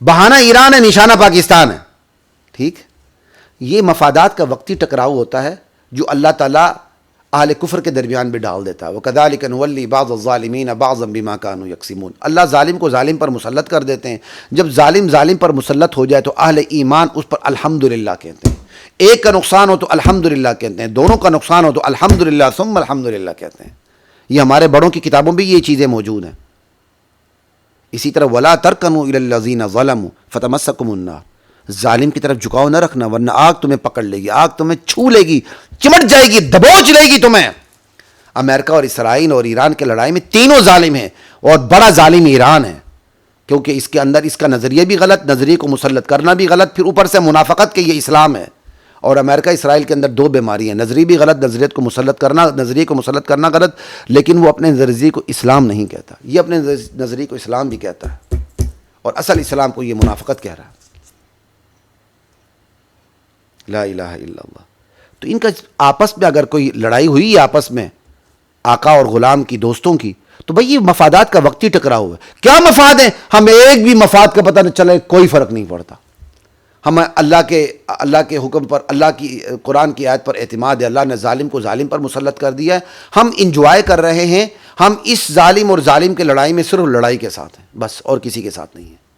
بہانہ ایران ہے، نشانہ پاکستان ہے۔ ٹھیک، یہ مفادات کا وقتی ٹکراؤ ہوتا ہے جو اللہ تعالیٰ اہل کفر کے درمیان بھی ڈال دیتا ہے۔ وَكَذَلِكَ نُوَلِّي بَعْضَ الظَّالِمِينَ بَعْضًا بِمَا كَانُوا يَكْسِبُونَ۔ اللہ ظالم کو ظالم پر مسلط کر دیتے ہیں۔ جب ظالم پر مسلط ہو جائے تو اہل ایمان اس پر الحمدللہ کہتے ہیں۔ ایک کا نقصان ہو تو الحمدللہ کہتے ہیں، دونوں کا نقصان ہو تو الحمدللہ ثم الحمدللہ کہتے ہیں۔ یہ ہمارے بڑوں کی کتابوں میں یہ چیزیں موجود ہیں۔ اسی طرح وَلَا تَرْكَنُوا إِلَى الَّذِينَ ظَلَمُوا فَتَمَسَّكُمُ النَّارُ۔ ظالم کی طرف جھکاؤ نہ رکھنا ورنہ آگ تمہیں پکڑ لے گی، آگ تمہیں چھو لے گی، چمٹ جائے گی، دبوچ لے گی تمہیں۔ امریکہ اور اسرائیل اور ایران کے لڑائی میں تینوں ظالم ہیں، اور بڑا ظالم ایران ہے، کیونکہ اس کے اندر اس کا نظریہ بھی غلط، نظریے کو مسلط کرنا بھی غلط، پھر اوپر سے منافقت کہ یہ اسلام ہے۔ اور امریکہ اسرائیل کے اندر دو بیماری ہیں، نظریہ بھی غلط، نظریے کو مسلط کرنا غلط، لیکن وہ اپنے نظریے کو اسلام نہیں کہتا، یہ اپنے نظریے کو اسلام بھی کہتا ہے، اور اصل اسلام کو یہ منافقت کہہ رہا ہے۔ لا الہ الا اللہ۔ تو ان کا آپس میں اگر کوئی لڑائی ہوئی آپس میں آقا اور غلام کی، دوستوں کی، تو بھئی یہ مفادات کا وقتی ٹکراؤ ہے۔ کیا مفاد ہیں؟ ہمیں ایک بھی مفاد کا پتہ نہ چلے، کوئی فرق نہیں پڑتا۔ ہم اللہ کے حکم پر، اللہ کی قرآن کی آیت پر اعتماد ہے۔ اللہ نے ظالم کو ظالم پر مسلط کر دیا ہے، ہم انجوائے کر رہے ہیں، ہم اس ظالم اور ظالم کے لڑائی میں صرف لڑائی کے ساتھ ہیں بس، اور کسی کے ساتھ نہیں ہیں۔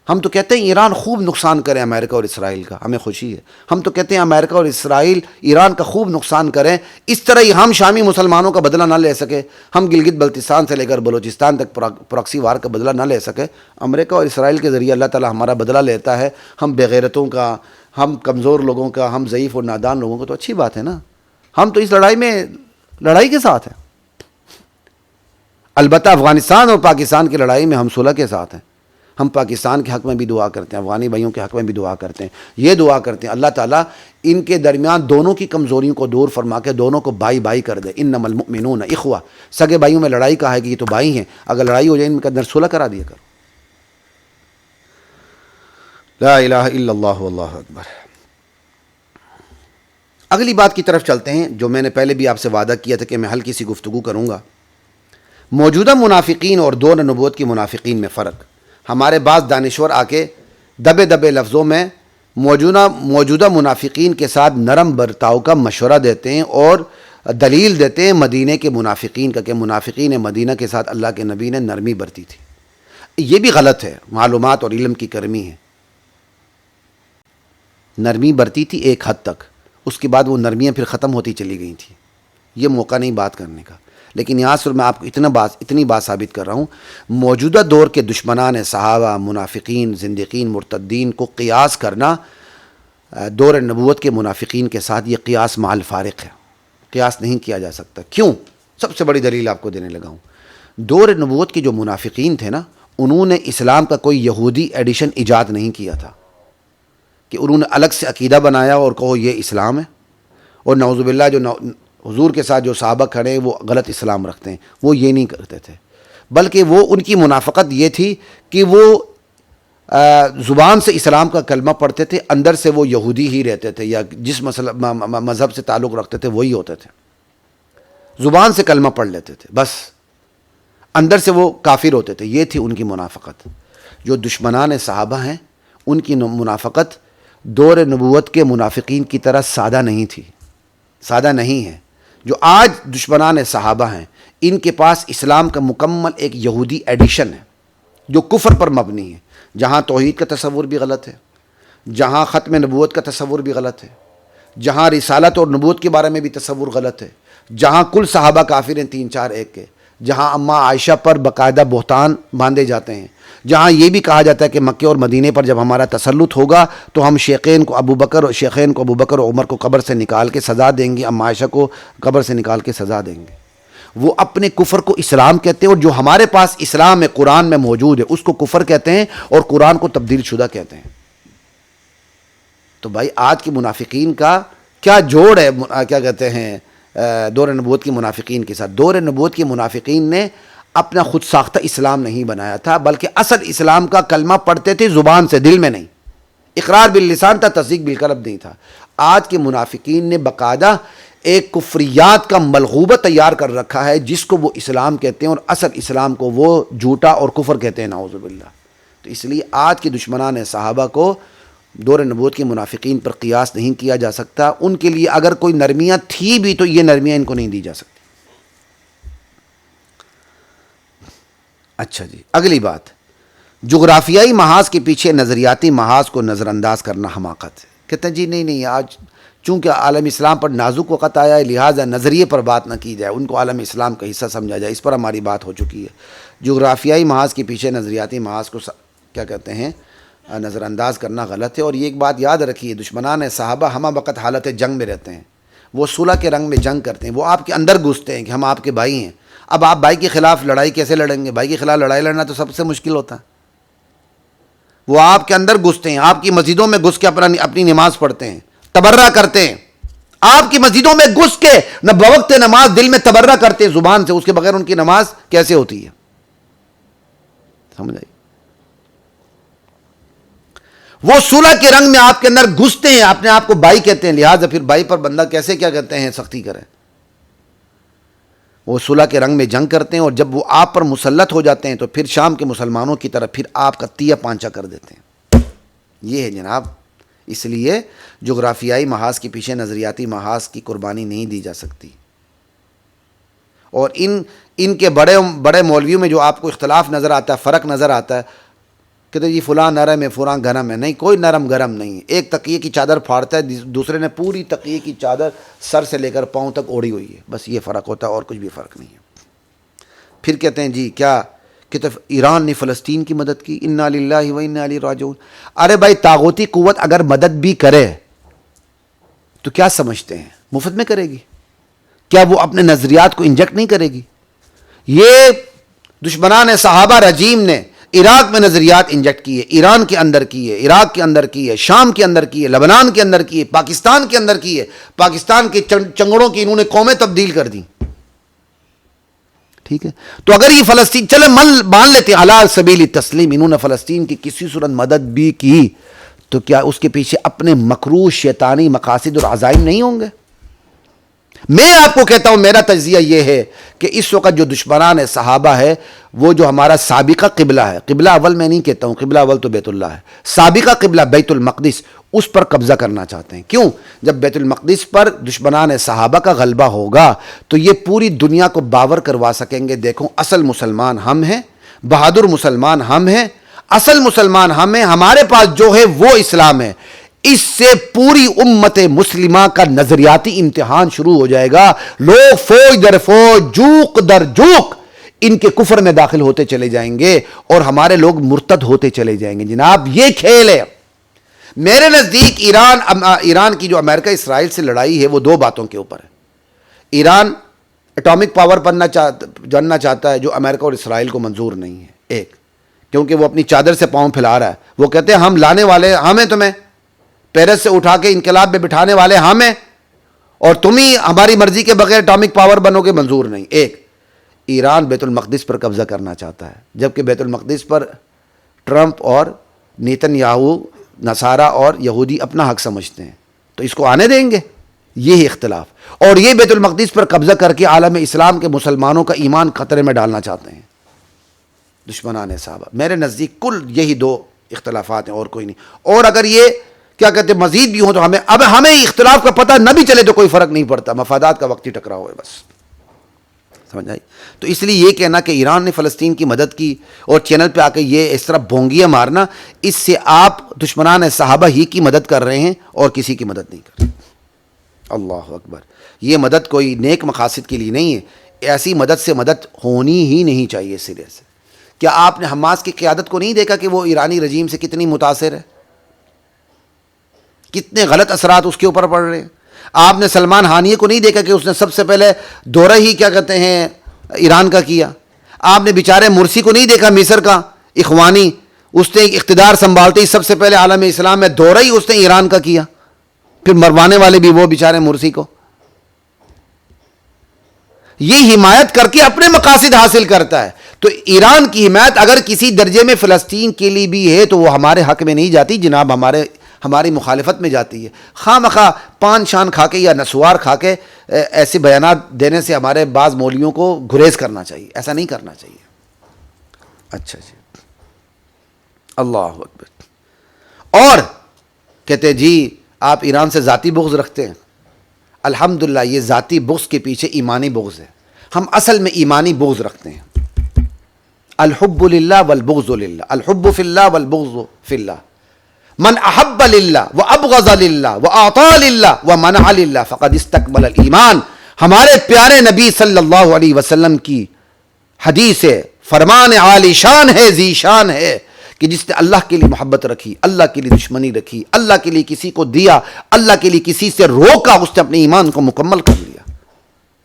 ہم تو کہتے ہیں ایران خوب نقصان کریں امریکہ اور اسرائیل کا، ہمیں خوشی ہے۔ ہم تو کہتے ہیں امریکہ اور اسرائیل ایران کا خوب نقصان کریں، اس طرح ہی ہم شامی مسلمانوں کا بدلہ نہ لے سکے، ہم گلگت بلتستان سے لے کر بلوچستان تک پراکسی وار کا بدلہ نہ لے سکے۔ امریکہ اور اسرائیل کے ذریعے اللہ تعالی ہمارا بدلہ لیتا ہے، ہم بغیرتوں کا، ہم کمزور لوگوں کا، ہم ضعیف اور نادان لوگوں کا، تو اچھی بات ہے نا۔ ہم تو اس لڑائی میں لڑائی کے ساتھ ہیں، البتہ افغانستان اور پاکستان کی لڑائی میں ہم صلح کے ساتھ ہیں۔ ہم پاکستان کے حق میں بھی دعا کرتے ہیں، افغانی بھائیوں کے حق میں بھی دعا کرتے ہیں، یہ دعا کرتے ہیں اللہ تعالیٰ ان کے درمیان دونوں کی کمزوریوں کو دور فرما کے دونوں کو بھائی بھائی کر دے۔ انما المؤمنون اخوہ، سگے بھائیوں میں لڑائی کہا ہے کہ یہ تو بھائی ہیں، اگر لڑائی ہو جائے ان کے اندر صلح کرا دیا کرو۔ لا الہ الا اللہ واللہ اکبر۔ اگلی بات کی طرف چلتے ہیں جو میں نے پہلے بھی آپ سے وعدہ کیا تھا کہ میں ہلکی سی گفتگو کروں گا، موجودہ منافقین اور دور نبوت کی منافقین میں فرق۔ ہمارے بعض دانشور آ کے دبے دبے لفظوں میں موجودہ منافقین کے ساتھ نرم برتاؤ کا مشورہ دیتے ہیں اور دلیل دیتے ہیں مدینہ کے منافقین کا کہ منافقین مدینہ کے ساتھ اللہ کے نبی نے نرمی برتی تھی۔ یہ بھی غلط ہے، معلومات اور علم کی کمی ہے۔ نرمی برتی تھی ایک حد تک، اس کے بعد وہ نرمیاں پھر ختم ہوتی چلی گئی تھیں، یہ موقع نہیں بات کرنے کا۔ لیکن یہاں سے میں آپ کو اتنی بات ثابت کر رہا ہوں، موجودہ دور کے دشمنان صحابہ، منافقین، زندقین، مرتدین کو قیاس کرنا دور نبوت کے منافقین کے ساتھ، یہ قیاس مع الفارق ہے، قیاس نہیں کیا جا سکتا۔ کیوں؟ سب سے بڑی دلیل آپ کو دینے لگا ہوں۔ دور نبوت کے جو منافقین تھے نا، انہوں نے اسلام کا کوئی یہودی ایڈیشن ایجاد نہیں کیا تھا کہ انہوں نے الگ سے عقیدہ بنایا اور کہو یہ اسلام ہے، اور نعوذ باللہ جو حضور کے ساتھ جو صحابہ کھڑے ہیں وہ غلط اسلام رکھتے ہیں، وہ یہ نہیں کرتے تھے، بلکہ وہ ان کی منافقت یہ تھی کہ وہ زبان سے اسلام کا کلمہ پڑھتے تھے، اندر سے وہ یہودی ہی رہتے تھے، یا جس مذہب سے تعلق رکھتے تھے وہی ہوتے تھے، زبان سے کلمہ پڑھ لیتے تھے بس، اندر سے وہ کافر ہوتے تھے۔ یہ تھی ان کی منافقت۔ جو دشمنان صحابہ ہیں ان کی منافقت دور نبوت کے منافقین کی طرح سادہ نہیں تھی، سادہ نہیں ہے۔ جو آج دشمنان صحابہ ہیں ان کے پاس اسلام کا مکمل ایک یہودی ایڈیشن ہے جو کفر پر مبنی ہے، جہاں توحید کا تصور بھی غلط ہے، جہاں ختم نبوت کا تصور بھی غلط ہے، جہاں رسالت اور نبوت کے بارے میں بھی تصور غلط ہے، جہاں کل صحابہ کافر ہیں 3 4 1 کے، جہاں اماں عائشہ پر باقاعدہ بہتان باندھے جاتے ہیں، جہاں یہ بھی کہا جاتا ہے کہ مکہ اور مدینے پر جب ہمارا تسلط ہوگا تو ہم شیخین کو ابو بکر اور عمر کو قبر سے نکال کے سزا دیں گے، اماں عائشہ کو قبر سے نکال کے سزا دیں گے۔ وہ اپنے کفر کو اسلام کہتے ہیں، اور جو ہمارے پاس اسلام ہے قرآن میں موجود ہے اس کو کفر کہتے ہیں اور قرآن کو تبدیل شدہ کہتے ہیں۔ تو بھائی آج کے منافقین کا کیا جوڑ ہے، کیا کہتے ہیں، دور نبوت کی منافقین کے ساتھ؟ دور نبوت کی منافقین نے اپنا خود ساختہ اسلام نہیں بنایا تھا، بلکہ اصل اسلام کا کلمہ پڑھتے تھے زبان سے، دل میں نہیں، اقرار باللسان تھا، تصدیق بالقلب نہیں تھا۔ آج کے منافقین نے باقاعدہ ایک کفریات کا ملغوبہ تیار کر رکھا ہے جس کو وہ اسلام کہتے ہیں، اور اصل اسلام کو وہ جھوٹا اور کفر کہتے ہیں، نعوذ باللہ۔ تو اس لیے آج کے دشمنان صحابہ کو دور نبوت کے منافقین پر قیاس نہیں کیا جا سکتا۔ ان کے لیے اگر کوئی نرمیاں تھی بھی تو یہ نرمیاں ان کو نہیں دی جا سکتی۔ اچھا جی، اگلی بات، جغرافیائی محاذ کے پیچھے نظریاتی محاذ کو نظر انداز کرنا حماقت ہے۔ کہتے ہیں جی نہیں، آج چونکہ عالم اسلام پر نازک وقت آیا ہے لہٰذا نظریے پر بات نہ کی جائے، ان کو عالم اسلام کا حصہ سمجھا جائے، اس پر ہماری بات ہو چکی ہے۔ جغرافیائی محاذ کے پیچھے نظریاتی محاذ کو کیا کہتے ہیں، نظر انداز کرنا غلط ہے۔ اور یہ ایک بات یاد رکھیے، دشمنان صحابہ ہمہ وقت حالت جنگ میں رہتے ہیں، وہ صلح کے رنگ میں جنگ کرتے ہیں، وہ آپ کے اندر گھستے ہیں کہ ہم آپ کے بھائی ہیں۔ اب آپ بھائی کے خلاف لڑائی کیسے لڑیں گے؟ بھائی کے خلاف لڑائی لڑنا تو سب سے مشکل ہوتا ہے۔ وہ آپ کے اندر گھستے ہیں، آپ کی مسجدوں میں گھس کے اپنی نماز پڑھتے ہیں، تبرہ کرتے ہیں، آپ کی مسجدوں میں گھس کے نہ بوقت نماز دل میں تبرہ کرتے ہیں زبان سے، اس کے بغیر ان کی نماز کیسے ہوتی ہے؟ سمجھ آئی؟ وہ صلح کے رنگ میں آپ کے اندر گھستے ہیں، اپنے آپ کو بھائی کہتے ہیں، لہٰذا پھر بھائی پر بندہ کیسے کیا کہتے ہیں سختی کرے؟ وہ صلح کے رنگ میں جنگ کرتے ہیں، اور جب وہ آپ پر مسلط ہو جاتے ہیں تو پھر شام کے مسلمانوں کی طرف پھر آپ کا تیا پانچا کر دیتے ہیں۔ یہ ہے جناب، اس لیے جغرافیائی محاذ کے پیچھے نظریاتی محاذ کی قربانی نہیں دی جا سکتی۔ اور ان کے بڑے مولویوں میں جو آپ کو اختلاف نظر آتا ہے، فرق نظر آتا ہے، کہتے جی فلاں نرم ہے فلاں گرم ہے، نہیں، کوئی نرم گرم نہیں ہے۔ ایک تکیے کی چادر پھاڑتا ہے، دوسرے نے پوری تکیے کی چادر سر سے لے کر پاؤں تک اوڑھی ہوئی ہے، بس یہ فرق ہوتا ہے، اور کچھ بھی فرق نہیں ہے۔ پھر کہتے ہیں جی کیا کہ ایران نے فلسطین کی مدد کی، انا للہ و انا الیہ راجعون۔ ارے بھائی، طاغوتی قوت اگر مدد بھی کرے تو کیا سمجھتے ہیں مفت میں کرے گی؟ کیا وہ اپنے نظریات کو انجیکٹ نہیں کرے گی؟ یہ دشمنان صحابہ رجیم نے عراق میں نظریات انجیکٹ کیے، ایران کے اندر کیے، عراق کے اندر کیے، شام کے اندر کیے، لبنان کے اندر کیے، پاکستان کے اندر کیے، پاکستان کے چنگڑوں کی انہوں نے قومیں تبدیل کر دیں. ٹھیک ہے، تو اگر یہ فلسطین چلے مان لیتے ہیں علی سبیل تسلیم انہوں نے فلسطین کی کسی صورت مدد بھی کی، تو کیا اس کے پیچھے اپنے مکروہ شیطانی مقاصد اور عزائم نہیں ہوں گے؟ میں آپ کو کہتا ہوں، میرا تجزیہ یہ ہے کہ اس وقت جو دشمنان صحابہ ہے وہ جو ہمارا سابقہ قبلہ ہے، قبلہ اول میں نہیں کہتا ہوں، قبلہ اول تو بیت اللہ ہے، سابقہ قبلہ بیت المقدس، اس پر قبضہ کرنا چاہتے ہیں. کیوں؟ جب بیت المقدس پر دشمنان صحابہ کا غلبہ ہوگا تو یہ پوری دنیا کو باور کروا سکیں گے، دیکھو اصل مسلمان ہم ہیں، بہادر مسلمان ہم ہیں، اصل مسلمان ہم ہیں، ہمارے پاس جو ہے وہ اسلام ہے. اس سے پوری امت مسلمہ کا نظریاتی امتحان شروع ہو جائے گا. لوگ فوج در فوج، جوق در جوق ان کے کفر میں داخل ہوتے چلے جائیں گے اور ہمارے لوگ مرتد ہوتے چلے جائیں گے. جناب یہ کھیل ہے. میرے نزدیک ایران کی جو امریکہ اسرائیل سے لڑائی ہے وہ دو باتوں کے اوپر ہے. ایران اٹامک پاور جاننا چاہتا ہے جو امریکہ اور اسرائیل کو منظور نہیں ہے. ایک، کیونکہ وہ اپنی چادر سے پاؤں پھیلا رہا ہے. وہ کہتے ہیں ہم لانے والے ہم ہیں، تمہیں پیرس سے اٹھا کے انقلاب میں بٹھانے والے ہم ہیں اور تم ہی ہماری مرضی کے بغیر اٹامک پاور بنو گے، منظور نہیں. ایک، ایران بیت المقدس پر قبضہ کرنا چاہتا ہے، جبکہ بیت المقدس پر ٹرمپ اور نیتن یاہو، نصارہ اور یہودی اپنا حق سمجھتے ہیں. تو اس کو آنے دیں گے؟ یہی اختلاف. اور یہ بیت المقدس پر قبضہ کر کے عالم اسلام کے مسلمانوں کا ایمان خطرے میں ڈالنا چاہتے ہیں دشمنان صحابہ. میرے نزدیک کل یہی دو اختلافات ہیں اور کوئی نہیں. اور اگر یہ کیا کہتے ہیں مزید بھی ہوں تو ہمیں اختلاف کا پتہ نہ بھی چلے تو کوئی فرق نہیں پڑتا، مفادات کا وقتی ٹکراؤ ہے بس. سمجھ آئی؟ تو اس لیے یہ کہنا کہ ایران نے فلسطین کی مدد کی اور چینل پہ آ کے یہ اس طرح بھونگیاں مارنا، اس سے آپ دشمنان صحابہ ہی کی مدد کر رہے ہیں اور کسی کی مدد نہیں کر رہے. اللہ اکبر. یہ مدد کوئی نیک مقاصد کے لیے نہیں ہے. ایسی مدد سے مدد ہونی ہی نہیں چاہیے سرے سے. کیا آپ نے حماس کی قیادت کو نہیں دیکھا کہ وہ ایرانی رجیم سے کتنی متاثر ہے؟ کتنے غلط اثرات اس کے اوپر پڑ رہے ہیں. آپ نے سلمان ہانیہ کو نہیں دیکھا کہ اس نے سب سے پہلے دورہ ہی کیا کہتے ہیں ایران کا کیا. آپ نے بیچارے مرسی کو نہیں دیکھا، مصر کا اخوانی، اس نے اقتدار سنبھالتے ہی سب سے پہلے عالم اسلام میں دورہ ہی اس نے ایران کا کیا، پھر مروانے والے بھی وہ بیچارے مرسی کو. یہ حمایت کر کے اپنے مقاصد حاصل کرتا ہے. تو ایران کی حمایت اگر کسی درجے میں فلسطین کے لیے بھی ہے تو وہ ہمارے حق میں نہیں جاتی جناب، ہماری مخالفت میں جاتی ہے. خواہ مخواہ پان شان کھا کے یا نسوار کھا کے ایسے بیانات دینے سے ہمارے بعض مولویوں کو گریز کرنا چاہیے، ایسا نہیں کرنا چاہیے. اچھا جی، اللہ اکبر. اور کہتے جی آپ ایران سے ذاتی بغض رکھتے ہیں. الحمدللہ یہ ذاتی بغض کے پیچھے ایمانی بغض ہے. ہم اصل میں ایمانی بغض رکھتے ہیں. الحب للہ والبغض للہ، الحب فی اللہ والبغض فی اللہ. من احب للہ وابغض للہ واعطى للہ ومنع للہ فقد استکمل الایمان. ہمارے پیارے نبی صلی اللہ علیہ وسلم کی حدیث ہے، فرمان عالی شان ہے، ذی شان ہے کہ جس نے اللہ کے لیے محبت رکھی، اللہ کے لیے دشمنی رکھی، اللہ کے لیے کسی کو دیا، اللہ کے لیے کسی سے روکا، اس نے اپنے ایمان کو مکمل کر لیا.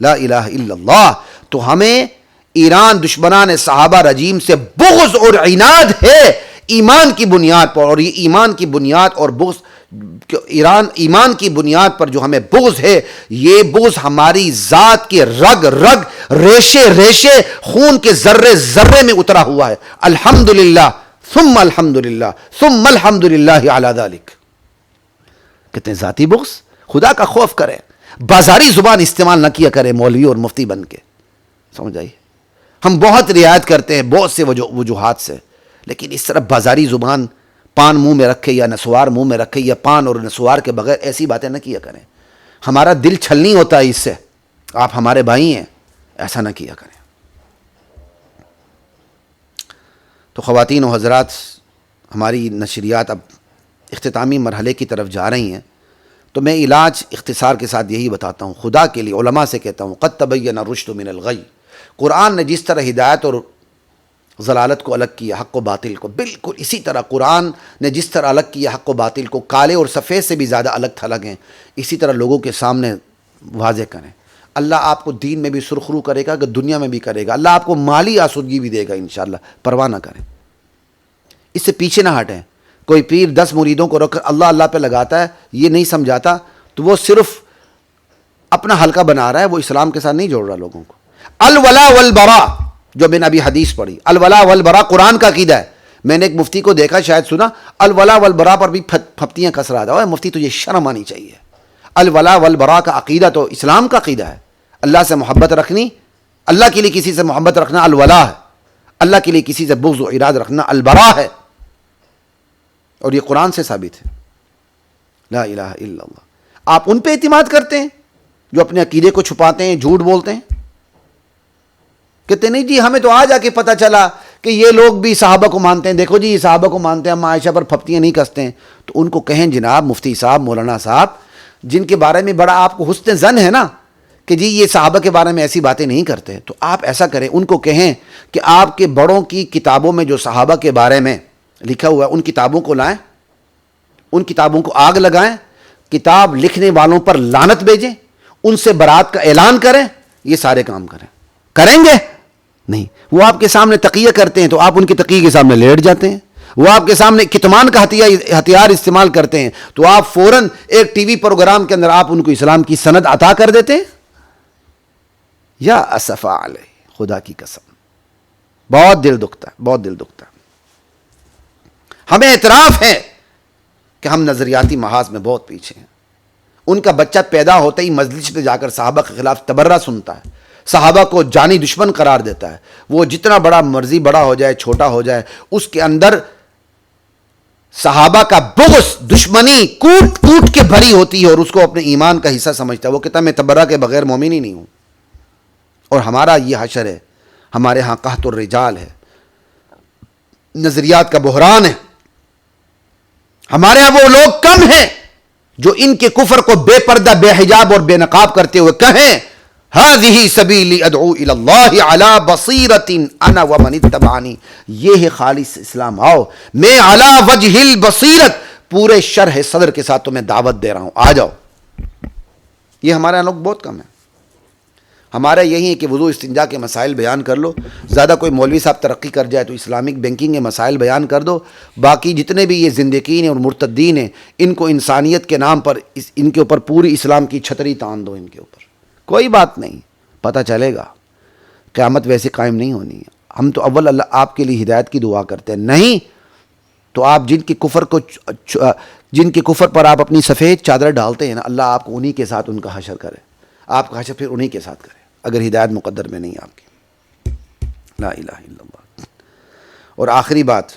لا الہ الا اللہ. تو ہمیں ایران دشمنان صحابہ رجیم سے بغض اور عناد ہے ایمان کی بنیاد پر. اور یہ ایمان کی بنیاد اور بغض، ایمان کی بنیاد پر جو ہمیں بغض ہے، یہ بغض ہماری ذات کے رگ رگ، ریشے ریشے، خون کے ذرے ذرے میں اترا ہوا ہے. الحمدللہ ثم الحمدللہ ثم الحمدللہ علی ذلک. کہتے ہیں ذاتی بغض، خدا کا خوف کرے، بازاری زبان استعمال نہ کیا کرے مولوی اور مفتی بن کے. سمجھ آئی؟ ہم بہت رعایت کرتے ہیں بہت سے وجوہات سے، لیکن اس طرح بازاری زبان پان منہ میں رکھے یا نسوار منہ میں رکھے یا پان اور نسوار کے بغیر ایسی باتیں نہ کیا کریں. ہمارا دل چھلنی ہوتا ہے اس سے. آپ ہمارے بھائی ہیں، ایسا نہ کیا کریں. تو خواتین و حضرات، ہماری نشریات اب اختتامی مرحلے کی طرف جا رہی ہیں. تو میں علاج اختصار کے ساتھ یہی بتاتا ہوں، خدا کے لیے علماء سے کہتا ہوں، قد تبین الرشد من الغی. قرآن نے جس طرح ہدایت اور ضلالت کو الگ کیا، حق و باطل کو، بالکل اسی طرح قرآن نے جس طرح الگ کیا حق و باطل کو، کالے اور سفید سے بھی زیادہ الگ تھلگ ہیں، اسی طرح لوگوں کے سامنے واضح کریں. اللہ آپ کو دین میں بھی سرخرو کرے گا کہ دنیا میں بھی کرے گا. اللہ آپ کو مالی آسودگی بھی دے گا انشاءاللہ، پرواہ نہ کریں. اس سے پیچھے نہ ہٹیں. کوئی پیر 10 مریدوں کو رکھ کر اللہ اللہ پہ لگاتا ہے، یہ نہیں سمجھاتا تو وہ صرف اپنا حلقہ بنا رہا ہے، وہ اسلام کے ساتھ نہیں جوڑ رہا لوگوں کو. الولا والبرا جو میں نے ابھی حدیث پڑھی، الولا والبرا قرآن کا عقیدہ ہے. میں نے ایک مفتی کو دیکھا، شاید سنا، الولا والبرا پر بھی پھپتیاں کس رہا تھا. مفتی تجھے شرم آنی چاہیے. الولا والبرا کا عقیدہ تو اسلام کا عقیدہ ہے. اللہ سے محبت رکھنی، اللہ کے لیے کسی سے محبت رکھنا الولا ہے. اللہ کے لیے کسی سے بغض و اراد رکھنا البرا ہے. اور یہ قرآن سے ثابت ہے. لا الہ الا اللہ. آپ ان پہ اعتماد کرتے ہیں جو اپنے عقیدے کو چھپاتے ہیں، جھوٹ بولتے ہیں. کہتے نہیں جی ہمیں تو آج آ کے پتہ چلا کہ یہ لوگ بھی صحابہ کو مانتے ہیں، دیکھو جی یہ صحابہ کو مانتے ہیں، ہم عائشہ پر پھپتیاں نہیں کستے ہیں. تو ان کو کہیں جناب مفتی صاحب، مولانا صاحب، جن کے بارے میں بڑا آپ کو حسن ظن ہے نا کہ جی یہ صحابہ کے بارے میں ایسی باتیں نہیں کرتے، تو آپ ایسا کریں، ان کو کہیں کہ آپ کے بڑوں کی کتابوں میں جو صحابہ کے بارے میں لکھا ہوا ہے ان کتابوں کو لائیں، ان کتابوں کو آگ لگائیں، کتاب لکھنے والوں پر لعنت بھیجیں، ان سے برات کا اعلان کریں. یہ سارے کام کریں گے نہیں. وہ آپ کے سامنے تقیہ کرتے ہیں تو آپ ان کے تقیہ کے سامنے لیٹ جاتے ہیں. وہ آپ کے سامنے کتمان کا ہتھیار استعمال کرتے ہیں تو آپ فوراً ایک ٹی وی پروگرام کے اندر آپ ان کو اسلام کی سند عطا کر دیتے ہیں. یا اسفا علیہ، خدا کی قسم بہت دل دکھتا ہے، بہت دل دکھتا ہے. ہمیں اعتراف ہے کہ ہم نظریاتی محاذ میں بہت پیچھے ہیں. ان کا بچہ پیدا ہوتے ہی مجلس پہ جا کر صحابہ کے خلاف تبرہ سنتا ہے، صحابہ کو جانی دشمن قرار دیتا ہے. وہ جتنا بڑا مرضی بڑا ہو جائے، چھوٹا ہو جائے، اس کے اندر صحابہ کا بغض، دشمنی کوٹ کوٹ کے بھری ہوتی ہے اور اس کو اپنے ایمان کا حصہ سمجھتا ہے. وہ کہتا ہے میں تبرہ کے بغیر مومن ہی نہیں ہوں. اور ہمارا یہ حشر ہے، ہمارے ہاں قحط الرجال ہے، نظریات کا بحران ہے. ہمارے ہاں وہ لوگ کم ہیں جو ان کے کفر کو بے پردہ، بے حجاب اور بے نقاب کرتے ہوئے کہیں هذه سبیلی ادعو الی اللہ علی بصیرۃ انا ومن اتبعنی. یہ ہے خالص اسلام. آؤ میں علی وجہ البصیرت پورے شرح صدر کے ساتھ تمہیں دعوت دے رہا ہوں، آ جاؤ. یہ ہمارے یہاں لوگ بہت کم ہیں. ہمارا یہی ہے کہ وضو استنجا کے مسائل بیان کر لو. زیادہ کوئی مولوی صاحب ترقی کر جائے تو اسلامک بینکنگ کے مسائل بیان کر دو. باقی جتنے بھی یہ زندقین ہیں اور مرتدین ہیں، ان کو انسانیت کے نام پر ان کے اوپر پوری اسلام کی چھتری تان دو. ان کے اوپر کوئی بات نہیں، پتہ چلے گا. قیامت ویسے قائم نہیں ہونی ہے. ہم تو اول اللہ آپ کے لیے ہدایت کی دعا کرتے ہیں. نہیں تو آپ جن کے کفر پر آپ اپنی سفید چادر ڈالتے ہیں نا، اللہ آپ کو انہی کے ساتھ ان کا حشر کرے. آپ کا حشر پھر انہی کے ساتھ کرے اگر ہدایت مقدر میں نہیں آپ کی. لا الہ الا اللہ. اور آخری بات،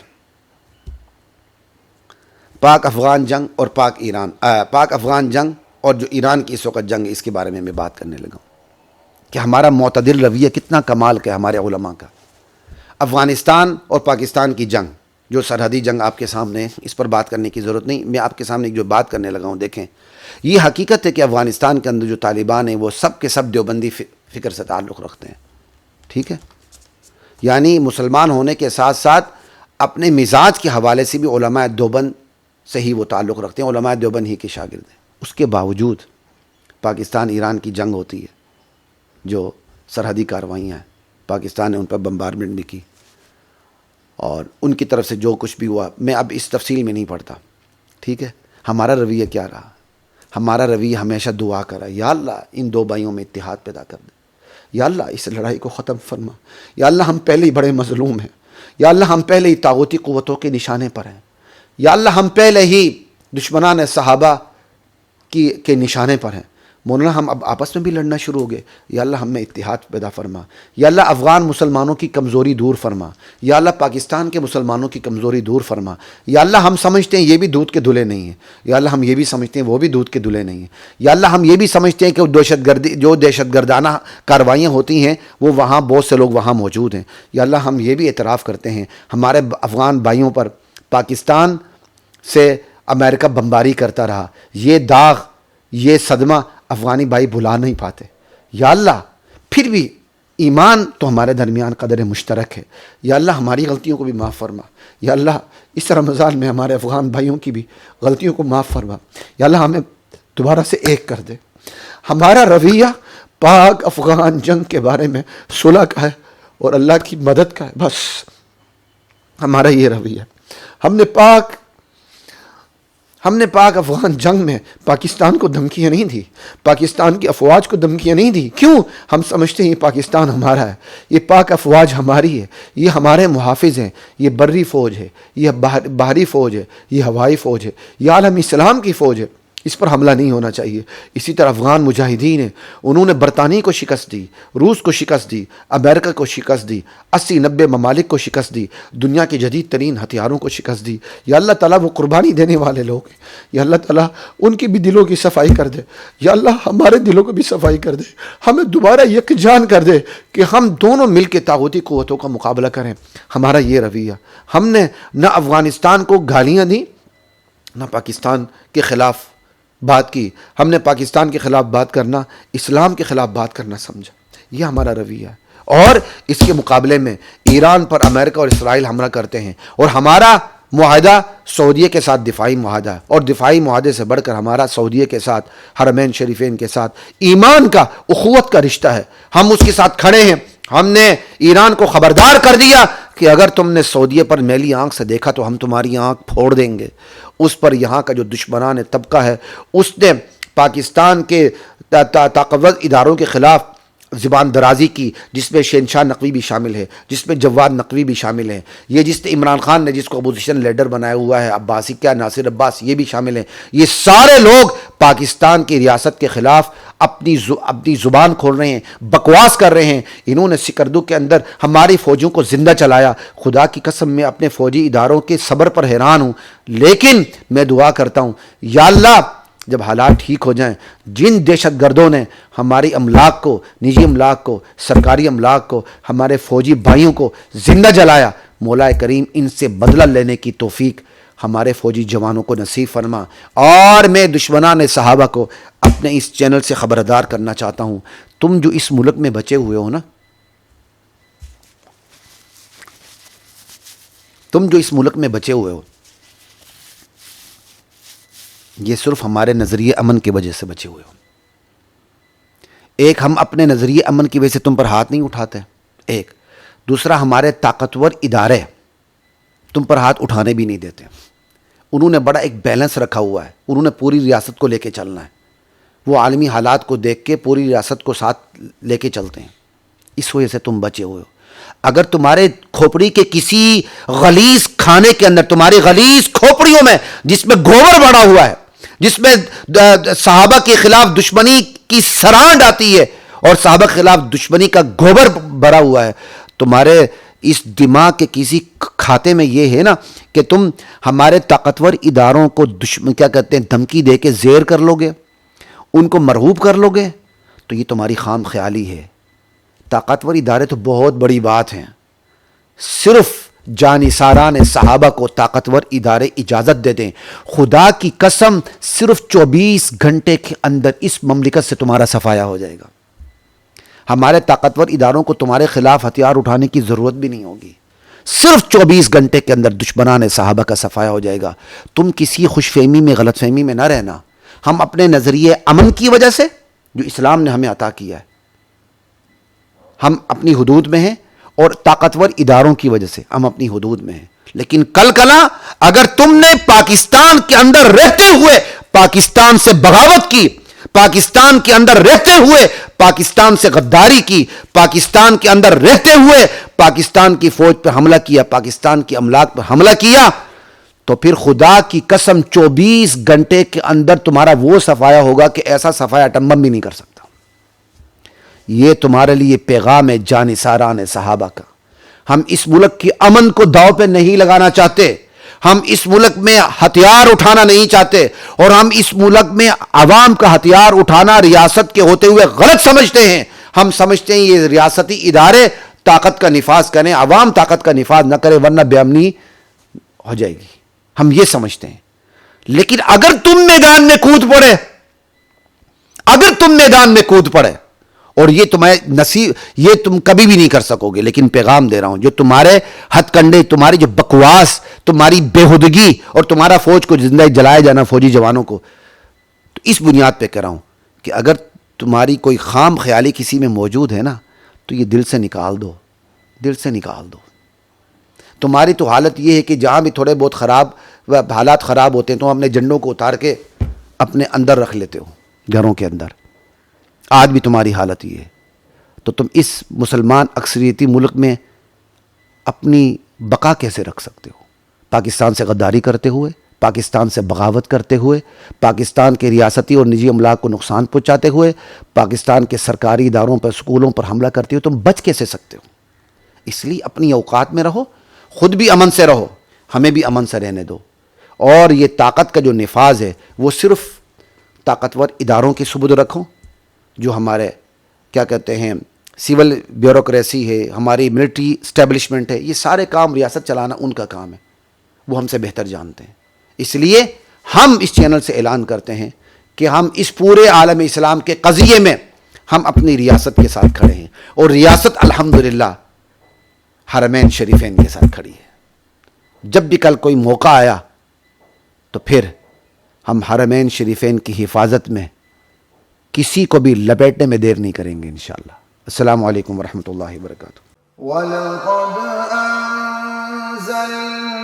پاک افغان جنگ اور پاک افغان جنگ اور جو ایران کی اس وقت جنگ، اس کے بارے میں بات کرنے لگا ہوں کہ ہمارا معتدل رویہ کتنا کمال کا ہے ہمارے علماء کا. افغانستان اور پاکستان کی جنگ جو سرحدی جنگ آپ کے سامنے، اس پر بات کرنے کی ضرورت نہیں. میں آپ کے سامنے جو بات کرنے لگا ہوں، دیکھیں یہ حقیقت ہے کہ افغانستان کے اندر جو طالبان ہیں وہ سب کے سب دیوبندی فکر سے تعلق رکھتے ہیں. ٹھیک ہے، یعنی مسلمان ہونے کے ساتھ ساتھ اپنے مزاج کے حوالے سے بھی علماء دیوبند سے ہی وہ تعلق رکھتے ہیں، علماء دیوبند ہی کے شاگرد ہیں. اس کے باوجود پاکستان ایران کی جنگ ہوتی ہے، جو سرحدی کارروائیاں ہیں، پاکستان نے ان پر بمبارمنٹ بھی کی اور ان کی طرف سے جو کچھ بھی ہوا، میں اب اس تفصیل میں نہیں پڑھتا. ٹھیک ہے، ہمارا رویہ کیا رہا؟ ہمارا رویہ ہمیشہ دعا کرا، یا اللہ ان دو بھائیوں میں اتحاد پیدا کر دے، یا اللہ اس لڑائی کو ختم فرما، یا اللہ ہم پہلے ہی بڑے مظلوم ہیں، یا اللہ ہم پہلے ہی طاغوتی قوتوں کے نشانے پر ہیں، یا اللہ ہم پہلے ہی دشمنان صحابہ کے نشانے پر ہیں. مولانا ہم اب آپس میں بھی لڑنا شروع ہو گئے. یا اللہ ہم میں اتحاد پیدا فرما، یا اللہ افغان مسلمانوں کی کمزوری دور فرما، یا اللہ پاکستان کے مسلمانوں کی کمزوری دور فرما. یا اللہ ہم سمجھتے ہیں یہ بھی دودھ کے دھلے نہیں ہیں، یا اللہ ہم یہ بھی سمجھتے ہیں وہ بھی دودھ کے دھلے نہیں ہیں. یا اللہ ہم یہ بھی سمجھتے ہیں کہ جو دہشت گردانہ کاروائیاں ہوتی ہیں وہ وہاں بہت سے لوگ وہاں موجود ہیں. یا اللہ ہم یہ بھی اعتراف کرتے ہیں ہمارے افغان بھائیوں پر پاکستان سے امریکہ بمباری کرتا رہا، یہ داغ، یہ صدمہ افغانی بھائی بھلا نہیں پاتے. یا اللہ پھر بھی ایمان تو ہمارے درمیان قدر مشترک ہے. یا اللہ ہماری غلطیوں کو بھی معاف فرما. یا اللہ اس رمضان میں ہمارے افغان بھائیوں کی بھی غلطیوں کو معاف فرما. یا اللہ ہمیں دوبارہ سے ایک کر دے. ہمارا رویہ پاک افغان جنگ کے بارے میں صلح کا ہے اور اللہ کی مدد کا ہے. بس ہمارا یہ رویہ. ہم نے پاک افغان جنگ میں پاکستان کو دھمکیاں نہیں دی، پاکستان کی افواج کو دھمکیاں نہیں دی. کیوں؟ ہم سمجھتے ہیں یہ پاکستان ہمارا ہے، یہ پاک افواج ہماری ہے، یہ ہمارے محافظ ہیں، یہ بری فوج ہے، یہ بحری فوج ہے، یہ ہوائی فوج ہے، یہ عالم اسلام کی فوج ہے، اس پر حملہ نہیں ہونا چاہیے. اسی طرح افغان مجاہدین ہیں، انہوں نے برطانیہ کو شکست دی، روس کو شکست دی، امریکہ کو شکست دی، 80-90 ممالک کو شکست دی، دنیا کے جدید ترین ہتھیاروں کو شکست دی. یا اللہ تعالیٰ وہ قربانی دینے والے لوگ ہیں، یا اللہ تعالیٰ ان کی بھی دلوں کی صفائی کر دے. یا اللہ ہمارے دلوں کو بھی صفائی کر دے، ہمیں دوبارہ یکجان کر دے کہ ہم دونوں مل کے طاغوتی قوتوں کا مقابلہ کریں. ہمارا یہ رویہ، ہم نے نہ افغانستان کو گالیاں دیں نہ پاکستان کے خلاف بات کی. ہم نے پاکستان کے خلاف بات کرنا اسلام کے خلاف بات کرنا سمجھا. یہ ہمارا رویہ ہے. اور اس کے مقابلے میں ایران پر امریکہ اور اسرائیل حملہ کرتے ہیں، اور ہمارا معاہدہ سعودیہ کے ساتھ دفاعی معاہدہ ہے، اور دفاعی معاہدے سے بڑھ کر ہمارا سعودیہ کے ساتھ، حرمین شریفین کے ساتھ ایمان کا، اخوت کا رشتہ ہے. ہم اس کے ساتھ کھڑے ہیں. ہم نے ایران کو خبردار کر دیا کہ اگر تم نے سعودیہ پر میلی آنکھ سے دیکھا تو ہم تمہاری آنکھ پھوڑ دیں گے. اس پر یہاں کا جو دشمنان طبقہ ہے اس نے پاکستان کے طاقتور اداروں کے خلاف زبان درازی کی، جس میں شہنشاہ نقوی بھی شامل ہے، جس میں جواد نقوی بھی شامل ہیں، یہ جس نے عمران خان نے جس کو اپوزیشن لیڈر بنایا ہوا ہے عباسی کیا ناصر عباس، یہ بھی شامل ہیں. یہ سارے لوگ پاکستان کی ریاست کے خلاف اپنی زبان کھول رہے ہیں، بکواس کر رہے ہیں. انہوں نے سکردو کے اندر ہماری فوجوں کو زندہ چلایا. خدا کی قسم میں اپنے فوجی اداروں کے صبر پر حیران ہوں. لیکن میں دعا کرتا ہوں یا اللہ جب حالات ٹھیک ہو جائیں، جن دہشت گردوں نے ہماری املاک کو، نجی املاک کو، سرکاری املاک کو، ہمارے فوجی بھائیوں کو زندہ جلایا، مولا کریم ان سے بدلہ لینے کی توفیق ہمارے فوجی جوانوں کو نصیب فرما. اور میں دشمنان صحابہ کو اپنے اس چینل سے خبردار کرنا چاہتا ہوں، تم جو اس ملک میں بچے ہوئے ہو نا، تم جو اس ملک میں بچے ہوئے ہو، یہ صرف ہمارے نظریے امن کی وجہ سے بچے ہوئے ہو. ایک، ہم اپنے نظریے امن کی وجہ سے تم پر ہاتھ نہیں اٹھاتے. ایک دوسرا، ہمارے طاقتور ادارے تم پر ہاتھ اٹھانے بھی نہیں دیتے. انہوں نے بڑا ایک بیلنس رکھا ہوا ہے، انہوں نے پوری ریاست کو لے کے چلنا ہے. وہ عالمی حالات کو دیکھ کے پوری ریاست کو ساتھ لے کے چلتے ہیں. اس وجہ سے تم بچے ہوئے ہو. اگر تمہارے کھوپڑی کے کسی غلیظ کھانے کے اندر، تمہاری غلیظ کھوپڑیوں میں جس میں گوبر بڑا ہوا ہے، جس میں صحابہ کے خلاف دشمنی کی سرانڈ آتی ہے اور صحابہ کے خلاف دشمنی کا گوبر بھرا ہوا ہے، تمہارے اس دماغ کے کسی کھاتے میں یہ ہے نا کہ تم ہمارے طاقتور اداروں کو کیا کہتے ہیں، دھمکی دے کے زیر کر لو گے، ان کو مرغوب کر لو گے، تو یہ تمہاری خام خیالی ہے. طاقتور ادارے تو بہت بڑی بات ہیں. صرف جانثاران صحابہ کو طاقتور ادارے اجازت دے دیں، خدا کی قسم صرف 24 گھنٹے کے اندر اس مملکت سے تمہارا صفایا ہو جائے گا. ہمارے طاقتور اداروں کو تمہارے خلاف ہتھیار اٹھانے کی ضرورت بھی نہیں ہوگی. صرف 24 گھنٹے کے اندر دشمنان صحابہ کا صفایا ہو جائے گا. تم کسی خوش فہمی میں، غلط فہمی میں نہ رہنا. ہم اپنے نظریے امن کی وجہ سے جو اسلام نے ہمیں عطا کیا ہے، ہم اپنی حدود میں ہیں، اور طاقتور اداروں کی وجہ سے ہم اپنی حدود میں ہیں. لیکن کل کلا اگر تم نے پاکستان کے اندر رہتے ہوئے پاکستان سے بغاوت کی، پاکستان کے اندر رہتے ہوئے پاکستان سے غداری کی، پاکستان کے اندر رہتے ہوئے پاکستان کی فوج پر حملہ کیا، پاکستان کی املاک پر حملہ کیا، تو پھر خدا کی قسم 24 گھنٹے کے اندر تمہارا وہ صفایا ہوگا کہ ایسا صفایا اٹمبم بھی نہیں کر سکتا. یہ تمہارے لیے پیغام ہے جانثاران صحابہ کا. ہم اس ملک کی امن کو داؤ پہ نہیں لگانا چاہتے، ہم اس ملک میں ہتھیار اٹھانا نہیں چاہتے، اور ہم اس ملک میں عوام کا ہتھیار اٹھانا ریاست کے ہوتے ہوئے غلط سمجھتے ہیں. ہم سمجھتے ہیں یہ ریاستی ادارے طاقت کا نفاذ کریں، عوام طاقت کا نفاذ نہ کرے ورنہ بے امنی ہو جائے گی. ہم یہ سمجھتے ہیں. لیکن اگر تم میدان میں کود پڑے، اگر تم میدان میں کود پڑے، اور یہ تمہیں نصیب، یہ تم کبھی بھی نہیں کر سکو گے، لیکن پیغام دے رہا ہوں، جو تمہارے ہتھ کنڈے، تمہاری جو بکواس، تمہاری بےہودگی اور تمہارا فوج کو زندہ جلایا جانا، فوجی جوانوں کو، تو اس بنیاد پہ کہہ رہا ہوں کہ اگر تمہاری کوئی خام خیالی کسی میں موجود ہے نا، تو یہ دل سے نکال دو، دل سے نکال دو. تمہاری تو حالت یہ ہے کہ جہاں بھی تھوڑے بہت حالات خراب ہوتے ہیں تو ہم اپنے جھنڈوں کو اتار کے اپنے اندر رکھ لیتے ہو، گھروں کے اندر. آج بھی تمہاری حالت یہ ہے. تو تم اس مسلمان اکثریتی ملک میں اپنی بقا کیسے رکھ سکتے ہو؟ پاکستان سے غداری کرتے ہوئے، پاکستان سے بغاوت کرتے ہوئے، پاکستان کے ریاستی اور نجی املاک کو نقصان پہنچاتے ہوئے، پاکستان کے سرکاری اداروں پر، سکولوں پر حملہ کرتے ہوئے تم بچ کیسے سکتے ہو؟ اس لیے اپنی اوقات میں رہو، خود بھی امن سے رہو، ہمیں بھی امن سے رہنے دو. اور یہ طاقت کا جو نفاذ ہے وہ صرف طاقتور اداروں کی سبرد رکھو، جو ہمارے کیا کہتے ہیں سول بیوروکریسی ہے، ہماری ملٹری اسٹیبلشمنٹ ہے. یہ سارے کام ریاست چلانا ان کا کام ہے، وہ ہم سے بہتر جانتے ہیں. اس لیے ہم اس چینل سے اعلان کرتے ہیں کہ ہم اس پورے عالم اسلام کے قضیے میں ہم اپنی ریاست کے ساتھ کھڑے ہیں، اور ریاست الحمدللہ حرمین شریفین کے ساتھ کھڑی ہے. جب بھی کل کوئی موقع آیا تو پھر ہم حرمین شریفین کی حفاظت میں کسی کو بھی لپیٹنے میں دیر نہیں کریں گے انشاءاللہ. السلام علیکم ورحمۃ اللہ وبرکاتہ. وَلَقَدْ أَنزَلْنَا